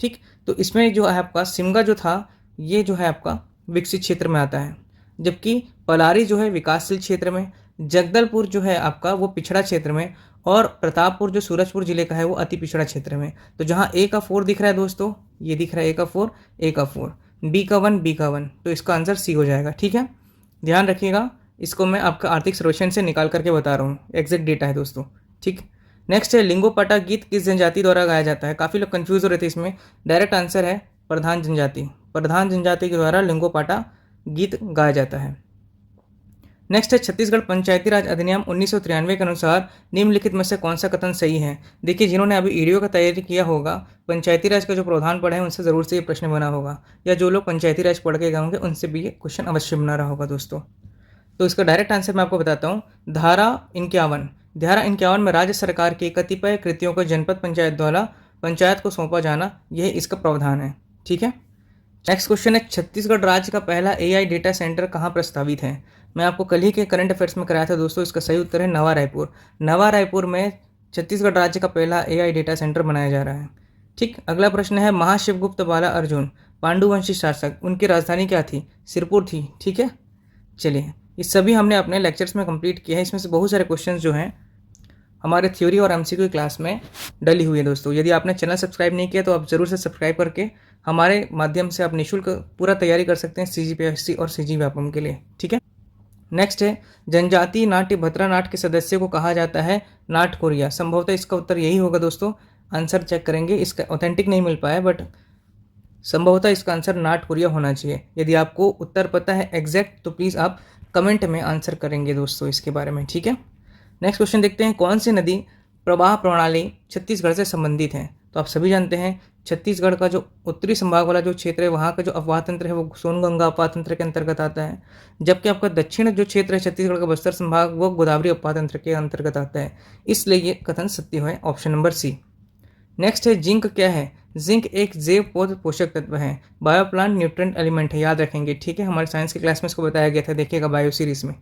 ठीक, तो इसमें जो है आपका सिमगा जो था, ये जो है आपका विकसित क्षेत्र में आता है, जबकि पलारी जो है विकासशील क्षेत्र में, जगदलपुर जो है आपका वो पिछड़ा क्षेत्र में, और प्रतापपुर जो सूरजपुर जिले का है वो अति पिछड़ा क्षेत्र में। तो जहाँ ए का 4 दिख रहा है दोस्तों, ये दिख रहा है ए का 4, ए का 4, बी का 1, बी का 1, तो इसका आंसर सी हो जाएगा। ठीक है, ध्यान रखिएगा, इसको मैं आपका आर्थिक सर्वेक्षण से निकाल करके बता रहा हूँ, एग्जैक्ट डेटा है दोस्तों। ठीक, नेक्स्ट है, लिंगोपाटा गीत किस जनजाति द्वारा गाया जाता है? काफ़ी लोग कंफ्यूज हो रहे थे इसमें, डायरेक्ट आंसर है प्रधान जनजाति। प्रधान जनजाति के द्वारा लिंगोपाटा गीत गाया जाता है। नेक्स्ट है, छत्तीसगढ़ पंचायती राज अधिनियम 1993 के अनुसार निम्नलिखित में से कौन सा कथन सही है? देखिए, जिन्होंने अभी वीडियो का तैयारी किया होगा, पंचायती राज का जो प्रावधान पढ़ा है उनसे ज़रूर से ये प्रश्न बना होगा, या जो लोग पंचायती राज पढ़ के गए होंगे उनसे भी ये क्वेश्चन अवश्य बना रहा होगा दोस्तों। तो इसका डायरेक्ट आंसर मैं आपको बताता हूँ, धारा 51 में राज्य सरकार की कतिपय कृतियों को जनपद पंचायत द्वारा पंचायत को सौंपा जाना, यह इसका प्रावधान है। ठीक है, नेक्स्ट क्वेश्चन है, छत्तीसगढ़ राज्य का पहला एआई डेटा सेंटर कहाँ प्रस्तावित है? मैं आपको कल ही के करंट अफेयर्स में कराया था दोस्तों, इसका सही उत्तर है नवा रायपुर। नवा रायपुर में छत्तीसगढ़ राज्य का पहला एआई डेटा सेंटर बनाया जा रहा है। ठीक, अगला प्रश्न है, महाशिवगुप्त बाला अर्जुन पांडुवंशी शासक, उनकी राजधानी क्या थी? सिरपुर थी। ठीक है, चलिए, ये सभी हमने अपने लेक्चर्स में कंप्लीट किया है। इसमें से बहुत सारे क्वेश्चंस जो हैं हमारे थ्योरी और एमसीक्यू क्लास में डली हुई है दोस्तों। यदि आपने चैनल सब्सक्राइब नहीं किया तो आप ज़रूर से सब्सक्राइब करके हमारे माध्यम से आप निःशुल्क पूरा तैयारी कर सकते हैं सीजीपीएससी और सीजी व्यापम के लिए। ठीक है, नेक्स्ट है, जनजातीय नाट्य भद्रा नाट्य के सदस्य को कहा जाता है नाटकोरिया। संभवतः इसका उत्तर यही होगा दोस्तों, आंसर चेक करेंगे, इसका ऑथेंटिक नहीं मिल पाया, बट संभवतः इसका आंसर नाटकोरिया होना चाहिए। यदि आपको उत्तर पता है एग्जैक्ट तो प्लीज़ आप कमेंट में आंसर करेंगे दोस्तों इसके बारे में। ठीक है, नेक्स्ट क्वेश्चन देखते हैं, कौन सी नदी प्रवाह प्रणाली छत्तीसगढ़ से संबंधित है? तो आप सभी जानते हैं छत्तीसगढ़ का जो उत्तरी संभाग वाला जो क्षेत्र है वहाँ का जो अपवाह तंत्र है वो सोनगंगा अपवाह तंत्र के अंतर्गत आता है, जबकि आपका दक्षिण जो क्षेत्र है छत्तीसगढ़ का बस्तर संभाग वो गोदावरी अपवाह तंत्र के अंतर्गत आता है, इसलिए ये कथन सत्य है, ऑप्शन नंबर सी। नेक्स्ट है, जिंक क्या है? जिंक एक जैव पौध पोषक तत्व है, बायोप्लांट न्यूट्रिएंट एलिमेंट है, याद रखेंगे। ठीक है, हमारे साइंस की क्लास में इसको बताया गया था, देखिएगा बायो सीरीज में।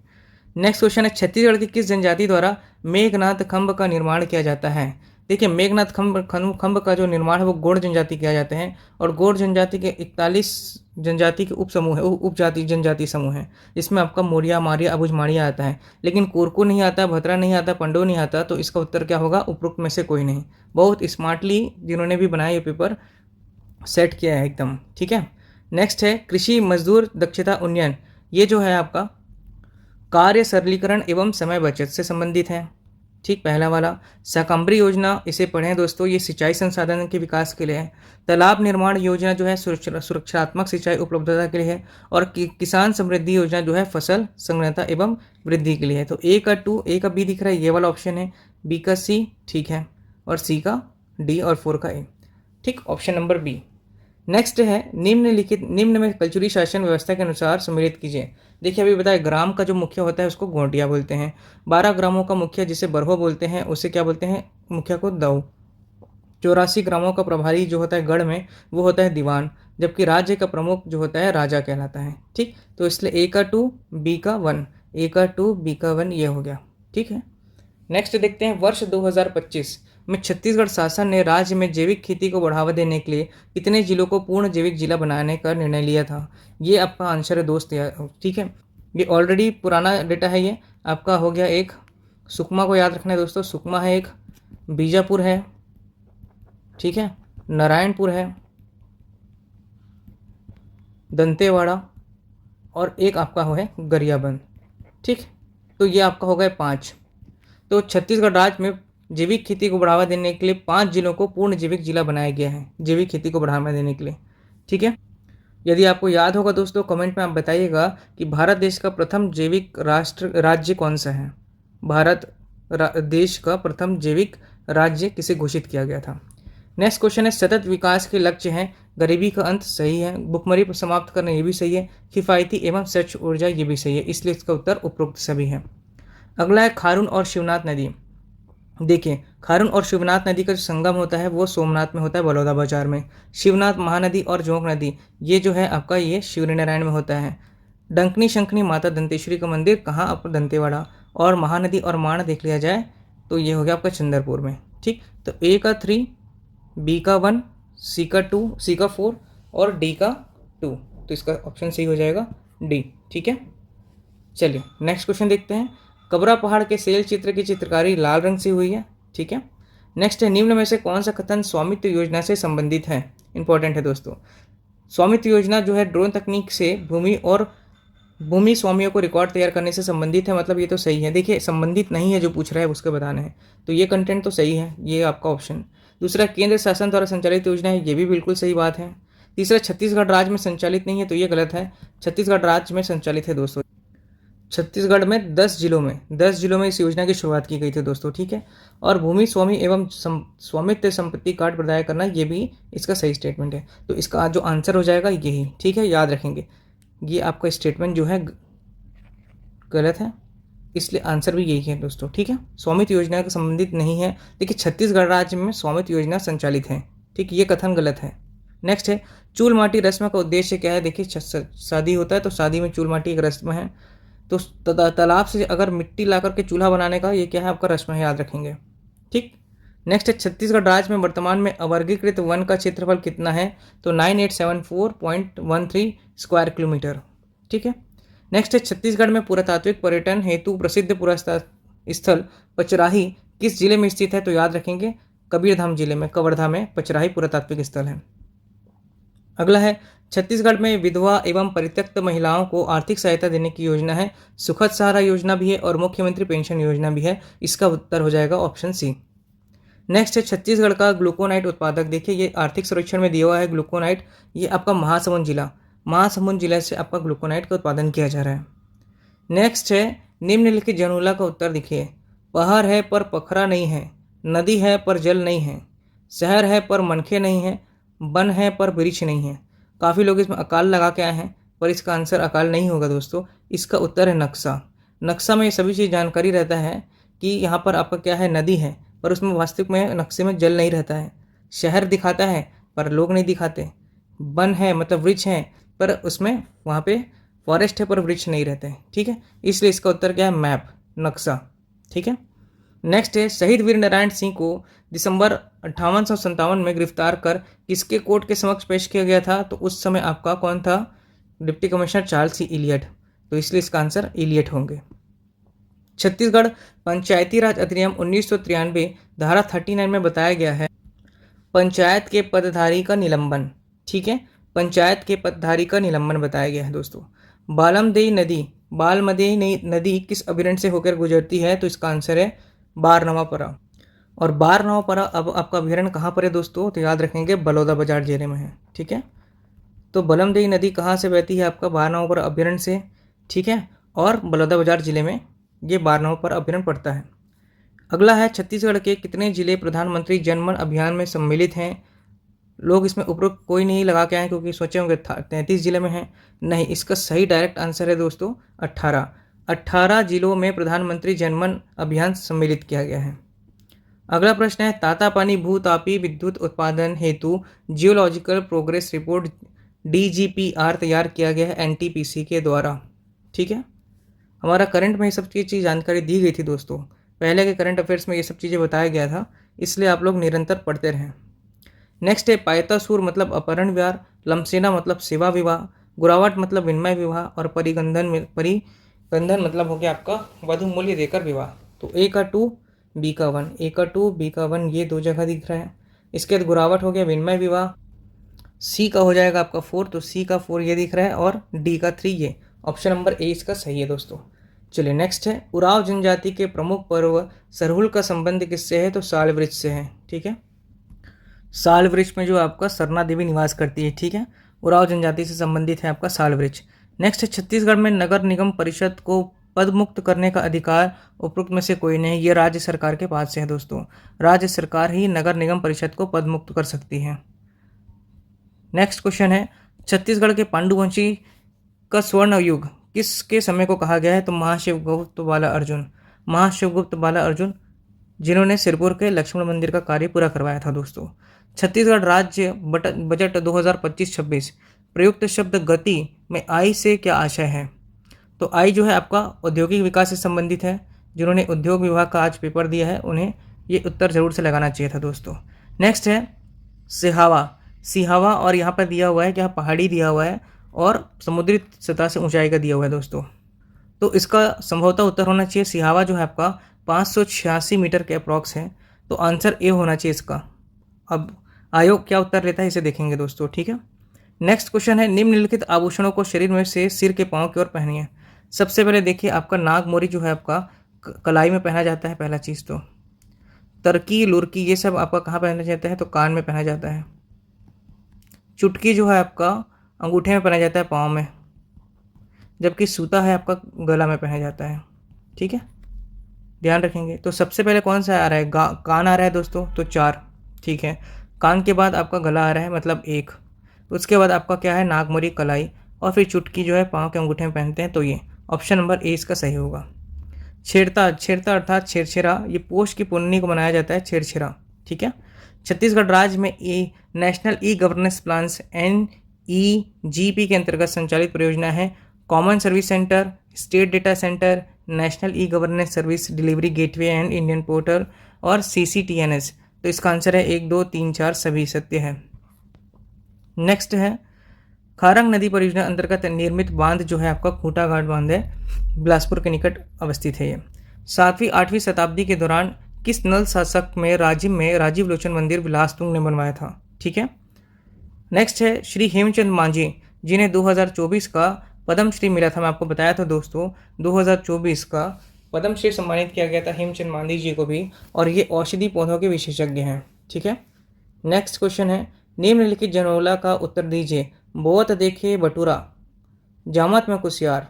नेक्स्ट क्वेश्चन है, छत्तीसगढ़ की किस जनजाति द्वारा मेघनाथ खंभ का निर्माण किया जाता है? देखिए, मेघनाथ खंभ का जो निर्माण है वो गोंड जनजाति किया जाता है, और गोंड जनजाति के 41 जनजाति के उप समूह है, उपजाति जनजाति समूह है। इसमें आपका मोरिया, मारिया, अबुझ माड़िया आता है, लेकिन कोरकू नहीं आता, भद्रा नहीं आता, पंडो नहीं आता, तो इसका उत्तर क्या होगा? उपरोक्त में से कोई नहीं। बहुत स्मार्टली जिन्होंने भी बनाया ये पेपर सेट किया है एकदम। ठीक है, नेक्स्ट है, कृषि मजदूर दक्षता उन्नयन, ये जो है आपका कार्य सरलीकरण एवं समय बचत से संबंधित है। ठीक, पहला वाला। शाकंभरी योजना, इसे पढ़ें दोस्तों, ये सिंचाई संसाधन के विकास के लिए है। तालाब निर्माण योजना जो है सुरक्षात्मक सिंचाई उपलब्धता के लिए है, और किसान समृद्धि योजना जो है फसल संग्रहता एवं वृद्धि के लिए है। तो ए का 2, ए का बी दिख रहा है, ये वाला ऑप्शन है, बी का सी, ठीक है, और सी का डी और 4 का ए। ठीक, ऑप्शन नंबर बी। नेक्स्ट है निम्न में कल्चुरी शासन व्यवस्था के अनुसार सम्मिलित कीजिए। देखिए अभी बताया ग्राम का जो मुखिया होता है उसको गोंटिया बोलते हैं, 12 ग्रामों का मुखिया जिसे बरहो बोलते हैं उसे क्या बोलते हैं, मुखिया को दऊ। 84 ग्रामों का प्रभारी जो होता है गढ़ में वो होता है दीवान, जबकि राज्य का प्रमुख जो होता है राजा कहलाता है। ठीक, तो इसलिए ए का 2 बी का 1, ए का 2 बी का 1 ये हो गया। ठीक है, नेक्स्ट देखते हैं वर्ष 2025 में छत्तीसगढ़ शासन ने राज्य में जैविक खेती को बढ़ावा देने के लिए कितने जिलों को पूर्ण जैविक जिला बनाने का निर्णय लिया था। ये आपका आंसर है दोस्त यार। ठीक है, ये ऑलरेडी पुराना डेटा है, ये आपका हो गया एक। सुकमा को याद रखना है दोस्तों, सुकमा है एक, बीजापुर है, ठीक है, नारायणपुर है, दंतेवाड़ा और एक आपका है गरियाबंद। ठीक, तो ये आपका हो गया 5। तो छत्तीसगढ़ राज्य में जैविक खेती को बढ़ावा देने के लिए 5 जिलों को पूर्ण जैविक जिला बनाया गया है, जैविक खेती को बढ़ावा देने के लिए। ठीक है, यदि आपको याद होगा दोस्तों कमेंट में आप बताइएगा कि भारत देश का प्रथम जैविक राज्य कौन सा है। भारत देश का प्रथम जैविक राज्य किसे घोषित किया गया था। नेक्स्ट क्वेश्चन है सतत विकास के लक्ष्य हैं गरीबी का अंत, सही है। भुखमरी पर समाप्त करना ये भी सही है। किफ़ायती एवं स्वच्छ ऊर्जा ये भी सही है, इसलिए इसका उत्तर उपरोक्त सभी है। अगला है खारून और शिवनाथ नदी। देखिए खारून और शिवनाथ नदी का जो संगम होता है वो सोमनाथ में होता है, बलौदा बाजार में। शिवनाथ महानदी और जोंक नदी ये जो है आपका ये शिवरीनारायण में होता है। डंकनी शंखनी माता दंतेश्वरी का मंदिर कहाँ, आपका दंतेवाड़ा। और महानदी और माण देख लिया जाए तो ये हो गया आपका चंद्रपुर में। ठीक, तो ए का 3, बी का 1, सी का 2, सी का 4 और डी का 2, तो इसका ऑप्शन सही हो जाएगा डी। ठीक है, चलिए नेक्स्ट क्वेश्चन देखते हैं। कबरा पहाड़ के सेल चित्र की चित्रकारी लाल रंग से हुई है। ठीक है, नेक्स्ट है निम्न में से कौन सा कथन स्वामित्व योजना से संबंधित है। इंपॉर्टेंट है दोस्तों। स्वामित्व योजना जो है ड्रोन तकनीक से भूमि स्वामियों को रिकॉर्ड तैयार करने से संबंधित है, मतलब ये तो सही है। देखिए संबंधित नहीं है जो पूछ रहा है उसके बताना है, तो ये कंटेंट तो सही है, ये आपका ऑप्शन। दूसरा केंद्र शासन द्वारा संचालित योजना है, ये भी बिल्कुल सही बात है। तीसरा छत्तीसगढ़ राज्य में संचालित नहीं है, तो ये गलत है, छत्तीसगढ़ राज्य में संचालित है दोस्तों। छत्तीसगढ़ में 10 जिलों में इस योजना की शुरुआत की गई थी दोस्तों। ठीक है, और भूमि स्वामी एवं स्वामित्व संपत्ति कार्ड प्रदाय करना ये भी इसका सही स्टेटमेंट है, तो इसका जो आंसर हो जाएगा यही। ठीक है, याद रखेंगे ये आपका स्टेटमेंट जो है गलत है, इसलिए आंसर भी यही है दोस्तों। ठीक है, स्वामित्व योजना का संबंधित नहीं है। देखिए छत्तीसगढ़ राज्य में स्वामित्व योजना संचालित है। ठीक, ये कथन गलत है। नेक्स्ट है चूल माटी रस्म का उद्देश्य क्या है। देखिए शादी होता है तो शादी में चूल माटी एक रस्म है, तो तालाब से अगर मिट्टी ला करके चूल्हा बनाने का ये क्या है आपका रस्म है, याद रखेंगे। ठीक, नेक्स्ट है छत्तीसगढ़ राज्य में वर्तमान में अवर्गीकृत वन का क्षेत्रफल कितना है, तो 9874.13 स्क्वायर किलोमीटर। ठीक है, नेक्स्ट है छत्तीसगढ़ में पुरातात्विक पर्यटन हेतु प्रसिद्ध पुरातत्व स्थल पचराही किस जिले में स्थित है, तो याद रखेंगे कबीरधाम जिले में, कवर्धा में पचराही पुरातात्विक स्थल है। अगला है छत्तीसगढ़ में विधवा एवं परित्यक्त महिलाओं को आर्थिक सहायता देने की योजना है, सुखद सहारा योजना भी है और मुख्यमंत्री पेंशन योजना भी है, इसका उत्तर हो जाएगा ऑप्शन सी। नेक्स्ट है छत्तीसगढ़ का ग्लूकोनाइट उत्पादक। देखिए ये आर्थिक सर्वेक्षण में दिया हुआ है ग्लूकोनाइट, ये आपका महासमुंद जिला से आपका ग्लूकोनाइट का उत्पादन किया जा रहा है। नेक्स्ट है निम्नलिखित जनूला का उत्तर देखिए। पहाड़ है पर पखरा नहीं है, नदी है पर जल नहीं है, शहर है पर मनखे नहीं है, वन है पर वृक्ष नहीं है। काफ़ी लोग इसमें अकाल लगा के आए हैं, पर इसका आंसर अकाल नहीं होगा दोस्तों, इसका उत्तर है नक्शा। नक्शा में ये सभी चीज़ जानकारी रहता है कि यहाँ पर आपका क्या है, नदी है पर उसमें वास्तविक में नक्शे में जल नहीं रहता है, शहर दिखाता है पर लोग नहीं दिखाते, वन है मतलब वृक्ष है पर उसमें वहाँ पे फॉरेस्ट है पर वृक्ष नहीं रहते हैं। ठीक है, इसलिए इसका उत्तर क्या है, मैप, नक्शा। ठीक है, नेक्स्ट है शहीद वीर नारायण सिंह को दिसंबर 1857 में गिरफ्तार कर किसके कोर्ट के समक्ष पेश किया गया था, तो उस समय आपका कौन था, डिप्टी कमिश्नर चार्ल्स सी इलियट, तो इसलिए इसका आंसर इलियट होंगे। छत्तीसगढ़ पंचायती राज अधिनियम 1993 धारा 39 में बताया गया है पंचायत के पदधारी का निलंबन। ठीक है, पंचायत के पदधारी का निलंबन बताया गया है दोस्तों। बालमदेही नदी किस अभयारण्य से होकर गुजरती है, तो इसका आंसर है बारनवापरा। और बारनवापरा अब आपका अभयारण्य कहाँ पर है दोस्तों, तो याद रखेंगे बलौदा बाजार जिले में है। ठीक है, तो बलमदेही नदी कहाँ से बहती है, आपका बारनवापरा अभयारण्य से। ठीक है, और बलौदा बाजार जिले में ये बारनवापरा अभयारण्य पड़ता है। अगला है छत्तीसगढ़ के कितने जिले प्रधानमंत्री जनमन अभियान में सम्मिलित हैं, लोग इसमें उपरोक्त कोई नहीं लगा के आए क्योंकि सोचे होंगे 33 जिले में है। नहीं, इसका सही डायरेक्ट आंसर है दोस्तों 18। 18 जिलों में प्रधानमंत्री जनमन अभियान सम्मिलित किया गया है। अगला प्रश्न है, तातापानी भूतापी विद्युत उत्पादन हेतु जियोलॉजिकल प्रोग्रेस रिपोर्ट DGPR तैयार किया गया है NTPC के द्वारा। ठीक है, हमारा करंट में ये सब चीज़ जानकारी दी गई थी दोस्तों, पहले के करंट अफेयर्स में ये सब चीज़ें बताया गया था, इसलिए आप लोग निरंतर पढ़ते रहें। नेक्स्ट है, पायतासूर मतलब अपहरण विवाह, लमसेना मतलब सेवा विवाह, गुरावट मतलब विनिमय विवाह और परिगंधन मतलब हो गया आपका वधु मूल्य देकर विवाह। तो A का 2 B का 1, A का 2 B का 1 ये दो जगह दिख रहा है। इसके बाद गुरावट हो गया विनिमय विवाह, C का हो जाएगा आपका 4, तो C का 4 ये दिख रहा है और D का 3 ये। ऑप्शन नंबर A इसका सही है दोस्तों। चलिए नेक्स्ट है, उराव जनजाति के प्रमुख पर्व सरहुल का संबंध किससे है? तो साल वृक्ष से है। ठीक है, साल वृक्ष में जो आपका सरना देवी निवास करती है। ठीक है, उराव जनजाति से संबंधित है आपका साल वृक्ष। नेक्स्ट है, छत्तीसगढ़ में नगर निगम परिषद को पद मुक्त करने का अधिकार उपरोक्त में से कोई नहीं। ये राज्य सरकार के पास से है दोस्तों, राज्य सरकार ही नगर निगम परिषद को पद मुक्त कर सकती है। नेक्स्ट क्वेश्चन है, छत्तीसगढ़ के पांडुवंशी का स्वर्ण युग किसके समय को कहा गया है? तो महाशिवगुप्त बाला अर्जुन, महाशिवगुप्त बाला अर्जुन जिन्होंने सिरपुर के लक्ष्मण मंदिर का कार्य पूरा करवाया था दोस्तों। छत्तीसगढ़ राज्य बजट 2025-26 प्रयुक्त शब्द गति में आई से क्या आशय है? तो आई जो है आपका औद्योगिक विकास से संबंधित है। जिन्होंने उद्योग विभाग का आज पेपर दिया है उन्हें ये उत्तर जरूर से लगाना चाहिए था दोस्तों। नेक्स्ट है सिहावा, सिहावा और यहाँ पर दिया हुआ है क्या? पहाड़ी दिया हुआ है और समुद्री सतह से ऊंचाई का दिया हुआ है दोस्तों। तो इसका संभवतः उत्तर होना चाहिए सिहावा जो है आपका 586 मीटर के अप्रॉक्स है। तो आंसर ए होना चाहिए इसका। अब आयोग क्या उत्तर लेता है इसे देखेंगे दोस्तों। ठीक है, नेक्स्ट क्वेश्चन है, निम्नलिखित आभूषणों को शरीर में से सिर के पांव की ओर पहनिए। सबसे पहले देखिए आपका नागमोरी जो है आपका कलाई में पहना जाता है पहला चीज़। तो तरकी लुरकी ये सब आपका कहाँ पहना जाता है? तो कान में पहना जाता है। चुटकी जो है आपका अंगूठे में पहना जाता है पाँव में, जबकि सूता है आपका गला में पहना जाता है। ठीक है, ध्यान रखेंगे। तो सबसे पहले कौन सा आ रहा है? कान आ रहा है दोस्तों, तो 4। ठीक है, कान के बाद आपका गला आ रहा है मतलब 1। उसके बाद आपका क्या है? नागमोरी कलाई, और फिर चुटकी जो है पाँव के अंगूठे में पहनते हैं। तो ये ऑप्शन नंबर ए इसका सही होगा। छेड़ता, छेड़ता अर्थात छेरछेरा, ये पोष की पुन्नी को मनाया जाता है छेरछेरा। ठीक है, छत्तीसगढ़ राज्य में national e governance plans NEGP के अंतर्गत संचालित परियोजना है common service centre, state data centre, national e governance service delivery gateway and Indian portal और CCTNS। तो इसका आंसर है 1, 2, 3, 4 सभी सत्य है। नेक्स्ट है, खारंग नदी परियोजना अंतर्गत निर्मित बांध जो है आपका खूंटा घाट बांध है, बिलासपुर के निकट अवस्थित है ये। 7वीं-8वीं शताब्दी के दौरान किस नल शासक में राजीव लोचन मंदिर बिलासतुंग ने बनवाया था? ठीक है, नेक्स्ट है, श्री हेमचंद मांझी जिन्हें 2024 का पद्मश्री मिला था। मैं आपको बताया था दोस्तों 2024 का पद्मश्री सम्मानित किया गया था हेमचंद मांझी जी को भी, और ये औषधि पौधों के विशेषज्ञ हैं। ठीक है, नेक्स्ट क्वेश्चन है, निम्नलिखित जनोला का उत्तर दीजिए। बोअत देखे बटुरा जामत में कुसियार,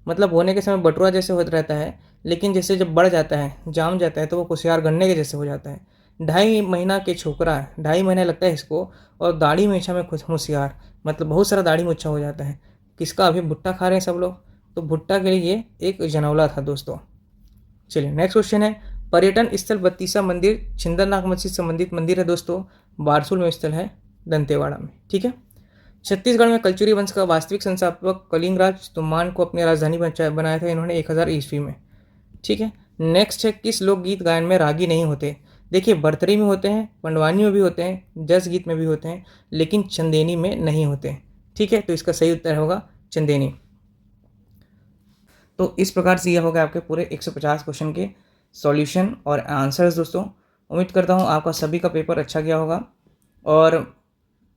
मतलब होने के समय बटुरा जैसे होता रहता है, लेकिन जैसे जब बढ़ जाता है जाम जाता है तो वो कुसियार गन्ने के जैसे हो जाता है। 2.5 महीना के छोकरा, 2.5 महीना लगता है इसको, और दाढ़ी मूछा में खुद होशियार, मतलब बहुत सारा दाढ़ी मूछा हो जाता है। किसका? अभी भुट्टा खा रहे हैं सब लोग, तो भुट्टा के लिए ये एक जनौला था दोस्तों। चलिए नेक्स्ट क्वेश्चन है, पर्यटन स्थल बत्तीसा मंदिर छिंदरनाग मस्जिद से संबंधित मंदिर है दोस्तों, बारसूल में स्थल है दंतेवाड़ा में। ठीक है, छत्तीसगढ़ में कलचुरी वंश का वास्तविक संस्थापक कलिंगराज तुम्मान को अपनी राजधानी बनाया था इन्होंने 1000 ईस्वी में। ठीक है, नेक्स्ट है, किस लोकगीत गायन में रागी नहीं होते? देखिए बरतरी में होते हैं, पंडवानी में भी होते हैं, जस गीत में भी होते हैं, लेकिन चंदेनी में नहीं होते। ठीक है, तो इसका सही उत्तर होगा चंदेनी। तो इस प्रकार से यह होगा आपके पूरे 150 क्वेश्चन के सॉल्यूशन और आंसर्स दोस्तों। उम्मीद करता हूँ आपका सभी का पेपर अच्छा गया होगा। और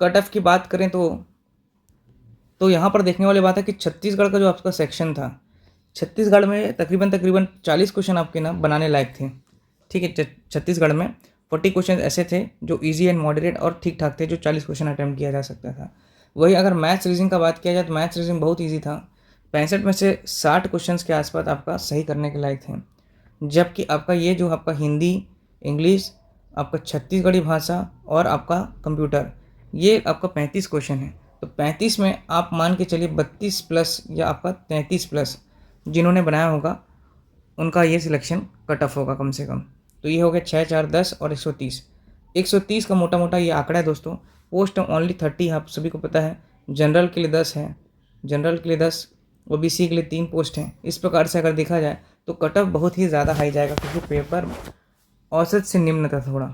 कट ऑफ की बात करें तो यहाँ पर देखने वाली बात है कि छत्तीसगढ़ का जो आपका सेक्शन था, छत्तीसगढ़ में तकरीबन 40 क्वेश्चन आपके ना बनाने लायक थे। ठीक है, छत्तीसगढ़ में 40 क्वेश्चन ऐसे थे जो इजी एंड मॉडरेट और ठीक ठाक थे, जो 40 क्वेश्चन अटैम्प्ट किया जा सकता था। वही अगर मैथ्स रीजनिंग का बात किया जाए तो मैथ्स रीजनिंग बहुत ईजी था, 65 में से 60 क्वेश्चन के आसपास आपका सही करने के लायक थे। जबकि आपका ये जो आपका हिंदी, इंग्लिश, आपका छत्तीसगढ़ी भाषा और आपका कंप्यूटर, ये आपका 35 क्वेश्चन है। तो 35 में आप मान के चलिए 32 प्लस या आपका 33 प्लस जिन्होंने बनाया होगा उनका ये सिलेक्शन कट ऑफ होगा कम से कम। तो ये हो गया 6, 4, 10 और 130। 130 का मोटा मोटा ये आंकड़ा है दोस्तों। पोस्ट ओनली 30 आप सभी को पता है। जनरल के लिए 10 है, जनरल के लिए 10, ओबीसी के लिए 3 पोस्ट हैं। इस प्रकार से अगर देखा जाए तो कट ऑफ बहुत ही ज़्यादा हाई जाएगा, क्योंकि पेपर औसत से निम्न था थोड़ा।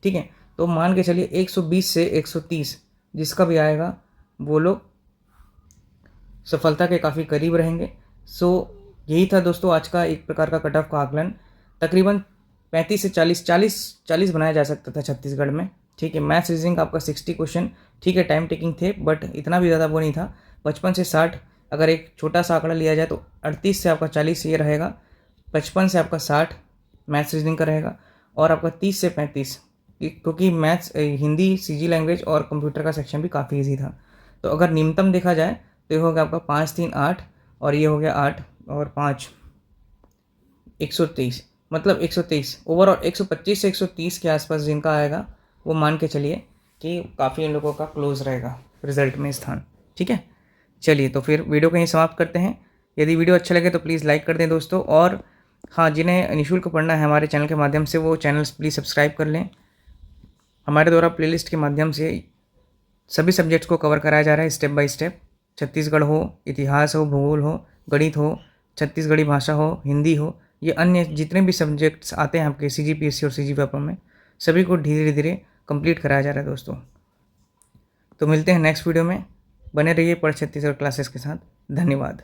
ठीक है, तो मान के चलिए 120 से 130 जिसका भी आएगा वो लोग सफलता के काफ़ी करीब रहेंगे। सो यही था दोस्तों आज का एक प्रकार का कट ऑफ का आकलन। तकरीबन 35 से 40 बनाया जा सकता था छत्तीसगढ़ में। ठीक है, मैथ्स रीजनिंग आपका 60 क्वेश्चन, ठीक है, टाइम टेकिंग थे, बट इतना भी ज़्यादा वो नहीं था। 55 से 60 अगर एक छोटा सा आंकड़ा लिया जाए तो 38 से आपका 40 ये रहेगा, 55 से आपका 60 मैथ्स रीजनिंग का रहेगा, और आपका 30 से 35 क्योंकि मैथ्स हिंदी सीजी लैंग्वेज और कंप्यूटर का सेक्शन भी काफ़ी ईजी था। तो अगर न्यूनतम देखा जाए तो ये हो गया आपका 5, 3, 8 और ये हो गया 8 और 5 123, मतलब 123 ओवरऑल 125 से 130 के आसपास जिनका आएगा वो मान के चलिए कि काफ़ी इन लोगों का क्लोज रहेगा रिजल्ट में स्थान। ठीक है, चलिए तो फिर वीडियो को यहीं समाप्त करते हैं। यदि वीडियो अच्छा लगे तो प्लीज़ लाइक कर दें दोस्तों, और हाँ, जिन्हें निःशुल्क पढ़ना है हमारे चैनल के माध्यम से वो चैनल प्लीज़ सब्सक्राइब कर लें। हमारे द्वारा प्लेलिस्ट के माध्यम से सभी सब्जेक्ट्स को कवर कराया जा रहा है स्टेप बाय स्टेप। छत्तीसगढ़ हो, इतिहास हो, भूगोल हो, गणित हो, छत्तीसगढ़ी भाषा हो, हिंदी हो, ये अन्य जितने भी सब्जेक्ट्स आते हैं आपके सीजीपीएससी और सीजी पेपर में, सभी को धीरे धीरे कंप्लीट कराया जा रहा है दोस्तों। तो मिलते हैं नेक्स्ट वीडियो में। बने रहिए पढ़ छत्तीसगढ़ क्लासेस के साथ। धन्यवाद।